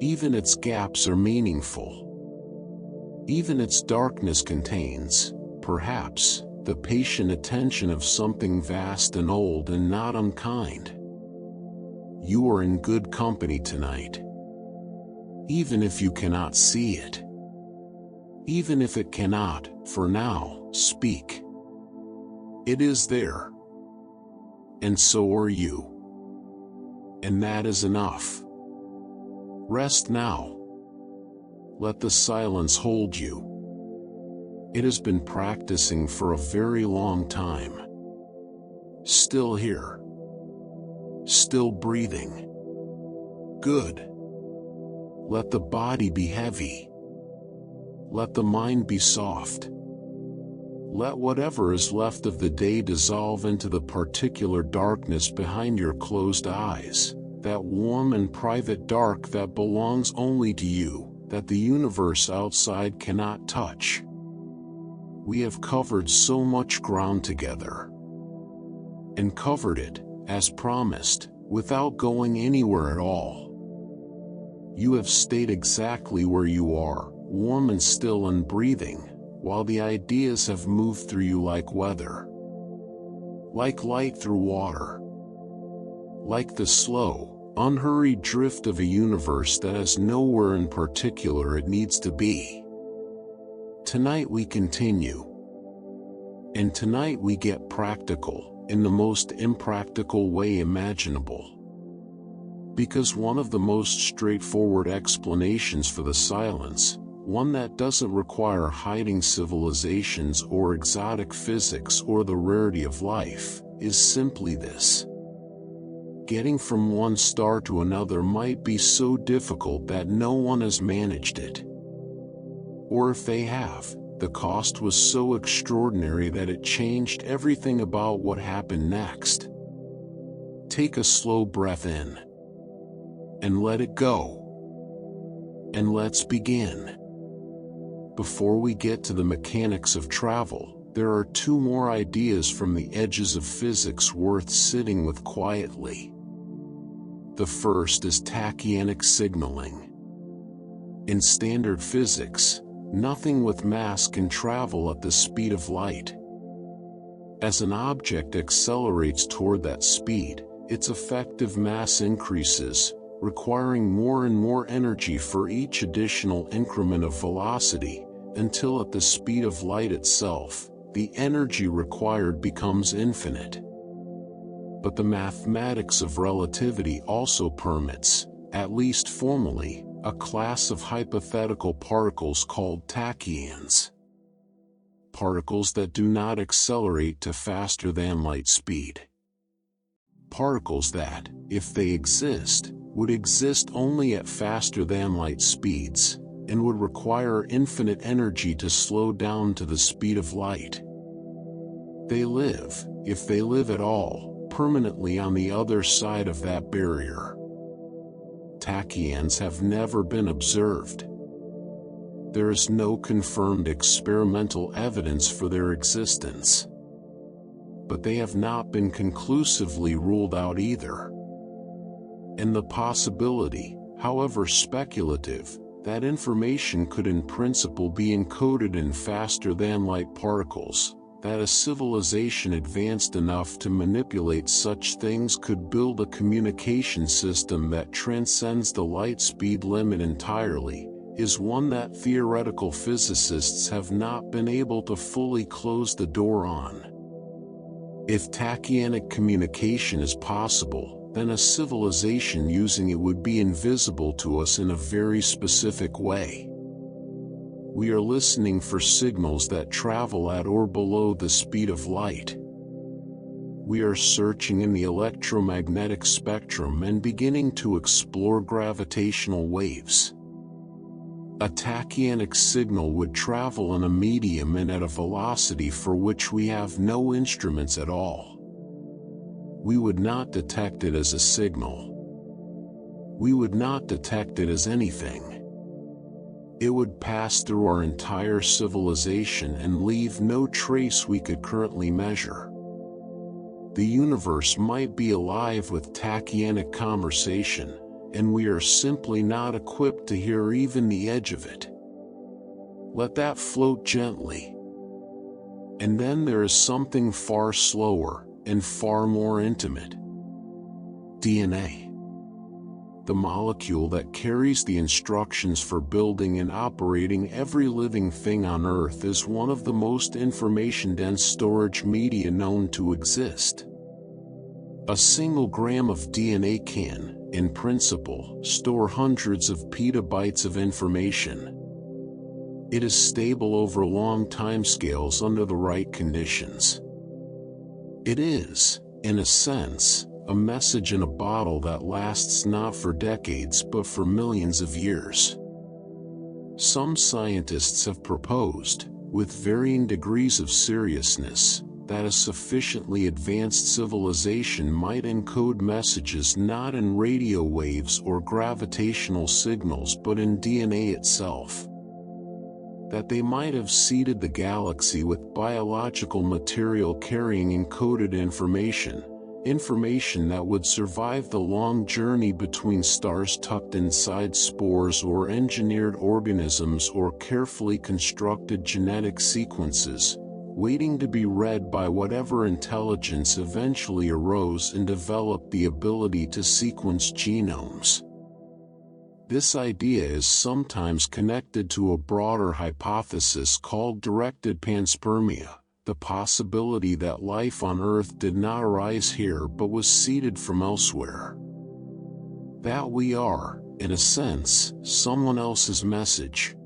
Speaker 1: Even its gaps are meaningful. Even its darkness contains, perhaps, the patient attention of something vast and old and not unkind. You are in good company tonight. Even if you cannot see it. Even if it cannot, for now, speak. It is there. And so are you. And that is enough. Rest now. Let the silence hold you. It has been practicing for a very long time. Still here. Still breathing. Good. Let the body be heavy. Let the mind be soft. Let whatever is left of the day dissolve into the particular darkness behind your closed eyes, that warm and private dark that belongs only to you, that the universe outside cannot touch. We have covered so much ground together. And covered it, as promised, without going anywhere at all. You have stayed exactly where you are, warm and still and breathing, while the ideas have moved through you like weather. Like light through water. Like the slow, unhurried drift of a universe that has nowhere in particular it needs to be. Tonight we continue. And tonight we get practical, in the most impractical way imaginable. Because one of the most straightforward explanations for the silence, one that doesn't require hiding civilizations or exotic physics or the rarity of life, is simply this. Getting from one star to another might be so difficult that no one has managed it. Or if they have, the cost was so extraordinary that it changed everything about what happened next. Take a slow breath in. And let it go. And let's begin. Before we get to the mechanics of travel, there are two more ideas from the edges of physics worth sitting with quietly. The first is tachyonic signaling. In standard physics, nothing with mass can travel at the speed of light. As an object accelerates toward that speed, its effective mass increases, requiring more and more energy for each additional increment of velocity, until at the speed of light itself, the energy required becomes infinite. But the mathematics of relativity also permits, at least formally, a class of hypothetical particles called tachyons. Particles that do not accelerate to faster than light speed. Particles that, if they exist, would exist only at faster than light speeds, and would require infinite energy to slow down to the speed of light. They live, if they live at all, permanently on the other side of that barrier. Tachyons have never been observed. There is no confirmed experimental evidence for their existence. But they have not been conclusively ruled out either. And the possibility, however speculative, that information could in principle be encoded in faster-than-light particles, that a civilization advanced enough to manipulate such things could build a communication system that transcends the light speed limit entirely, is one that theoretical physicists have not been able to fully close the door on. If tachyonic communication is possible, then a civilization using it would be invisible to us in a very specific way. We are listening for signals that travel at or below the speed of light. We are searching in the electromagnetic spectrum and beginning to explore gravitational waves. A tachyonic signal would travel in a medium and at a velocity for which we have no instruments at all. We would not detect it as a signal. We would not detect it as anything. It would pass through our entire civilization and leave no trace we could currently measure. The universe might be alive with tachyonic conversation, and we are simply not equipped to hear even the edge of it. Let that float gently. And then there is something far slower and far more intimate. DNA. The molecule that carries the instructions for building and operating every living thing on Earth is one of the most information-dense storage media known to exist. A single gram of DNA can, in principle, store hundreds of petabytes of information. It is stable over long timescales under the right conditions. It is, in a sense, a message in a bottle that lasts not for decades but for millions of years. Some scientists have proposed, with varying degrees of seriousness, that a sufficiently advanced civilization might encode messages not in radio waves or gravitational signals but in DNA itself. That they might have seeded the galaxy with biological material carrying encoded information that would survive the long journey between stars tucked inside spores or engineered organisms or carefully constructed genetic sequences, waiting to be read by whatever intelligence eventually arose and developed the ability to sequence genomes. This idea is sometimes connected to a broader hypothesis called directed panspermia, the possibility that life on Earth did not arise here but was seeded from elsewhere. That we are, in a sense, someone else's message.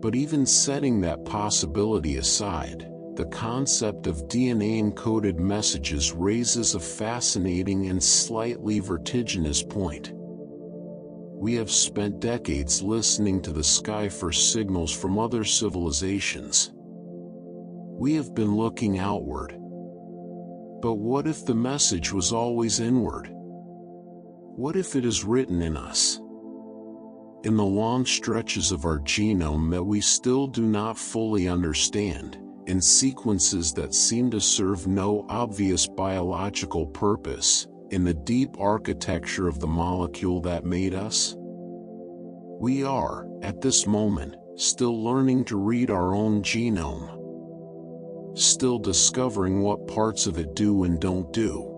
Speaker 1: But even setting that possibility aside, the concept of DNA-encoded messages raises a fascinating and slightly vertiginous point. We have spent decades listening to the sky for signals from other civilizations. We have been looking outward. But what if the message was always inward? What if it is written in us? In the long stretches of our genome that we still do not fully understand, in sequences that seem to serve no obvious biological purpose, in the deep architecture of the molecule that made us? We are, at this moment, still learning to read our own genome. Still discovering what parts of it do and don't do.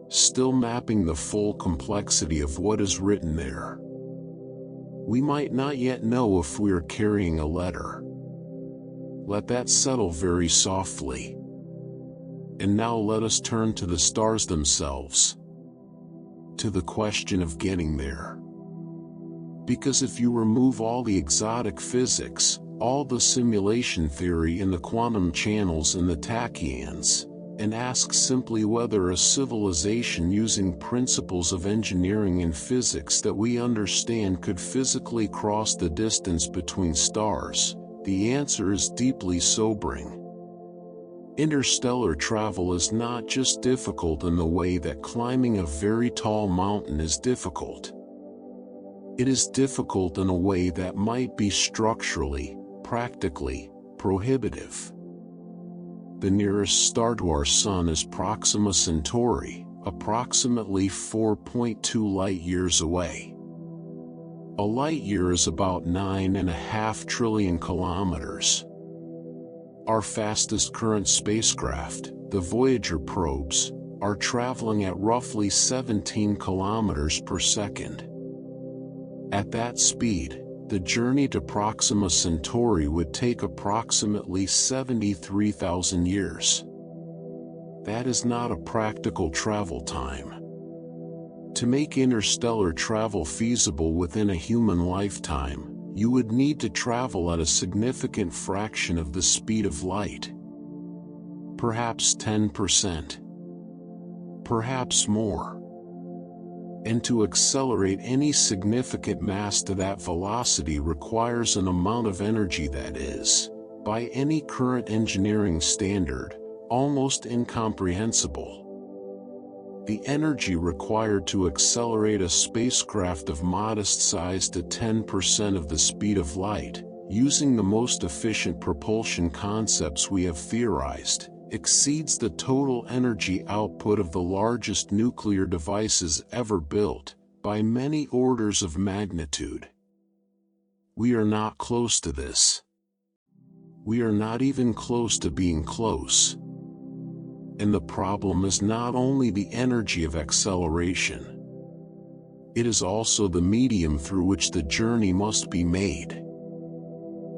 Speaker 1: Still mapping the full complexity of what is written there. We might not yet know if we are carrying a letter. Let that settle very softly. And now let us turn to the stars themselves. To the question of getting there. Because if you remove all the exotic physics, all the simulation theory and the quantum channels and the tachyons, and ask simply whether a civilization using principles of engineering and physics that we understand could physically cross the distance between stars, the answer is deeply sobering. Interstellar travel is not just difficult in the way that climbing a very tall mountain is difficult. It is difficult in a way that might be structurally, practically, prohibitive. The nearest star to our Sun is Proxima Centauri, approximately 4.2 light-years away. A light-year is about 9.5 trillion kilometers. Our fastest current spacecraft, the Voyager probes, are traveling at roughly 17 kilometers per second. At that speed, the journey to Proxima Centauri would take approximately 73,000 years. That is not a practical travel time. To make interstellar travel feasible within a human lifetime, you would need to travel at a significant fraction of the speed of light. Perhaps 10%. Perhaps more. And to accelerate any significant mass to that velocity requires an amount of energy that is, by any current engineering standard, almost incomprehensible. The energy required to accelerate a spacecraft of modest size to 10% of the speed of light, using the most efficient propulsion concepts we have theorized, exceeds the total energy output of the largest nuclear devices ever built, by many orders of magnitude. We are not close to this. We are not even close to being close. And the problem is not only the energy of acceleration. It is also the medium through which the journey must be made.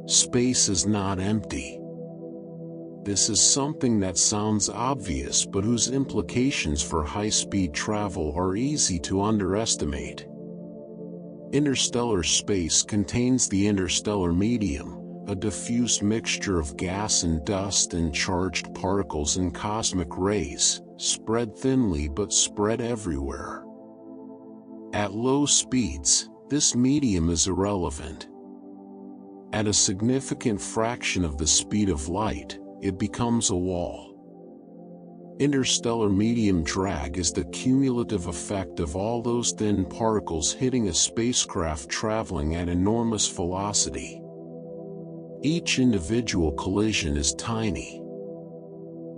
Speaker 1: Space is not empty. This is something that sounds obvious but whose implications for high-speed travel are easy to underestimate. Interstellar space contains the interstellar medium, a diffuse mixture of gas and dust and charged particles and cosmic rays, spread thinly but spread everywhere. At low speeds, this medium is irrelevant. At a significant fraction of the speed of light, it becomes a wall. Interstellar medium drag is the cumulative effect of all those thin particles hitting a spacecraft traveling at enormous velocity. Each individual collision is tiny.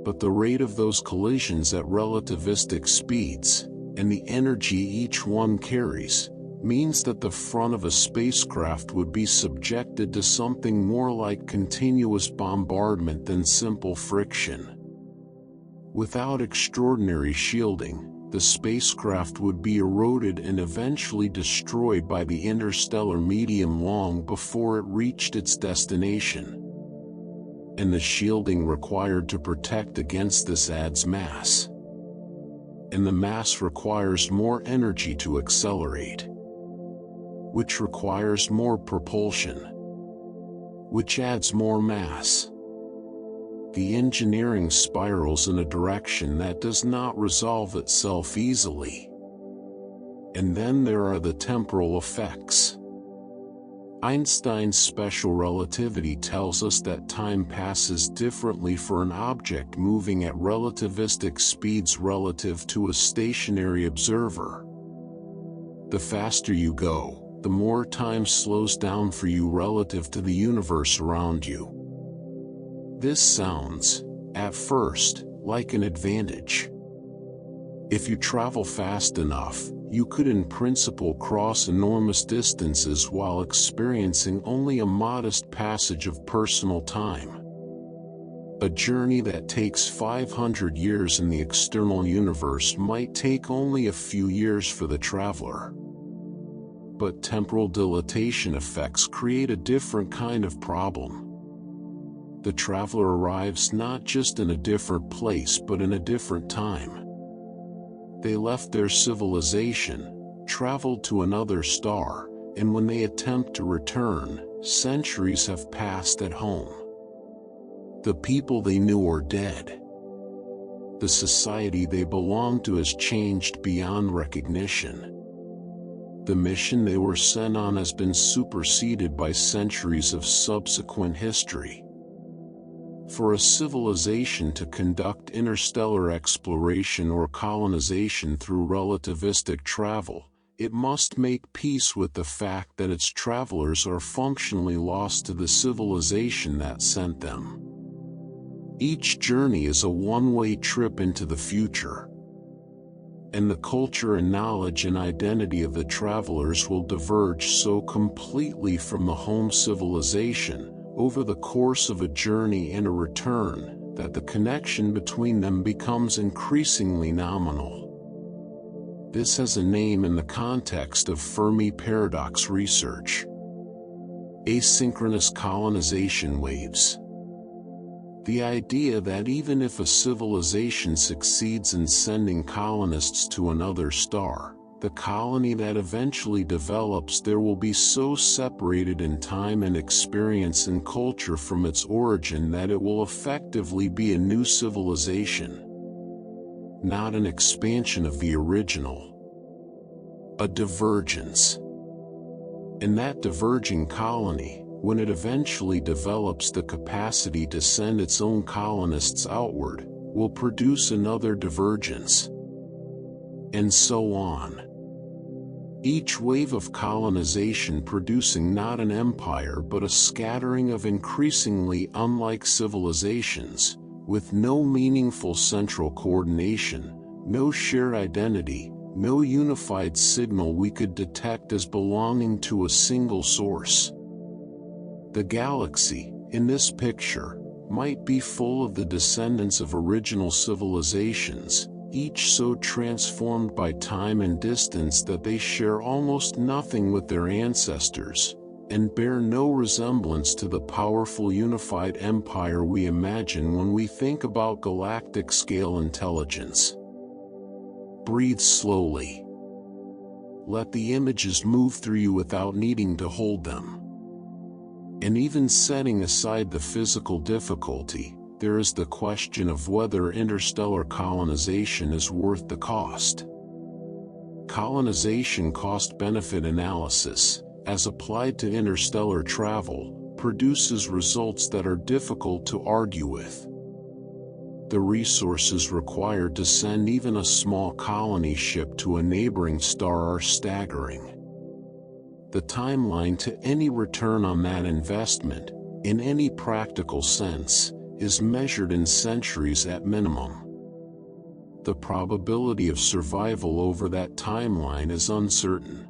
Speaker 1: But the rate of those collisions at relativistic speeds, and the energy each one carries, means that the front of a spacecraft would be subjected to something more like continuous bombardment than simple friction. Without extraordinary shielding, the spacecraft would be eroded and eventually destroyed by the interstellar medium long before it reached its destination. And the shielding required to protect against this adds mass. And the mass requires more energy to accelerate, which requires more propulsion, which adds more mass. The engineering spirals in a direction that does not resolve itself easily. And then there are the temporal effects. Einstein's special relativity tells us that time passes differently for an object moving at relativistic speeds relative to a stationary observer. The faster you go, the more time slows down for you relative to the universe around you. This sounds, at first, like an advantage. If you travel fast enough, you could in principle cross enormous distances while experiencing only a modest passage of personal time. A journey that takes 500 years in the external universe might take only a few years for the traveler. But temporal dilatation effects create a different kind of problem. The traveler arrives not just in a different place but in a different time. They left their civilization, traveled to another star, and when they attempt to return, centuries have passed at home. The people they knew are dead. The society they belonged to has changed beyond recognition. The mission they were sent on has been superseded by centuries of subsequent history. For a civilization to conduct interstellar exploration or colonization through relativistic travel, it must make peace with the fact that its travelers are functionally lost to the civilization that sent them. Each journey is a one-way trip into the future, and the culture and knowledge and identity of the travelers will diverge so completely from the home civilization over the course of a journey and a return that the connection between them becomes increasingly nominal. This has a name in the context of Fermi Paradox research: asynchronous colonization waves. The idea that even if a civilization succeeds in sending colonists to another star, the colony that eventually develops there will be so separated in time and experience and culture from its origin that it will effectively be a new civilization, not an expansion of the original. A divergence. And that diverging colony, when it eventually develops the capacity to send its own colonists outward, will produce another divergence. And so on. Each wave of colonization producing not an empire but a scattering of increasingly unlike civilizations, with no meaningful central coordination, no shared identity, no unified signal we could detect as belonging to a single source. The galaxy, in this picture, might be full of the descendants of original civilizations, each so transformed by time and distance that they share almost nothing with their ancestors, and bear no resemblance to the powerful unified empire we imagine when we think about galactic-scale intelligence. Breathe slowly. Let the images move through you without needing to hold them. And even setting aside the physical difficulty, there is the question of whether interstellar colonization is worth the cost. Colonization cost-benefit analysis, as applied to interstellar travel, produces results that are difficult to argue with. The resources required to send even a small colony ship to a neighboring star are staggering. The timeline to any return on that investment, in any practical sense, is measured in centuries at minimum. The probability of survival over that timeline is uncertain.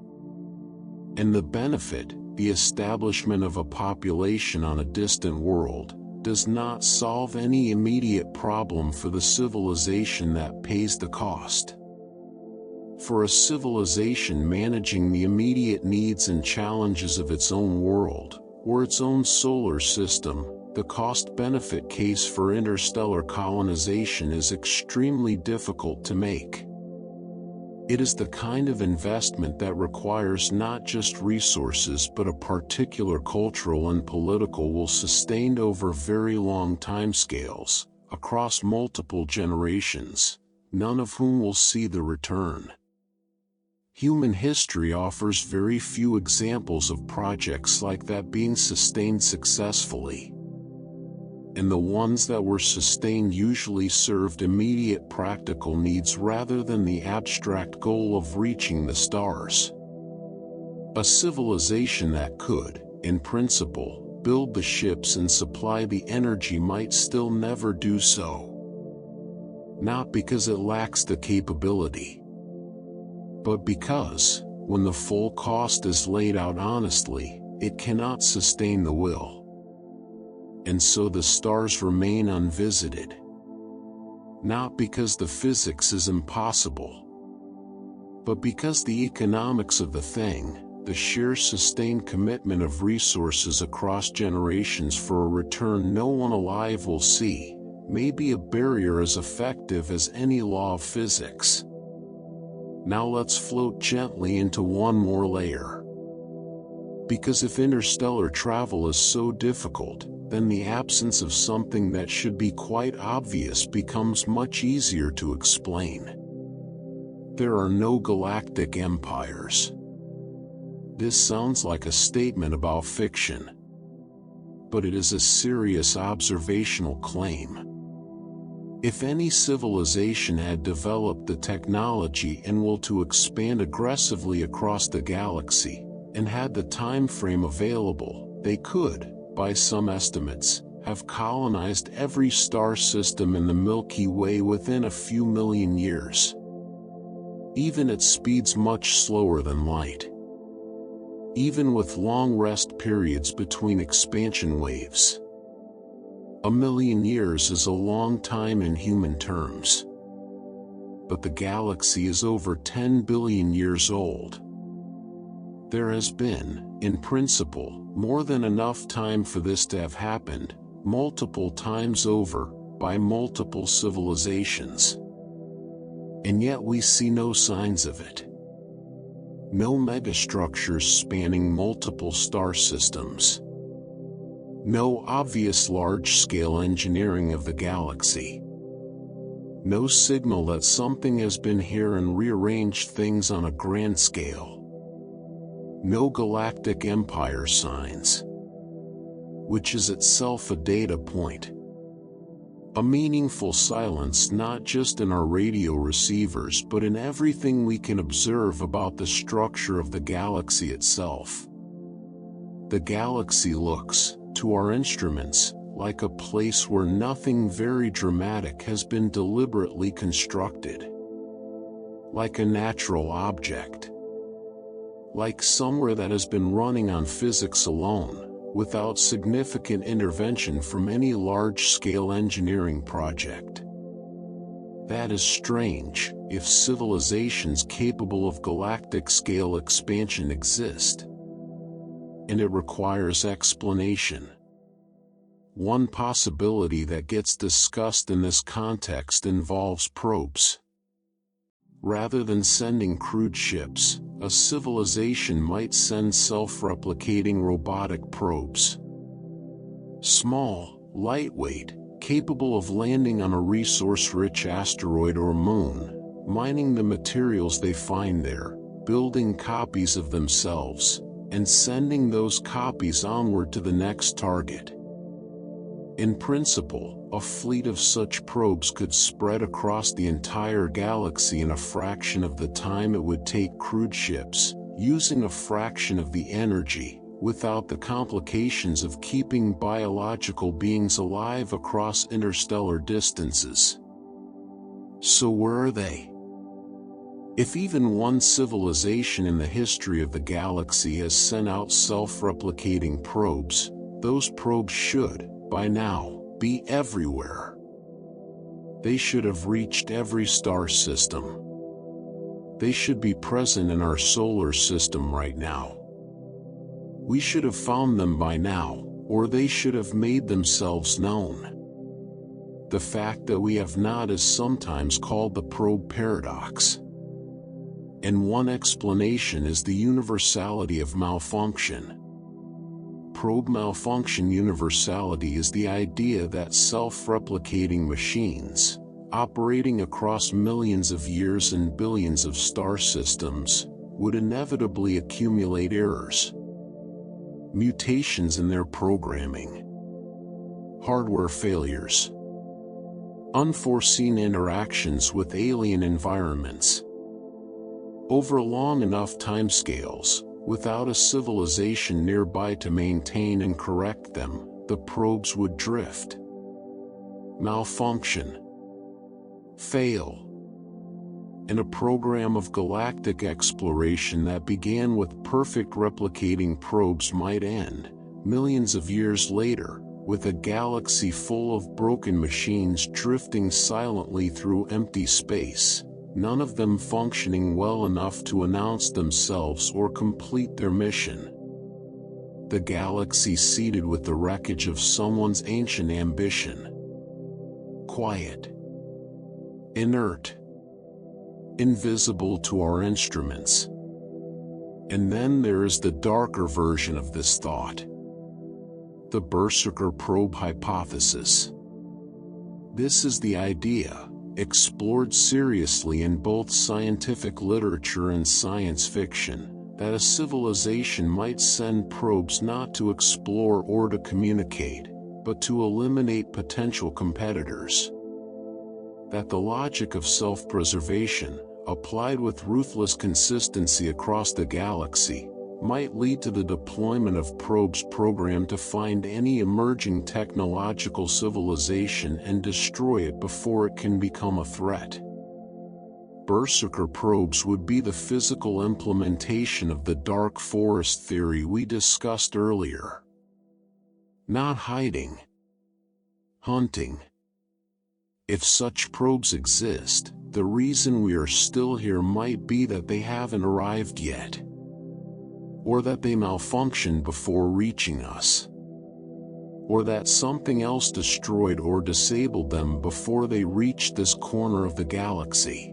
Speaker 1: And the benefit, the establishment of a population on a distant world, does not solve any immediate problem for the civilization that pays the cost. For a civilization managing the immediate needs and challenges of its own world, or its own solar system, the cost-benefit case for interstellar colonization is extremely difficult to make. It is the kind of investment that requires not just resources but a particular cultural and political will sustained over very long timescales, across multiple generations, none of whom will see the return. Human history offers very few examples of projects like that being sustained successfully. And the ones that were sustained usually served immediate practical needs rather than the abstract goal of reaching the stars. A civilization that could, in principle, build the ships and supply the energy might still never do so. Not because it lacks the capability, but because, when the full cost is laid out honestly, it cannot sustain the will. And so the stars remain unvisited. Not because the physics is impossible, but because the economics of the thing, the sheer sustained commitment of resources across generations for a return no one alive will see, may be a barrier as effective as any law of physics. Now let's float gently into one more layer. Because if interstellar travel is so difficult, then the absence of something that should be quite obvious becomes much easier to explain. There are no galactic empires. This sounds like a statement about fiction, but it is a serious observational claim. If any civilization had developed the technology and will to expand aggressively across the galaxy, and had the time frame available, they could, by some estimates, have colonized every star system in the Milky Way within a few million years, even at speeds much slower than light. Even with long rest periods between expansion waves. 1,000,000 years is a long time in human terms. But the galaxy is over 10 billion years old. There has been, in principle, more than enough time for this to have happened, multiple times over, by multiple civilizations. And yet we see no signs of it. No megastructures spanning multiple star systems. No obvious large-scale engineering of the galaxy. No signal that something has been here and rearranged things on a grand scale. No galactic empire signs, which is itself a data point. A meaningful silence not just in our radio receivers but in everything we can observe about the structure of the galaxy itself. The galaxy looks, to our instruments, like a place where nothing very dramatic has been deliberately constructed. Like a natural object. Like somewhere that has been running on physics alone, without significant intervention from any large-scale engineering project. That is strange, if civilizations capable of galactic-scale expansion exist. And it requires explanation. One possibility that gets discussed in this context involves probes. Rather than sending crewed ships, a civilization might send self-replicating robotic probes. Small, lightweight, capable of landing on a resource-rich asteroid or moon, mining the materials they find there, building copies of themselves, and sending those copies onward to the next target. In principle, a fleet of such probes could spread across the entire galaxy in a fraction of the time it would take crewed ships, using a fraction of the energy, without the complications of keeping biological beings alive across interstellar distances. So where are they? If even one civilization in the history of the galaxy has sent out self-replicating probes, those probes should, by now, be everywhere. They should have reached every star system. They should be present in our solar system right now. We should have found them by now, or they should have made themselves known. The fact that we have not is sometimes called the probe paradox. And one explanation is the universality of malfunction. Probe malfunction universality is the idea that self-replicating machines, operating across millions of years and billions of star systems, would inevitably accumulate errors. Mutations in their programming. Hardware failures. Unforeseen interactions with alien environments. Over long enough timescales, without a civilization nearby to maintain and correct them, the probes would drift. Malfunction. Fail. and a program of galactic exploration that began with perfect replicating probes might end, millions of years later, with a galaxy full of broken machines drifting silently through empty space, none of them functioning well enough to announce themselves or complete their mission. The galaxy seeded with the wreckage of someone's ancient ambition. Quiet. Inert. Invisible to our instruments. And then there is the darker version of this thought. The Berserker probe hypothesis. This is the idea, explored seriously in both scientific literature and science fiction, that a civilization might send probes not to explore or to communicate, but to eliminate potential competitors. That the logic of self-preservation, applied with ruthless consistency across the galaxy, might lead to the deployment of probes programmed to find any emerging technological civilization and destroy it before it can become a threat. Berserker probes would be the physical implementation of the dark forest theory we discussed earlier. Not hiding. Hunting. If such probes exist, the reason we are still here might be that they haven't arrived yet. Or that they malfunctioned before reaching us. Or that something else destroyed or disabled them before they reached this corner of the galaxy.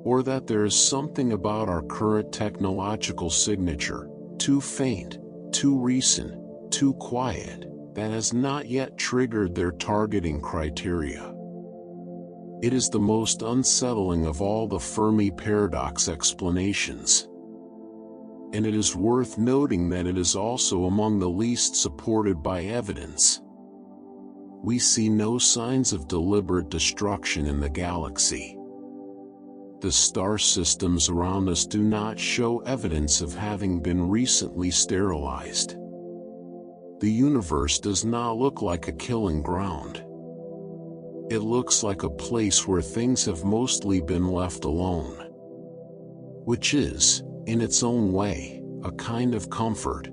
Speaker 1: Or that there is something about our current technological signature, too faint, too recent, too quiet, that has not yet triggered their targeting criteria. It is the most unsettling of all the Fermi Paradox explanations. And it is worth noting that it is also among the least supported by evidence. We see no signs of deliberate destruction in the galaxy. The star systems around us do not show evidence of having been recently sterilized. The universe does not look like a killing ground. It looks like a place where things have mostly been left alone. Which is, in its own way, a kind of comfort.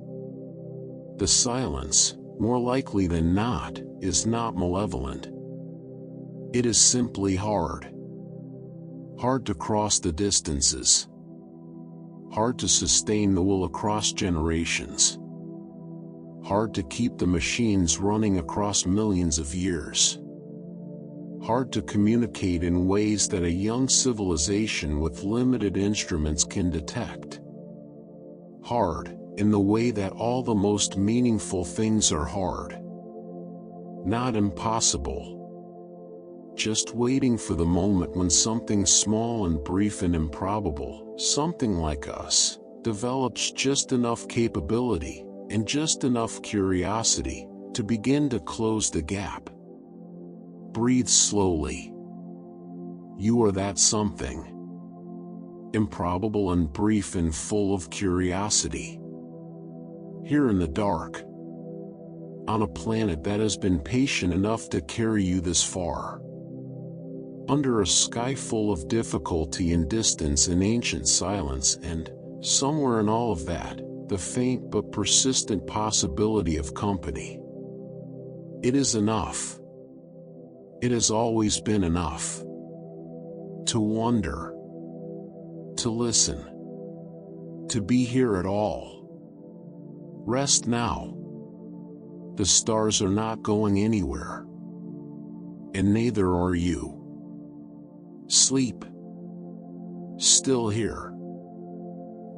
Speaker 1: The silence, more likely than not, is not malevolent. It is simply hard. Hard to cross the distances. Hard to sustain the will across generations. Hard to keep the machines running across millions of years. Hard to communicate in ways that a young civilization with limited instruments can detect. Hard, in the way that all the most meaningful things are hard. Not impossible. Just waiting for the moment when something small and brief and improbable, something like us, develops just enough capability, and just enough curiosity, to begin to close the gap. Breathe slowly. You are that something. Improbable and brief and full of curiosity. Here in the dark. On a planet that has been patient enough to carry you this far. Under a sky full of difficulty and distance and ancient silence and, somewhere in all of that, the faint but persistent possibility of company. It is enough. It has always been enough. To wonder. To listen. To be here at all. Rest now. The stars are not going anywhere. And neither are you. Sleep. Still here.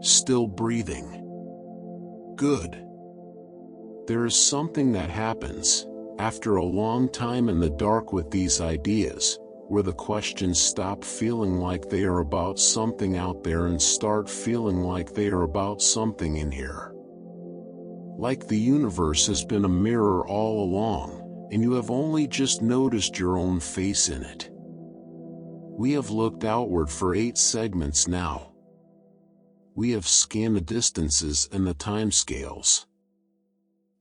Speaker 1: Still breathing. Good. There is something that happens, after a long time in the dark with these ideas, where the questions stop feeling like they are about something out there and start feeling like they are about something in here. Like the universe has been a mirror all along, and you have only just noticed your own face in it. We have looked outward for 8 segments now. We have scanned the distances and the timescales.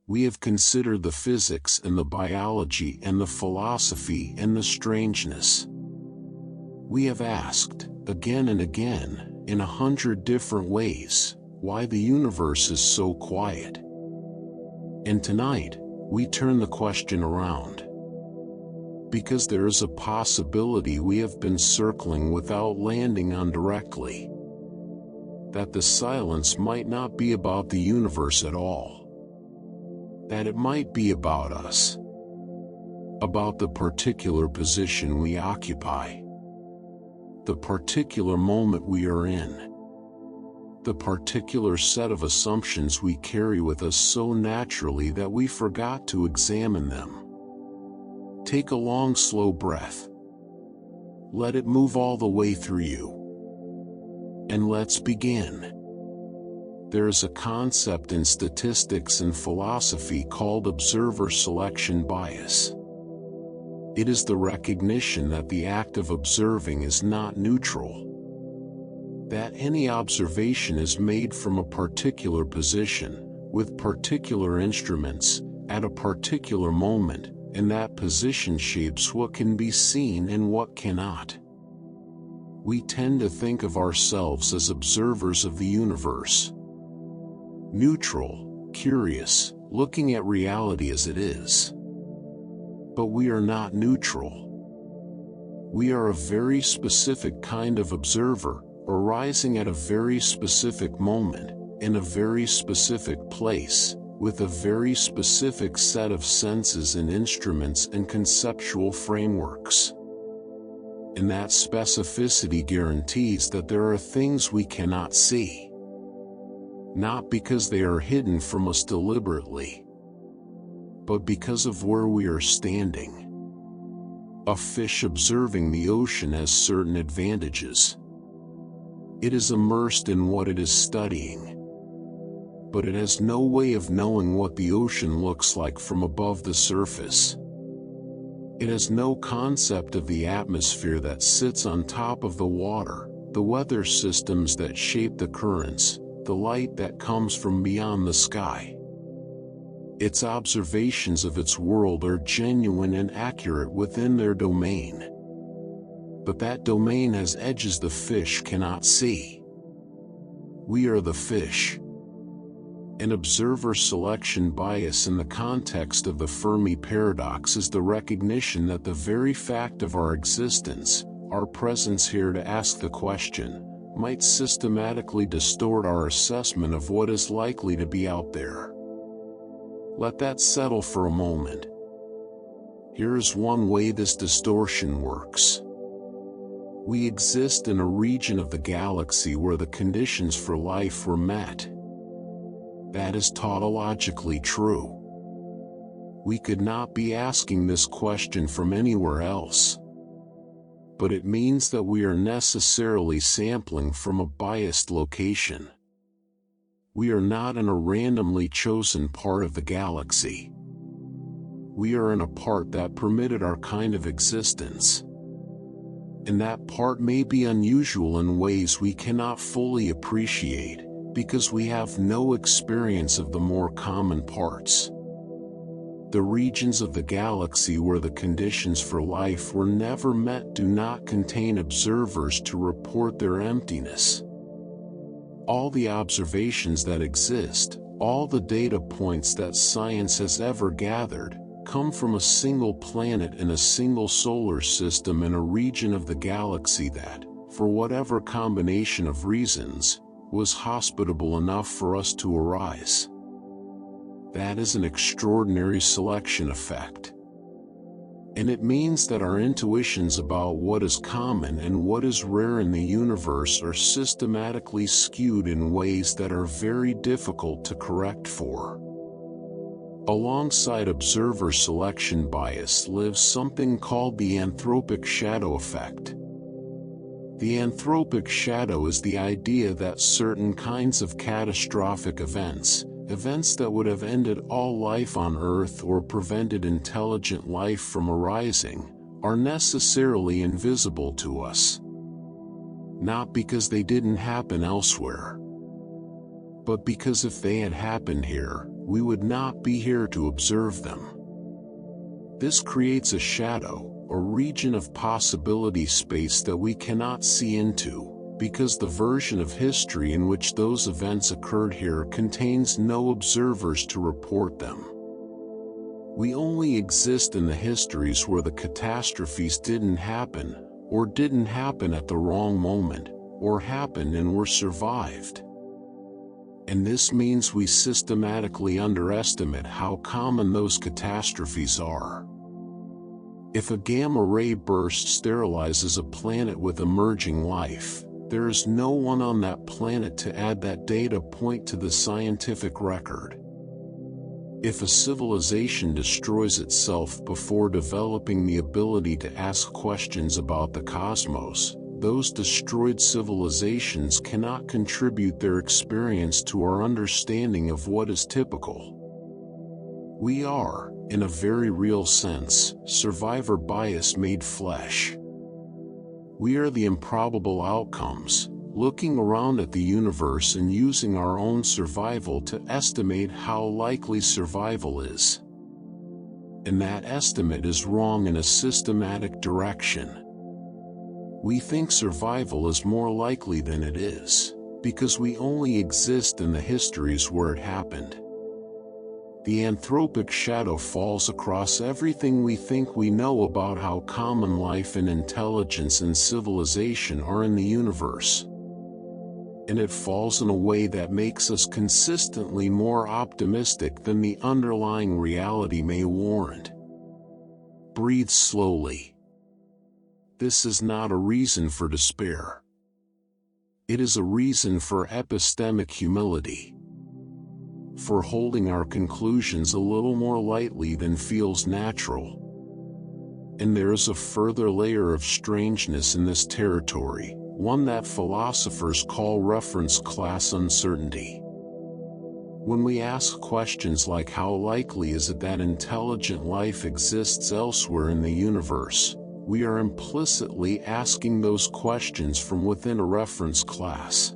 Speaker 1: We have considered the physics and the biology and the philosophy and the strangeness. We have asked, again and again, in 100 different ways, why the universe is so quiet. And tonight, we turn the question around. Because there is a possibility we have been circling without landing on directly. That the silence might not be about the universe at all. That it might be about us. About the particular position we occupy. The particular moment we are in. The particular set of assumptions we carry with us so naturally that we forgot to examine them. Take a long, slow breath. Let it move all the way through you. And let's begin. There is a concept in statistics and philosophy called observer selection bias. It is the recognition that the act of observing is not neutral. That any observation is made from a particular position, with particular instruments, at a particular moment, and that position shapes what can be seen and what cannot. We tend to think of ourselves as observers of the universe. Neutral, curious, looking at reality as it is. But we are not neutral. We are a very specific kind of observer, arising at a very specific moment, in a very specific place, with a very specific set of senses and instruments and conceptual frameworks. And that specificity guarantees that there are things we cannot see. Not because they are hidden from us deliberately, but because of where we are standing. A fish observing the ocean has certain advantages. It is immersed in what it is studying. But it has no way of knowing what the ocean looks like from above the surface. It has no concept of the atmosphere that sits on top of the water, the weather systems that shape the currents, the light that comes from beyond the sky. Its observations of its world are genuine and accurate within their domain. But that domain has edges the fish cannot see. We are the fish. An observer selection bias in the context of the Fermi Paradox is the recognition that the very fact of our existence, our presence here to ask the question, might systematically distort our assessment of what is likely to be out there. Let that settle for a moment. Here is one way this distortion works. We exist in a region of the galaxy where the conditions for life were met. That is tautologically true. We could not be asking this question from anywhere else. But it means that we are necessarily sampling from a biased location. We are not in a randomly chosen part of the galaxy. We are in a part that permitted our kind of existence. And that part may be unusual in ways we cannot fully appreciate, because we have no experience of the more common parts. The regions of the galaxy where the conditions for life were never met do not contain observers to report their emptiness. All the observations that exist, all the data points that science has ever gathered, come from a single planet in a single solar system in a region of the galaxy that, for whatever combination of reasons, was hospitable enough for us to arise. That is an extraordinary selection effect. And it means that our intuitions about what is common and what is rare in the universe are systematically skewed in ways that are very difficult to correct for. Alongside observer selection bias lives something called the anthropic shadow effect. The anthropic shadow is the idea that certain kinds of catastrophic events that would have ended all life on Earth or prevented intelligent life from arising, are necessarily invisible to us. Not because they didn't happen elsewhere, but because if they had happened here, we would not be here to observe them. This creates a shadow, a region of possibility space that we cannot see into, because the version of history in which those events occurred here contains no observers to report them. We only exist in the histories where the catastrophes didn't happen, or didn't happen at the wrong moment, or happened and were survived. And this means we systematically underestimate how common those catastrophes are. If a gamma ray burst sterilizes a planet with emerging life, there is no one on that planet to add that data point to the scientific record. If a civilization destroys itself before developing the ability to ask questions about the cosmos, those destroyed civilizations cannot contribute their experience to our understanding of what is typical. We are, in a very real sense, survivor bias made flesh. We are the improbable outcomes, looking around at the universe and using our own survival to estimate how likely survival is. And that estimate is wrong in a systematic direction. We think survival is more likely than it is, because we only exist in the histories where it happened. The anthropic shadow falls across everything we think we know about how common life and intelligence and civilization are in the universe. And it falls in a way that makes us consistently more optimistic than the underlying reality may warrant. Breathe slowly. This is not a reason for despair. It is a reason for epistemic humility. For holding our conclusions a little more lightly than feels natural. And there is a further layer of strangeness in this territory, one that philosophers call reference class uncertainty. When we ask questions like how likely is it that intelligent life exists elsewhere in the universe, we are implicitly asking those questions from within a reference class.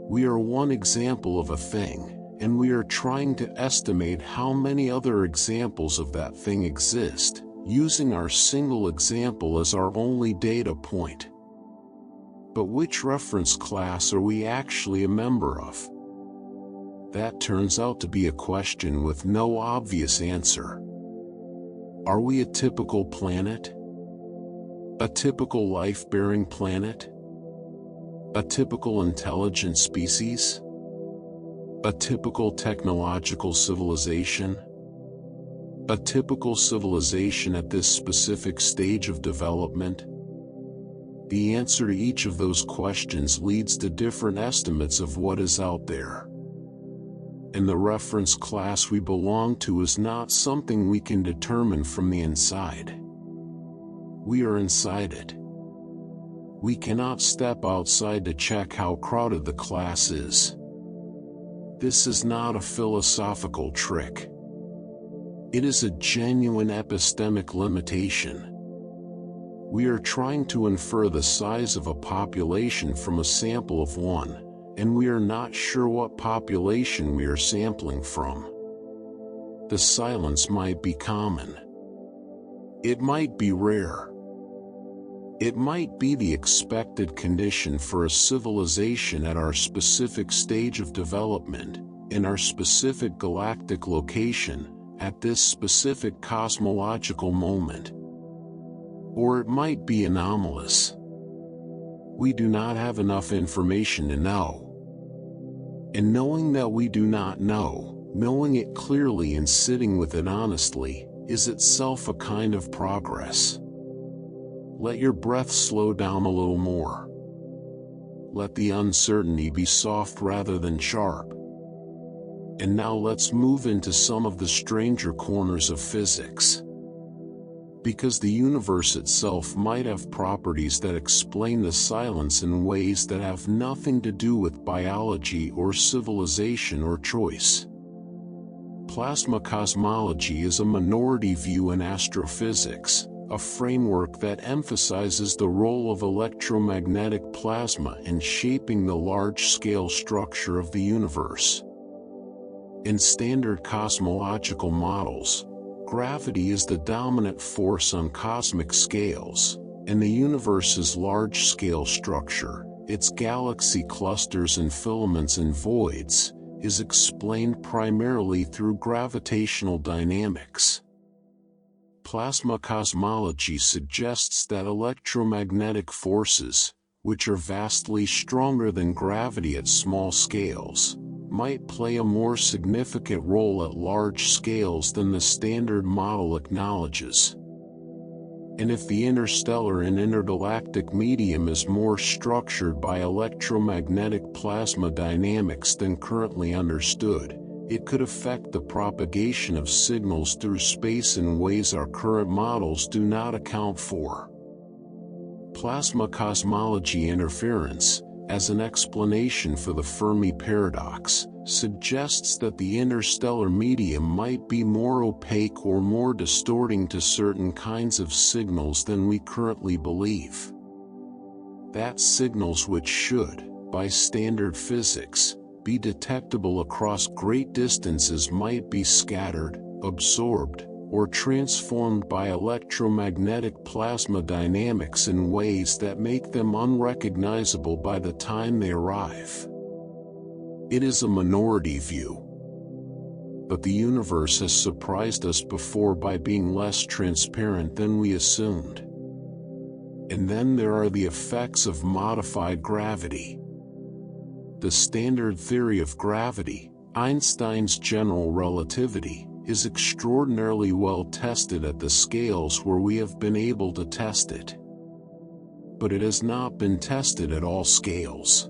Speaker 1: We are one example of a thing, and we are trying to estimate how many other examples of that thing exist, using our single example as our only data point. But which reference class are we actually a member of? That turns out to be a question with no obvious answer. Are we a typical planet? A typical life-bearing planet? A typical intelligent species? A typical technological civilization? A typical civilization at this specific stage of development? The answer to each of those questions leads to different estimates of what is out there. And the reference class we belong to is not something we can determine from the inside. We are inside it. We cannot step outside to check how crowded the class is. This is not a philosophical trick. It is a genuine epistemic limitation. We are trying to infer the size of a population from a sample of one, and we are not sure what population we are sampling from. The silence might be common. It might be rare. It might be the expected condition for a civilization at our specific stage of development, in our specific galactic location, at this specific cosmological moment. Or it might be anomalous. We do not have enough information to know. And knowing that we do not know, knowing it clearly and sitting with it honestly, is itself a kind of progress. Let your breath slow down a little more. Let the uncertainty be soft rather than sharp. And now let's move into some of the stranger corners of physics. Because the universe itself might have properties that explain the silence in ways that have nothing to do with biology or civilization or choice. Plasma cosmology is a minority view in astrophysics, a framework that emphasizes the role of electromagnetic plasma in shaping the large-scale structure of the universe. In standard cosmological models, Gravity is the dominant force on cosmic scales, and the universe's large-scale structure, its galaxy clusters and filaments and voids, is explained primarily through gravitational dynamics. Plasma cosmology suggests that electromagnetic forces, which are vastly stronger than gravity at small scales, might play a more significant role at large scales than the Standard Model acknowledges. And if the interstellar and intergalactic medium is more structured by electromagnetic plasma dynamics than currently understood, it could affect the propagation of signals through space in ways our current models do not account for. Plasma cosmology interference, as an explanation for the Fermi Paradox, suggests that the interstellar medium might be more opaque or more distorting to certain kinds of signals than we currently believe. That signals which should, by standard physics, be detectable across great distances might be scattered, absorbed, or transformed by electromagnetic plasma dynamics in ways that make them unrecognizable by the time they arrive. It is a minority view. But the universe has surprised us before by being less transparent than we assumed. And then there are the effects of modified gravity. The standard theory of gravity, Einstein's general relativity, is extraordinarily well tested at the scales where we have been able to test it. But it has not been tested at all scales.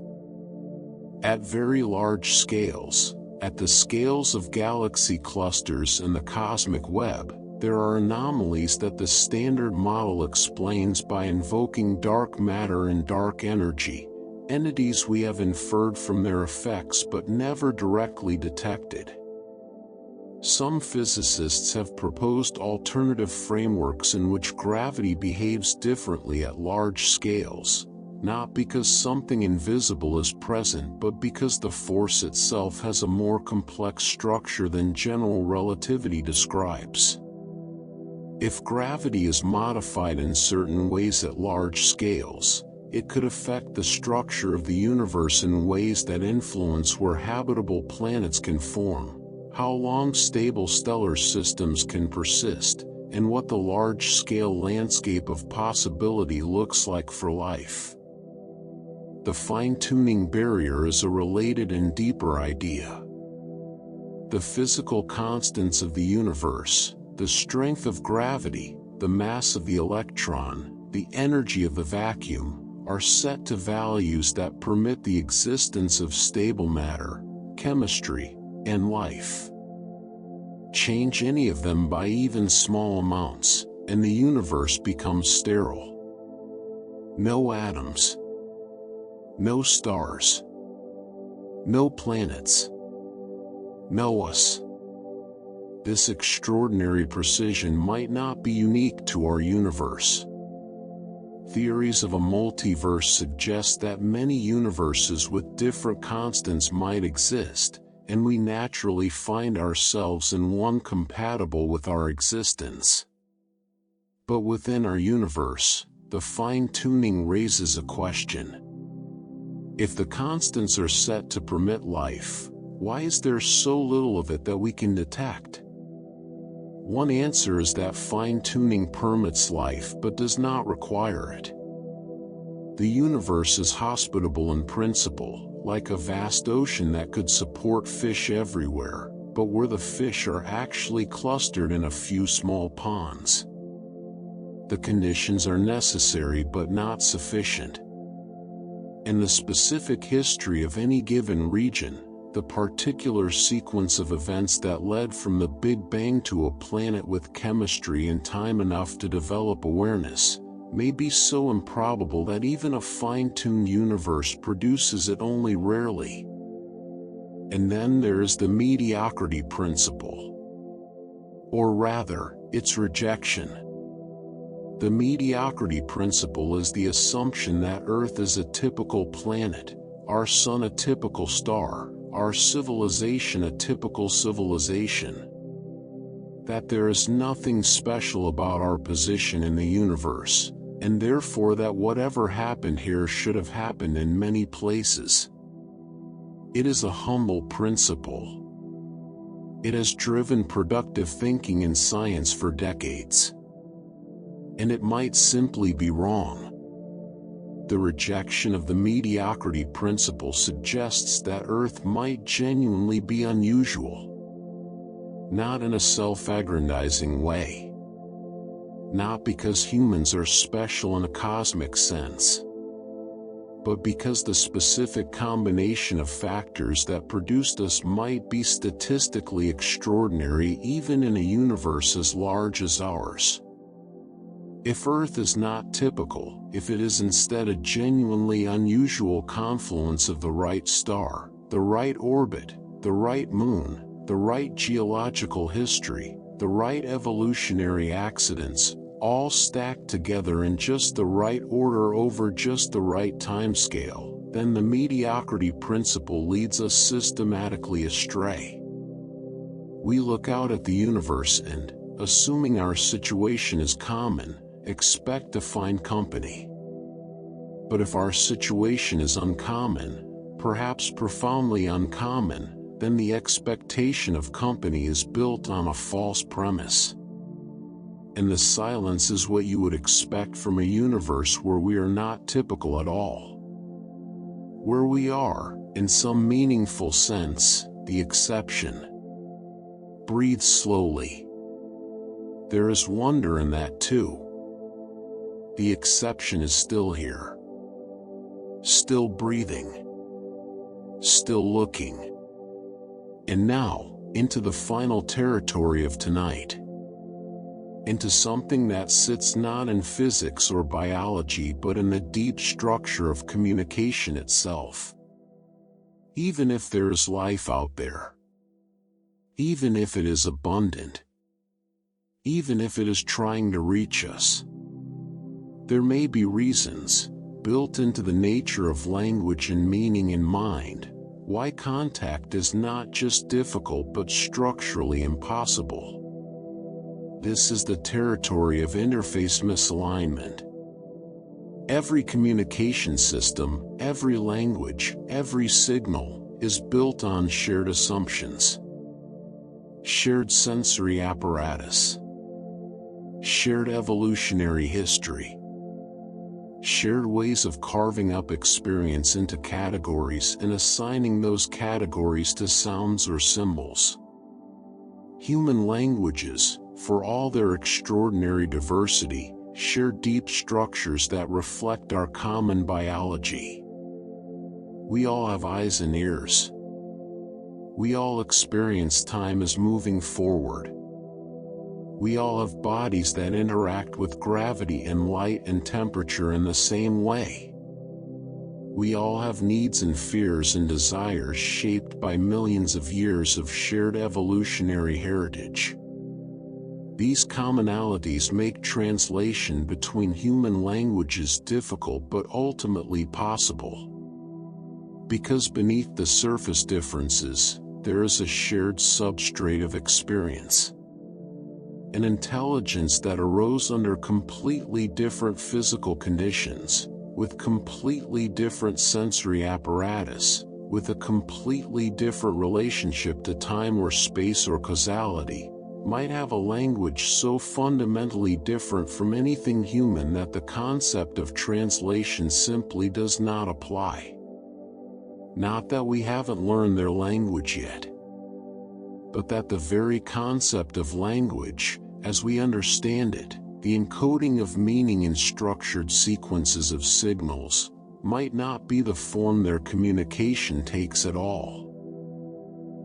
Speaker 1: At very large scales, at the scales of galaxy clusters and the cosmic web, there are anomalies that the Standard Model explains by invoking dark matter and dark energy, entities we have inferred from their effects but never directly detected. Some physicists have proposed alternative frameworks in which gravity behaves differently at large scales, not because something invisible is present but because the force itself has a more complex structure than general relativity describes. If gravity is modified in certain ways at large scales, it could affect the structure of the universe in ways that influence where habitable planets can form, how long stable stellar systems can persist, and what the large-scale landscape of possibility looks like for life. The fine-tuning barrier is a related and deeper idea. The physical constants of the universe, the strength of gravity, the mass of the electron, the energy of the vacuum, are set to values that permit the existence of stable matter, chemistry, and life. Change any of them by even small amounts, and the universe becomes sterile. No atoms. No stars. No planets. No us. This extraordinary precision might not be unique to our universe. Theories of a multiverse suggest that many universes with different constants might exist, and we naturally find ourselves in one compatible with our existence. But within our universe, the fine-tuning raises a question. If the constants are set to permit life, why is there so little of it that we can detect? One answer is that fine-tuning permits life but does not require it. The universe is hospitable in principle, like a vast ocean that could support fish everywhere, but where the fish are actually clustered in a few small ponds. The conditions are necessary but not sufficient. In the specific history of any given region, the particular sequence of events that led from the Big Bang to a planet with chemistry and time enough to develop awareness, may be so improbable that even a fine-tuned universe produces it only rarely. And then there is the mediocrity principle. Or rather, its rejection. The mediocrity principle is the assumption that Earth is a typical planet, our Sun a typical star, our civilization a typical civilization. that there is nothing special about our position in the universe, and therefore that whatever happened here should have happened in many places. It is a humble principle. It has driven productive thinking in science for decades. And it might simply be wrong. The rejection of the mediocrity principle suggests that Earth might genuinely be unusual. Not in a self-aggrandizing way. Not because humans are special in a cosmic sense, but because the specific combination of factors that produced us might be statistically extraordinary even in a universe as large as ours. If Earth is not typical, if it is instead a genuinely unusual confluence of the right star, the right orbit, the right moon, the right geological history, the right evolutionary accidents, all stacked together in just the right order over just the right timescale, then the mediocrity principle leads us systematically astray. We look out at the universe and, assuming our situation is common, expect to find company. But if our situation is uncommon, perhaps profoundly uncommon, then the expectation of company is built on a false premise. And the silence is what you would expect from a universe where we are not typical at all. Where we are, in some meaningful sense, the exception. Breathe slowly. There is wonder in that too. The exception is still here. Still breathing. Still looking. And now, into the final territory of tonight. Into something that sits not in physics or biology but in the deep structure of communication itself. Even if there is life out there. Even if it is abundant. Even if it is trying to reach us. There may be reasons, built into the nature of language and meaning in mind, why contact is not just difficult but structurally impossible. This is the territory of interface misalignment. Every communication system, every language, every signal, is built on shared assumptions. Shared sensory apparatus. Shared evolutionary history. Shared ways of carving up experience into categories and assigning those categories to sounds or symbols. Human languages, for all their extraordinary diversity, share deep structures that reflect our common biology. We all have eyes and ears. We all experience time as moving forward. We all have bodies that interact with gravity and light and temperature in the same way. We all have needs and fears and desires shaped by millions of years of shared evolutionary heritage. These commonalities make translation between human languages difficult but ultimately possible. Because beneath the surface differences, there is a shared substrate of experience. An intelligence that arose under completely different physical conditions, with completely different sensory apparatus, with a completely different relationship to time or space or causality, might have a language so fundamentally different from anything human that the concept of translation simply does not apply. Not that we haven't learned their language yet, but that the very concept of language, as we understand it, the encoding of meaning in structured sequences of signals, might not be the form their communication takes at all.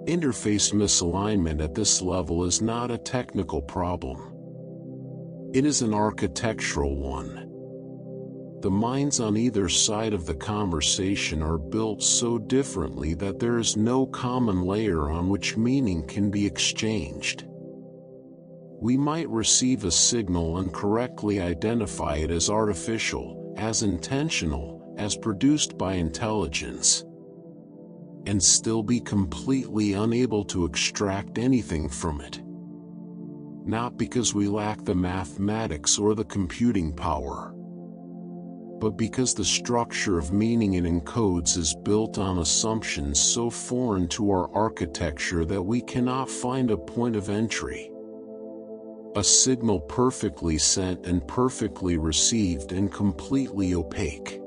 Speaker 1: Interface misalignment at this level is not a technical problem. It is an architectural one. The minds on either side of the conversation are built so differently that there is no common layer on which meaning can be exchanged. We might receive a signal and correctly identify it as artificial, as intentional, as produced by intelligence, and still be completely unable to extract anything from it. Not because we lack the mathematics or the computing power, but because the structure of meaning it encodes is built on assumptions so foreign to our architecture that we cannot find a point of entry. A signal perfectly sent and perfectly received and completely opaque.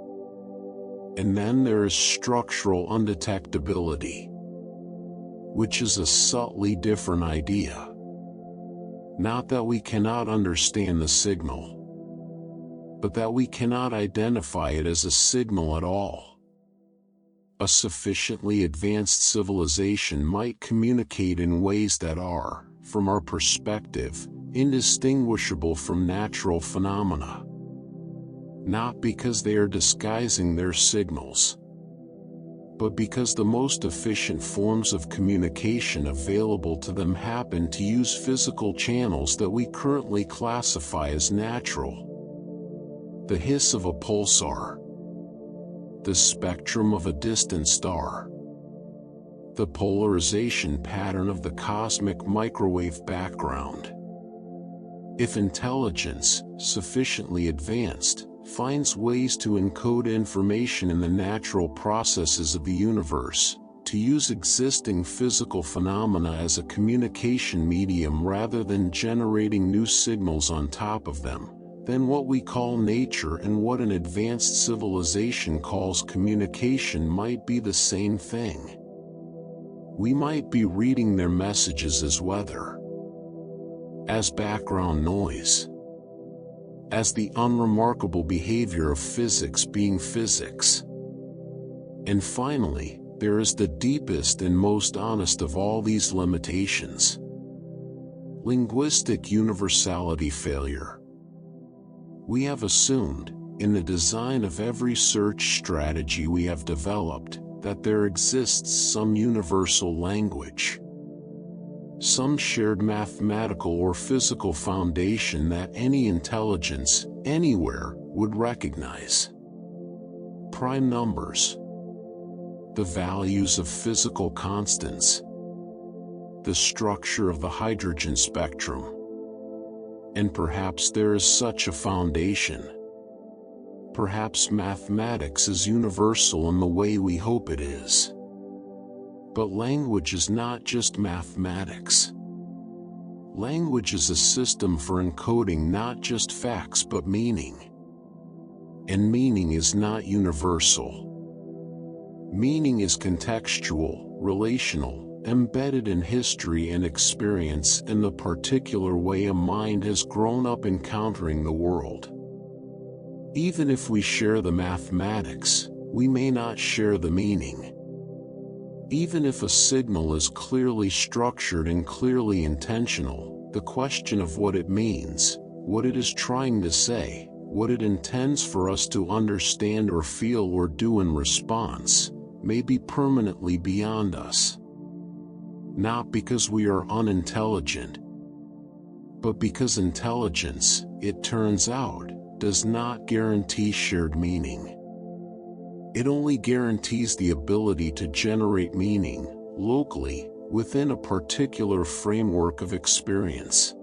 Speaker 1: And then there is structural undetectability, which is a subtly different idea. Not that we cannot understand the signal, but that we cannot identify it as a signal at all. A sufficiently advanced civilization might communicate in ways that are, from our perspective, indistinguishable from natural phenomena. Not because they are disguising their signals, but because the most efficient forms of communication available to them happen to use physical channels that we currently classify as natural. The hiss of a pulsar, the spectrum of a distant star, the polarization pattern of the cosmic microwave background. If intelligence, sufficiently advanced, finds ways to encode information in the natural processes of the universe, to use existing physical phenomena as a communication medium rather than generating new signals on top of them, then what we call nature and what an advanced civilization calls communication might be the same thing. We might be reading their messages as weather, as background noise, as the unremarkable behavior of physics being physics. And finally, there is the deepest and most honest of all these limitations: linguistic universality failure. We have assumed, in the design of every search strategy we have developed, that there exists some universal language, some shared mathematical or physical foundation that any intelligence, anywhere, would recognize. Prime numbers, the values of physical constants, the structure of the hydrogen spectrum. And perhaps there is such a foundation. Perhaps mathematics is universal in the way we hope it is. But language is not just mathematics. Language is a system for encoding not just facts but meaning. And meaning is not universal. Meaning is contextual, relational, embedded in history and experience in the particular way a mind has grown up encountering the world. Even if we share the mathematics, we may not share the meaning. Even if a signal is clearly structured and clearly intentional, the question of what it means, what it is trying to say, what it intends for us to understand or feel or do in response, may be permanently beyond us. Not because we are unintelligent, but because intelligence, it turns out, does not guarantee shared meaning. It only guarantees the ability to generate meaning, locally, within a particular framework of experience.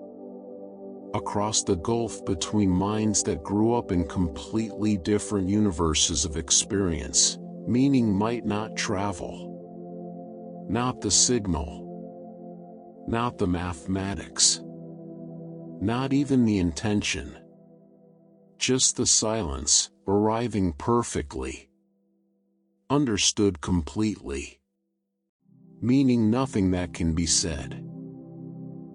Speaker 1: Across the gulf between minds that grew up in completely different universes of experience, meaning might not travel. Not the signal. Not the mathematics. Not even the intention. Just the silence, arriving perfectly. Understood completely. Meaning nothing that can be said.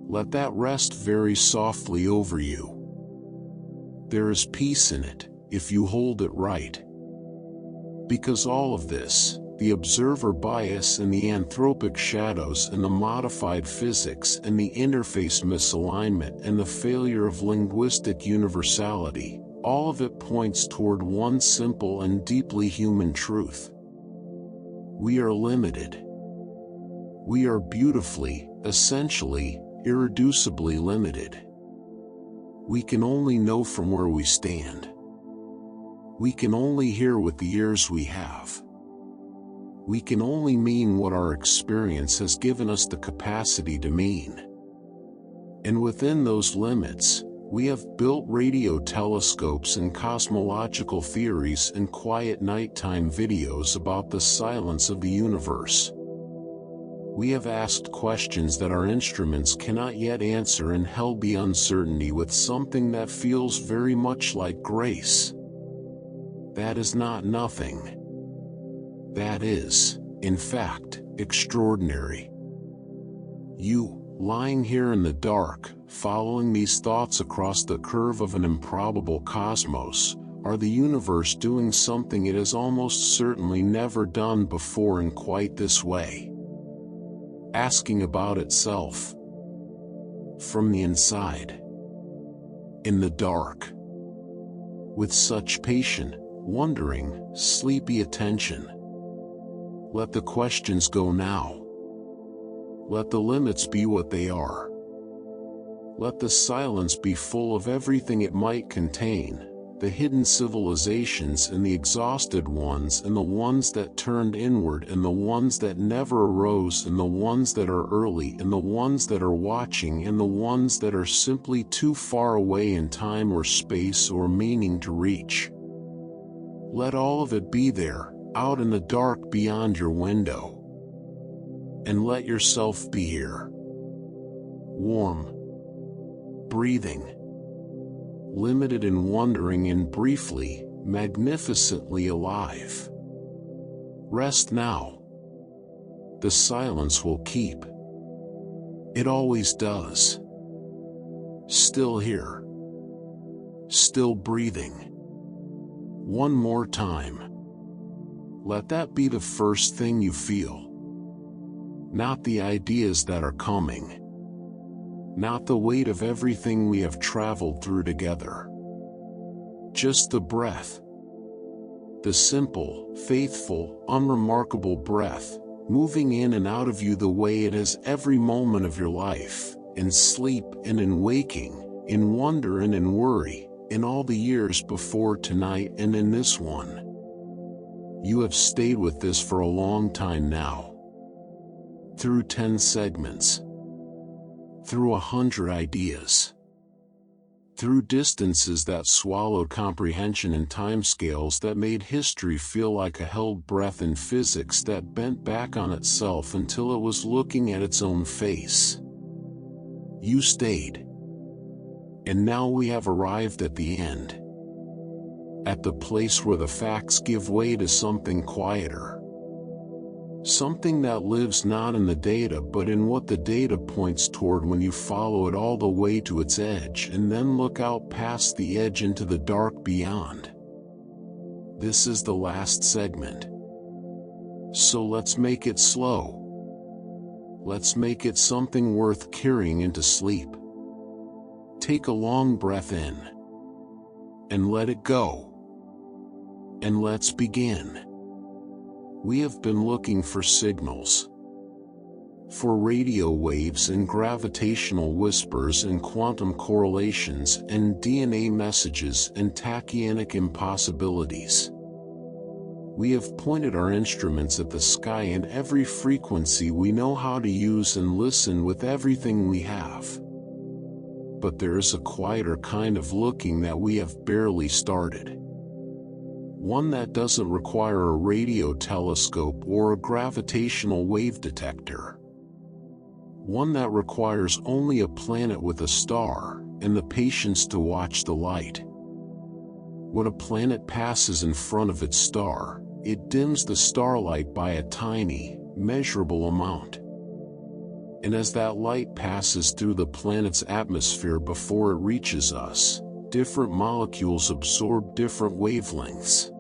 Speaker 1: Let that rest very softly over you. There is peace in it, if you hold it right. Because all of this, the observer bias and the anthropic shadows and the modified physics and the interface misalignment and the failure of linguistic universality, all of it points toward one simple and deeply human truth. We are limited. We are beautifully, essentially, irreducibly limited. We can only know from where we stand. We can only hear with the ears we have. We can only mean what our experience has given us the capacity to mean. And within those limits, we have built radio telescopes and cosmological theories and quiet nighttime videos about the silence of the universe. We have asked questions that our instruments cannot yet answer and held the uncertainty with something that feels very much like grace. That is not nothing. That is, in fact, extraordinary. You, lying here in the dark, following these thoughts across the curve of an improbable cosmos, are the universe doing something it has almost certainly never done before in quite this way. Asking about itself. From the inside. In the dark. With such patient, wondering, sleepy attention. Let the questions go now. Let the limits be what they are. Let the silence be full of everything it might contain, the hidden civilizations and the exhausted ones and the ones that turned inward and the ones that never arose and the ones that are early and the ones that are watching and the ones that are simply too far away in time or space or meaning to reach. Let all of it be there, out in the dark beyond your window. And let yourself be here. Warm. Breathing. Limited in wondering and briefly, magnificently alive. Rest now. The silence will keep. It always does. Still here. Still breathing. One more time. Let that be the first thing you feel. Not the ideas that are coming. Not the weight of everything we have traveled through together. Just the breath. The simple, faithful, unremarkable breath, moving in and out of you the way it has every moment of your life, in sleep and in waking, in wonder and in worry, in all the years before tonight and in this one. You have stayed with this for a long time now. Through 10 segments. Through 100 ideas. Through distances that swallowed comprehension and timescales that made history feel like a held breath in physics that bent back on itself until it was looking at its own face. You stayed. And now we have arrived at the end. At the place where the facts give way to something quieter. Something that lives not in the data but in what the data points toward when you follow it all the way to its edge and then look out past the edge into the dark beyond. This is the last segment. So let's make it slow. Let's make it something worth carrying into sleep. Take a long breath in. And let it go. And let's begin. We have been looking for signals. For radio waves and gravitational whispers and quantum correlations and DNA messages and tachyonic impossibilities. We have pointed our instruments at the sky and every frequency we know how to use and listen with everything we have. But there is a quieter kind of looking that we have barely started. One that doesn't require a radio telescope or a gravitational wave detector. One that requires only a planet with a star and the patience to watch the light. When a planet passes in front of its star, it dims the starlight by a tiny, measurable amount. And as that light passes through the planet's atmosphere before it reaches us, different molecules absorb different wavelengths.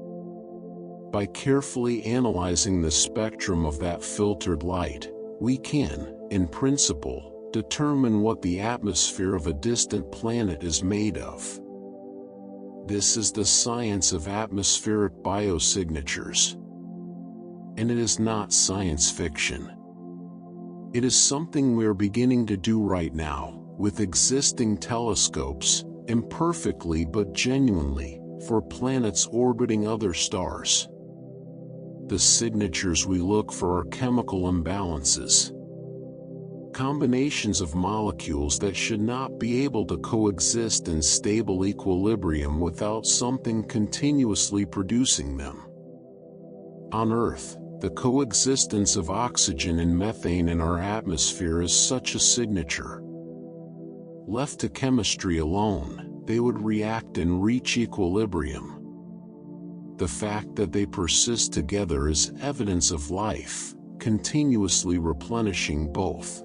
Speaker 1: By carefully analyzing the spectrum of that filtered light, we can, in principle, determine what the atmosphere of a distant planet is made of. This is the science of atmospheric biosignatures. And it is not science fiction. It is something we're beginning to do right now, with existing telescopes, imperfectly but genuinely, for planets orbiting other stars. The signatures we look for are chemical imbalances. combinations of molecules that should not be able to coexist in stable equilibrium without something continuously producing them. On Earth, the coexistence of oxygen and methane in our atmosphere is such a signature. Left to chemistry alone, they would react and reach equilibrium. The fact that they persist together is evidence of life, continuously replenishing both.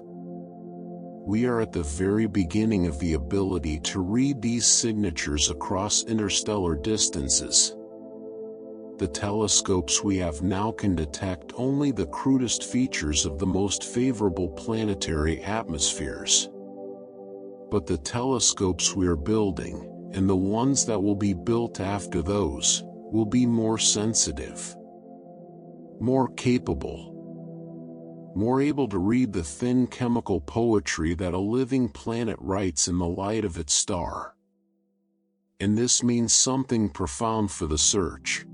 Speaker 1: We are at the very beginning of the ability to read these signatures across interstellar distances. The telescopes we have now can detect only the crudest features of the most favorable planetary atmospheres. But the telescopes we are building, and the ones that will be built after those, will be more sensitive, more capable, more able to read the thin chemical poetry that a living planet writes in the light of its star. And this means something profound for the search.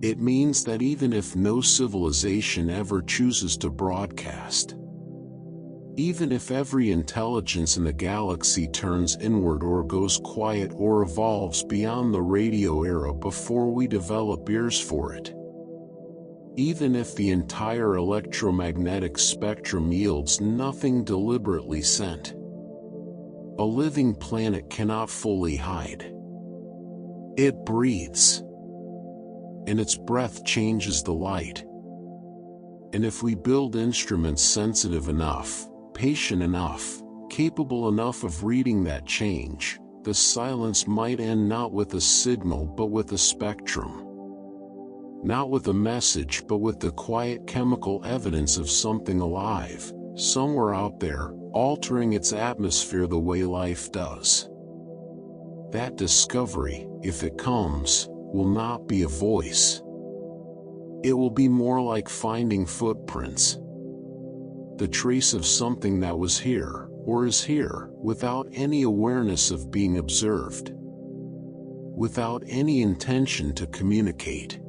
Speaker 1: It means that even if no civilization ever chooses to broadcast, even if every intelligence in the galaxy turns inward or goes quiet or evolves beyond the radio era before we develop ears for it, even if the entire electromagnetic spectrum yields nothing deliberately sent, a living planet cannot fully hide. It breathes, and its breath changes the light. And if we build instruments sensitive enough, patient enough, capable enough of reading that change, the silence might end not with a signal but with a spectrum. Not with a message but with the quiet chemical evidence of something alive, somewhere out there, altering its atmosphere the way life does. That discovery, if it comes, will not be a voice. It will be more like finding footprints. The trace of something that was here, or is here, without any awareness of being observed. Without any intention to communicate.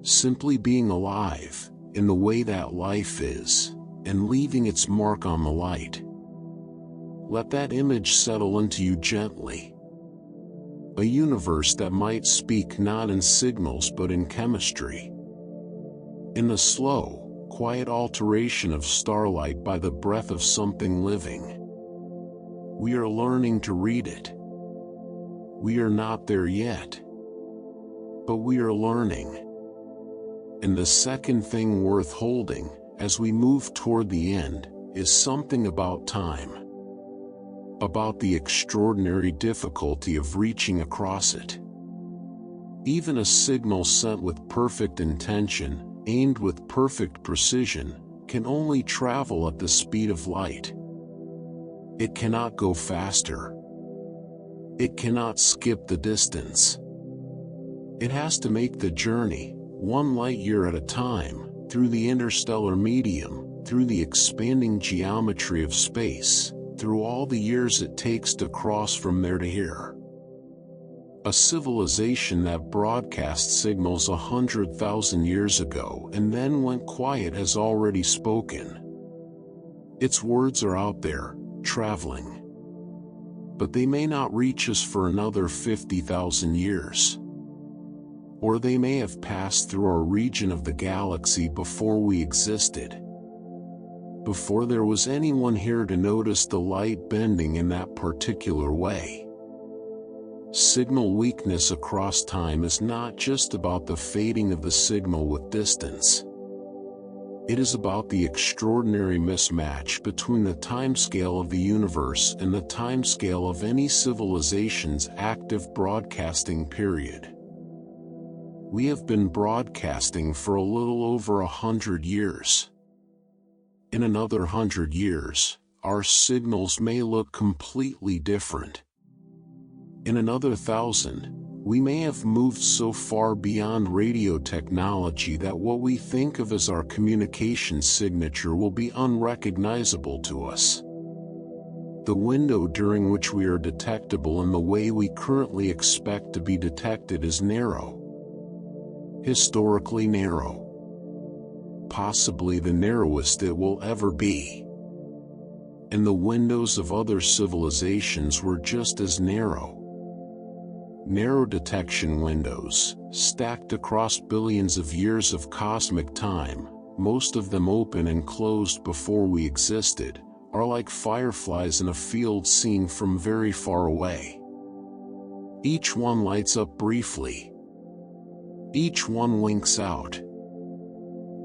Speaker 1: Simply being alive, in the way that life is, and leaving its mark on the light. Let that image settle into you gently. A universe that might speak not in signals but in chemistry. In the slow, quiet alteration of starlight by the breath of something living. We are learning to read it. We are not there yet. But we are learning. And the second thing worth holding, as we move toward the end, is something about time. About the extraordinary difficulty of reaching across it. Even a signal sent with perfect intention, aimed with perfect precision, can only travel at the speed of light. It cannot go faster. It cannot skip the distance. It has to make the journey, one light year at a time, through the interstellar medium, through the expanding geometry of space, through all the years it takes to cross from there to here. A civilization that broadcast signals 100,000 years ago and then went quiet has already spoken. Its words are out there, traveling. But they may not reach us for another 50,000 years. Or they may have passed through our region of the galaxy before we existed. Before there was anyone here to notice the light bending in that particular way. Signal weakness across time is not just about the fading of the signal with distance. It is about the extraordinary mismatch between the timescale of the universe and the timescale of any civilization's active broadcasting period. We have been broadcasting for a little over 100 years. In another 100 years, our signals may look completely different. In another 1,000, we may have moved so far beyond radio technology that what we think of as our communication signature will be unrecognizable to us. The window during which we are detectable in the way we currently expect to be detected is narrow. Historically narrow. Possibly the narrowest it will ever be. and the windows of other civilizations were just as narrow. Narrow detection windows, stacked across billions of years of cosmic time, most of them open and closed before we existed, are like fireflies in a field seen from very far away. Each one lights up briefly. Each one winks out.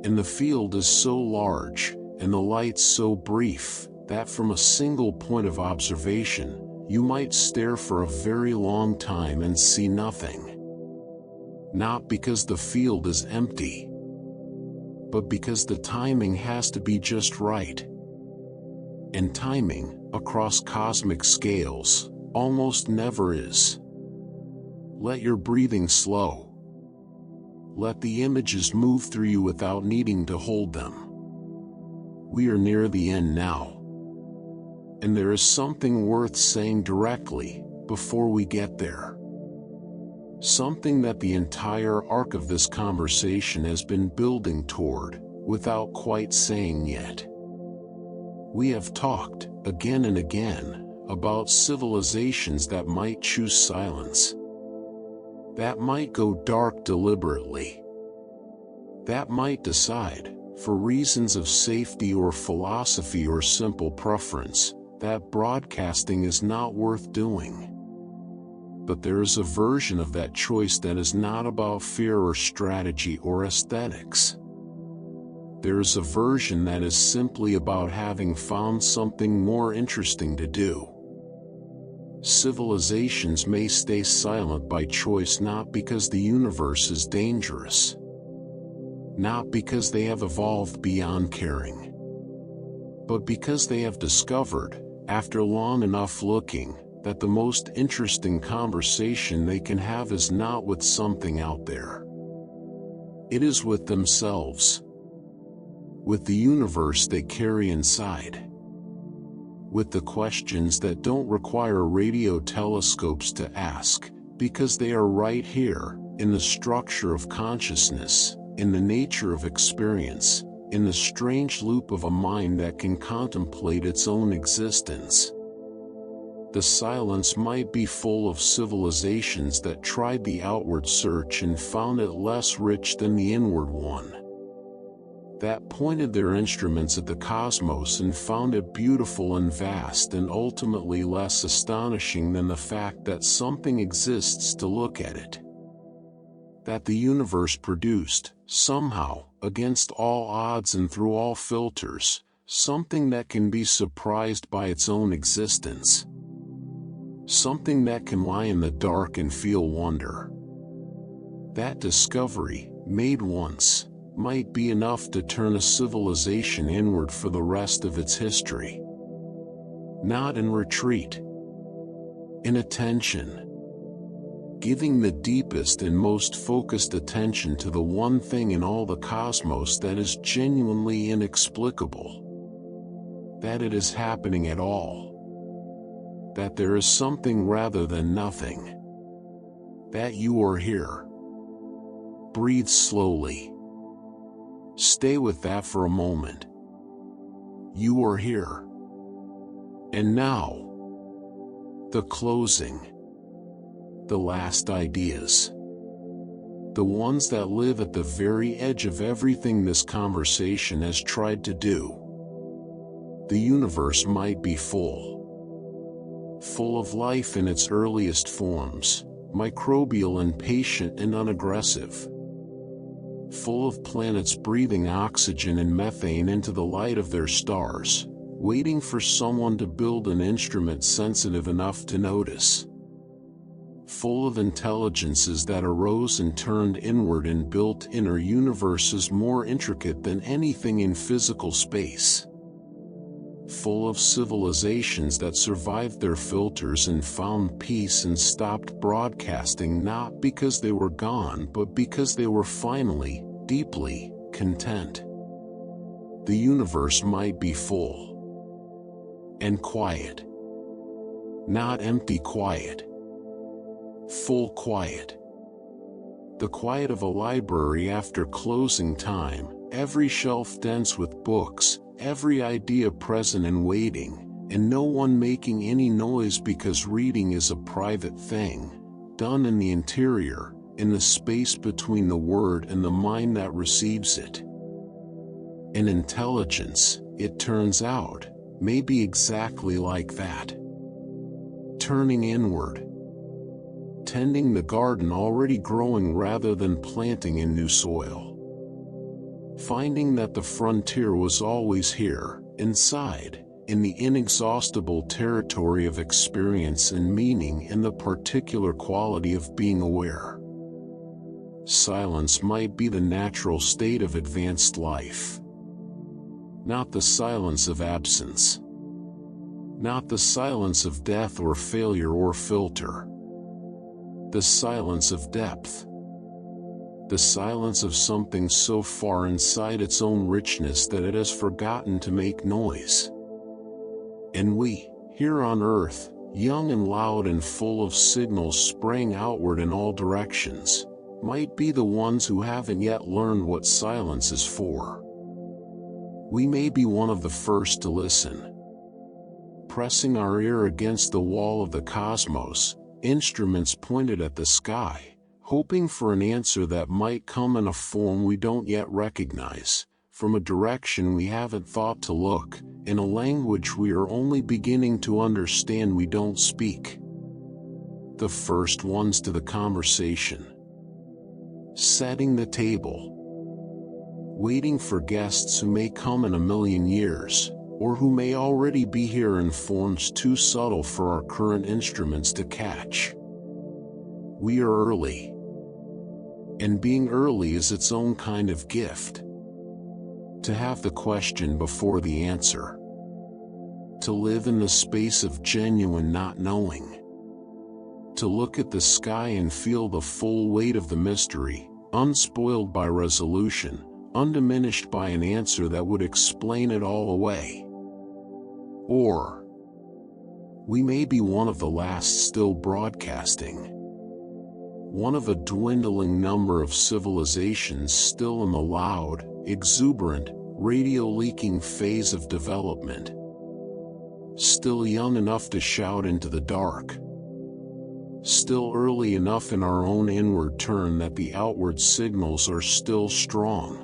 Speaker 1: And the field is so large, and the light so brief, that from a single point of observation, you might stare for a very long time and see nothing. Not because the field is empty, but because the timing has to be just right. And timing, across cosmic scales, almost never is. Let your breathing slow. Let the images move through you without needing to hold them. We are near the end now. And there is something worth saying directly, before we get there. Something that the entire arc of this conversation has been building toward, without quite saying yet. We have talked, again and again, about civilizations that might choose silence. That might go dark deliberately. That might decide, for reasons of safety or philosophy or simple preference, that broadcasting is not worth doing. But there is a version of that choice that is not about fear or strategy or aesthetics. There is a version that is simply about having found something more interesting to do. Civilizations may stay silent by choice, not because the universe is dangerous, not because they have evolved beyond caring, but because they have discovered, after long enough looking, that the most interesting conversation they can have is not with something out there. It is with themselves. With the universe they carry inside. With the questions that don't require radio telescopes to ask, because they are right here, in the structure of consciousness, in the nature of experience, in the strange loop of a mind that can contemplate its own existence. The silence might be full of civilizations that tried the outward search and found it less rich than the inward one. That pointed their instruments at the cosmos and found it beautiful and vast and ultimately less astonishing than the fact that something exists to look at it. That the universe produced, somehow, against all odds and through all filters, something that can be surprised by its own existence. Something that can lie in the dark and feel wonder. That discovery, made once, might be enough to turn a civilization inward for the rest of its history. Not in retreat. In attention. Giving the deepest and most focused attention to the one thing in all the cosmos that is genuinely inexplicable. That it is happening at all. That there is something rather than nothing. That you are here. Breathe slowly. Stay with that for a moment. You are here. And now, the closing. The last ideas. The ones that live at the very edge of everything this conversation has tried to do. The universe might be full of life in its earliest forms, microbial and patient and unaggressive. Full of planets breathing oxygen and methane into the light of their stars, waiting for someone to build an instrument sensitive enough to notice. Full of intelligences that arose and turned inward and built inner universes more intricate than anything in physical space. Full of civilizations that survived their filters and found peace and stopped broadcasting, not because they were gone but because they were finally, deeply, content. The universe might be full. And quiet. Not empty quiet. Full quiet. The quiet of a library after closing time, every shelf dense with books, every idea present and waiting, and no one making any noise because reading is a private thing, done in the interior, in the space between the word and the mind that receives it. And intelligence, it turns out, may be exactly like that. Turning inward. Tending the garden already growing rather than planting in new soil. Finding that the frontier was always here, inside, in the inexhaustible territory of experience and meaning and the particular quality of being aware. Silence might be the natural state of advanced life. Not the silence of absence. Not the silence of death or failure or filter. The silence of depth. The silence of something so far inside its own richness that it has forgotten to make noise. And we, here on earth, young and loud and full of signals spraying outward in all directions, might be the ones who haven't yet learned what silence is for. We may be one of the first to listen. Pressing our ear against the wall of the cosmos, instruments pointed at the sky, hoping for an answer that might come in a form we don't yet recognize, from a direction we haven't thought to look, in a language we are only beginning to understand we don't speak. The first ones to the conversation. Setting the table. Waiting for guests who may come in a million years, or who may already be here in forms too subtle for our current instruments to catch. We are early. And being early is its own kind of gift. To have the question before the answer. To live in the space of genuine not knowing. To look at the sky and feel the full weight of the mystery, unspoiled by resolution, undiminished by an answer that would explain it all away. Or we may be one of the last still broadcasting. One of a dwindling number of civilizations still in the loud, exuberant, radio-leaking phase of development. Still young enough to shout into the dark. Still early enough in our own inward turn that the outward signals are still strong.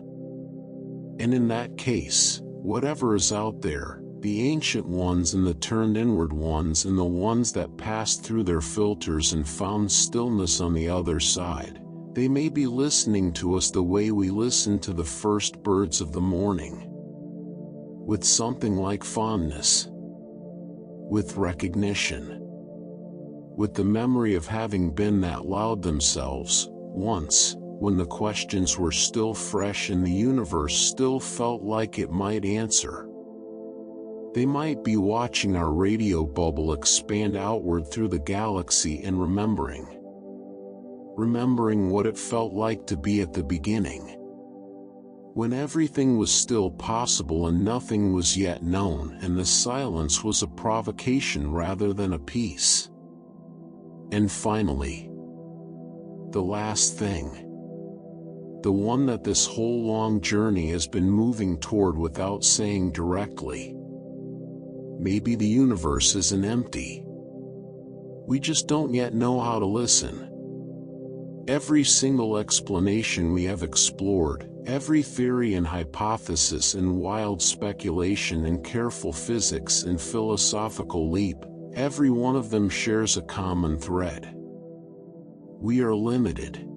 Speaker 1: And in that case, whatever is out there, the ancient ones and the turned inward ones and the ones that passed through their filters and found stillness on the other side, they may be listening to us the way we listen to the first birds of the morning. With something like fondness. With recognition. With the memory of having been that loud themselves, once, when the questions were still fresh and the universe still felt like it might answer. They might be watching our radio bubble expand outward through the galaxy and remembering what it felt like to be at the beginning. When everything was still possible and nothing was yet known and the silence was a provocation rather than a peace. And finally, the last thing. The one that this whole long journey has been moving toward without saying directly. Maybe the universe isn't empty. We just don't yet know how to listen. Every single explanation we have explored, every theory and hypothesis and wild speculation and careful physics and philosophical leap, every one of them shares a common thread. We are limited.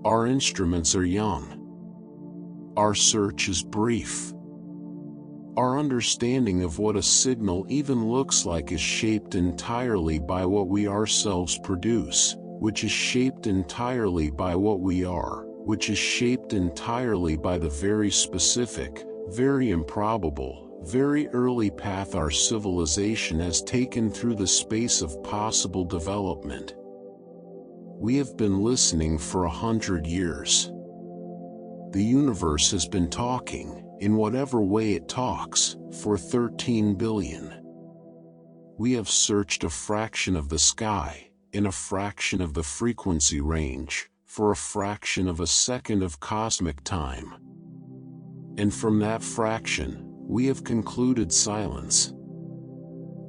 Speaker 1: Our instruments are young. Our search is brief. Our understanding of what a signal even looks like is shaped entirely by what we ourselves produce, which is shaped entirely by what we are, which is shaped entirely by the very specific, very improbable, very early path our civilization has taken through the space of possible development. We have been listening for 100 years. The universe has been talking, in whatever way it talks, for 13 billion. We have searched a fraction of the sky, in a fraction of the frequency range, for a fraction of a second of cosmic time. And from that fraction, we have concluded silence.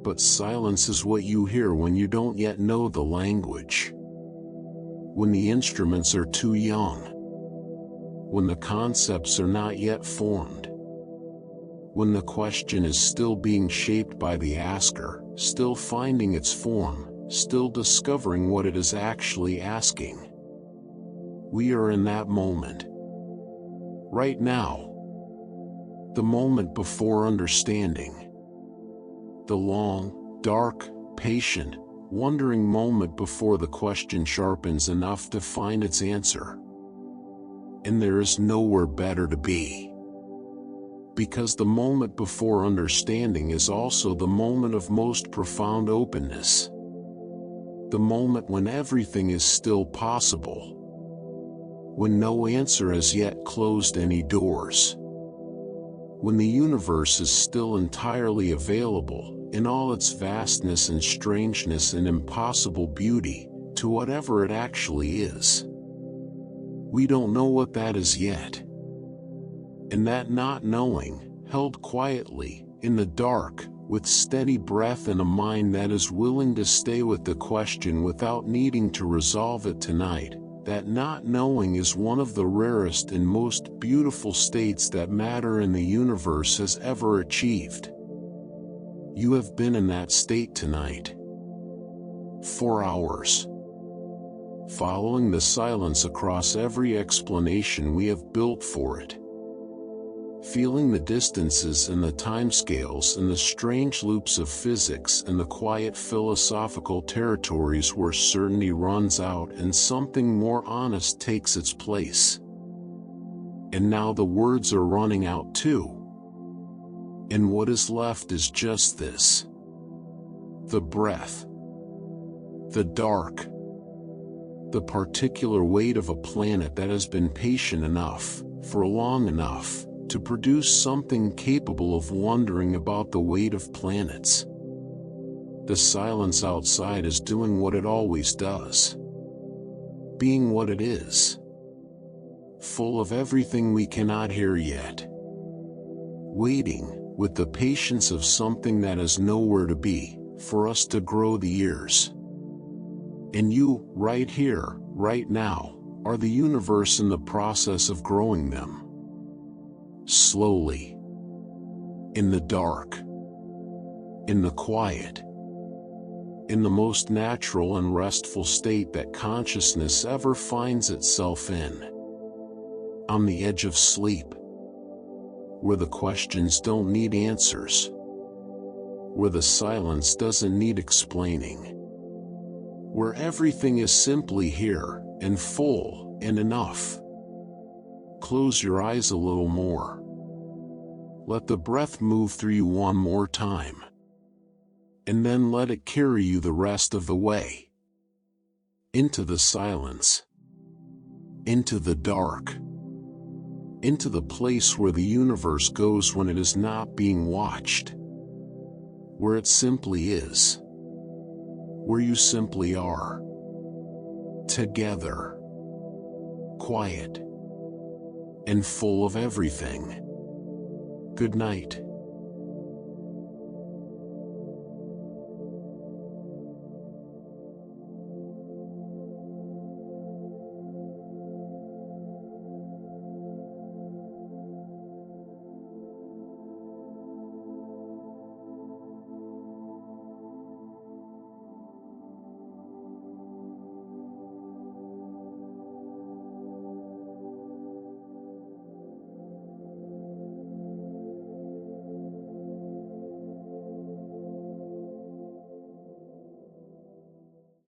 Speaker 1: But silence is what you hear when you don't yet know the language. When the instruments are too young. When the concepts are not yet formed. When the question is still being shaped by the asker, still finding its form, still discovering what it is actually asking. We are in that moment. Right now. The moment before understanding. The long, dark, patient, wondering moment before the question sharpens enough to find its answer. And there is nowhere better to be. Because the moment before understanding is also the moment of most profound openness. The moment when everything is still possible. When no answer has yet closed any doors. When the universe is still entirely available, in all its vastness and strangeness and impossible beauty, to whatever it actually is. We don't know what that is yet. And that not knowing, held quietly, in the dark, with steady breath and a mind that is willing to stay with the question without needing to resolve it tonight, that not knowing is one of the rarest and most beautiful states that matter in the universe has ever achieved. You have been in that state tonight. 4 hours. Following the silence across every explanation we have built for it. Feeling the distances and the timescales and the strange loops of physics and the quiet philosophical territories where certainty runs out and something more honest takes its place. And now the words are running out too. And what is left is just this. The breath. The dark. The particular weight of a planet that has been patient enough, for long enough, to produce something capable of wondering about the weight of planets. The silence outside is doing what it always does. Being what it is. Full of everything we cannot hear yet. Waiting, with the patience of something that has nowhere to be, for us to grow the ears. And you, right here, right now, are the universe in the process of growing them. Slowly. In the dark. In the quiet. In the most natural and restful state that consciousness ever finds itself in. On the edge of sleep. Where the questions don't need answers. Where the silence doesn't need explaining. Where everything is simply here, and full, and enough. Close your eyes a little more. Let the breath move through you one more time. And then let it carry you the rest of the way. Into the silence. Into the dark. Into the place where the universe goes when it is not being watched. Where it simply is. Where you simply are. Together. Quiet. And full of everything. Good night.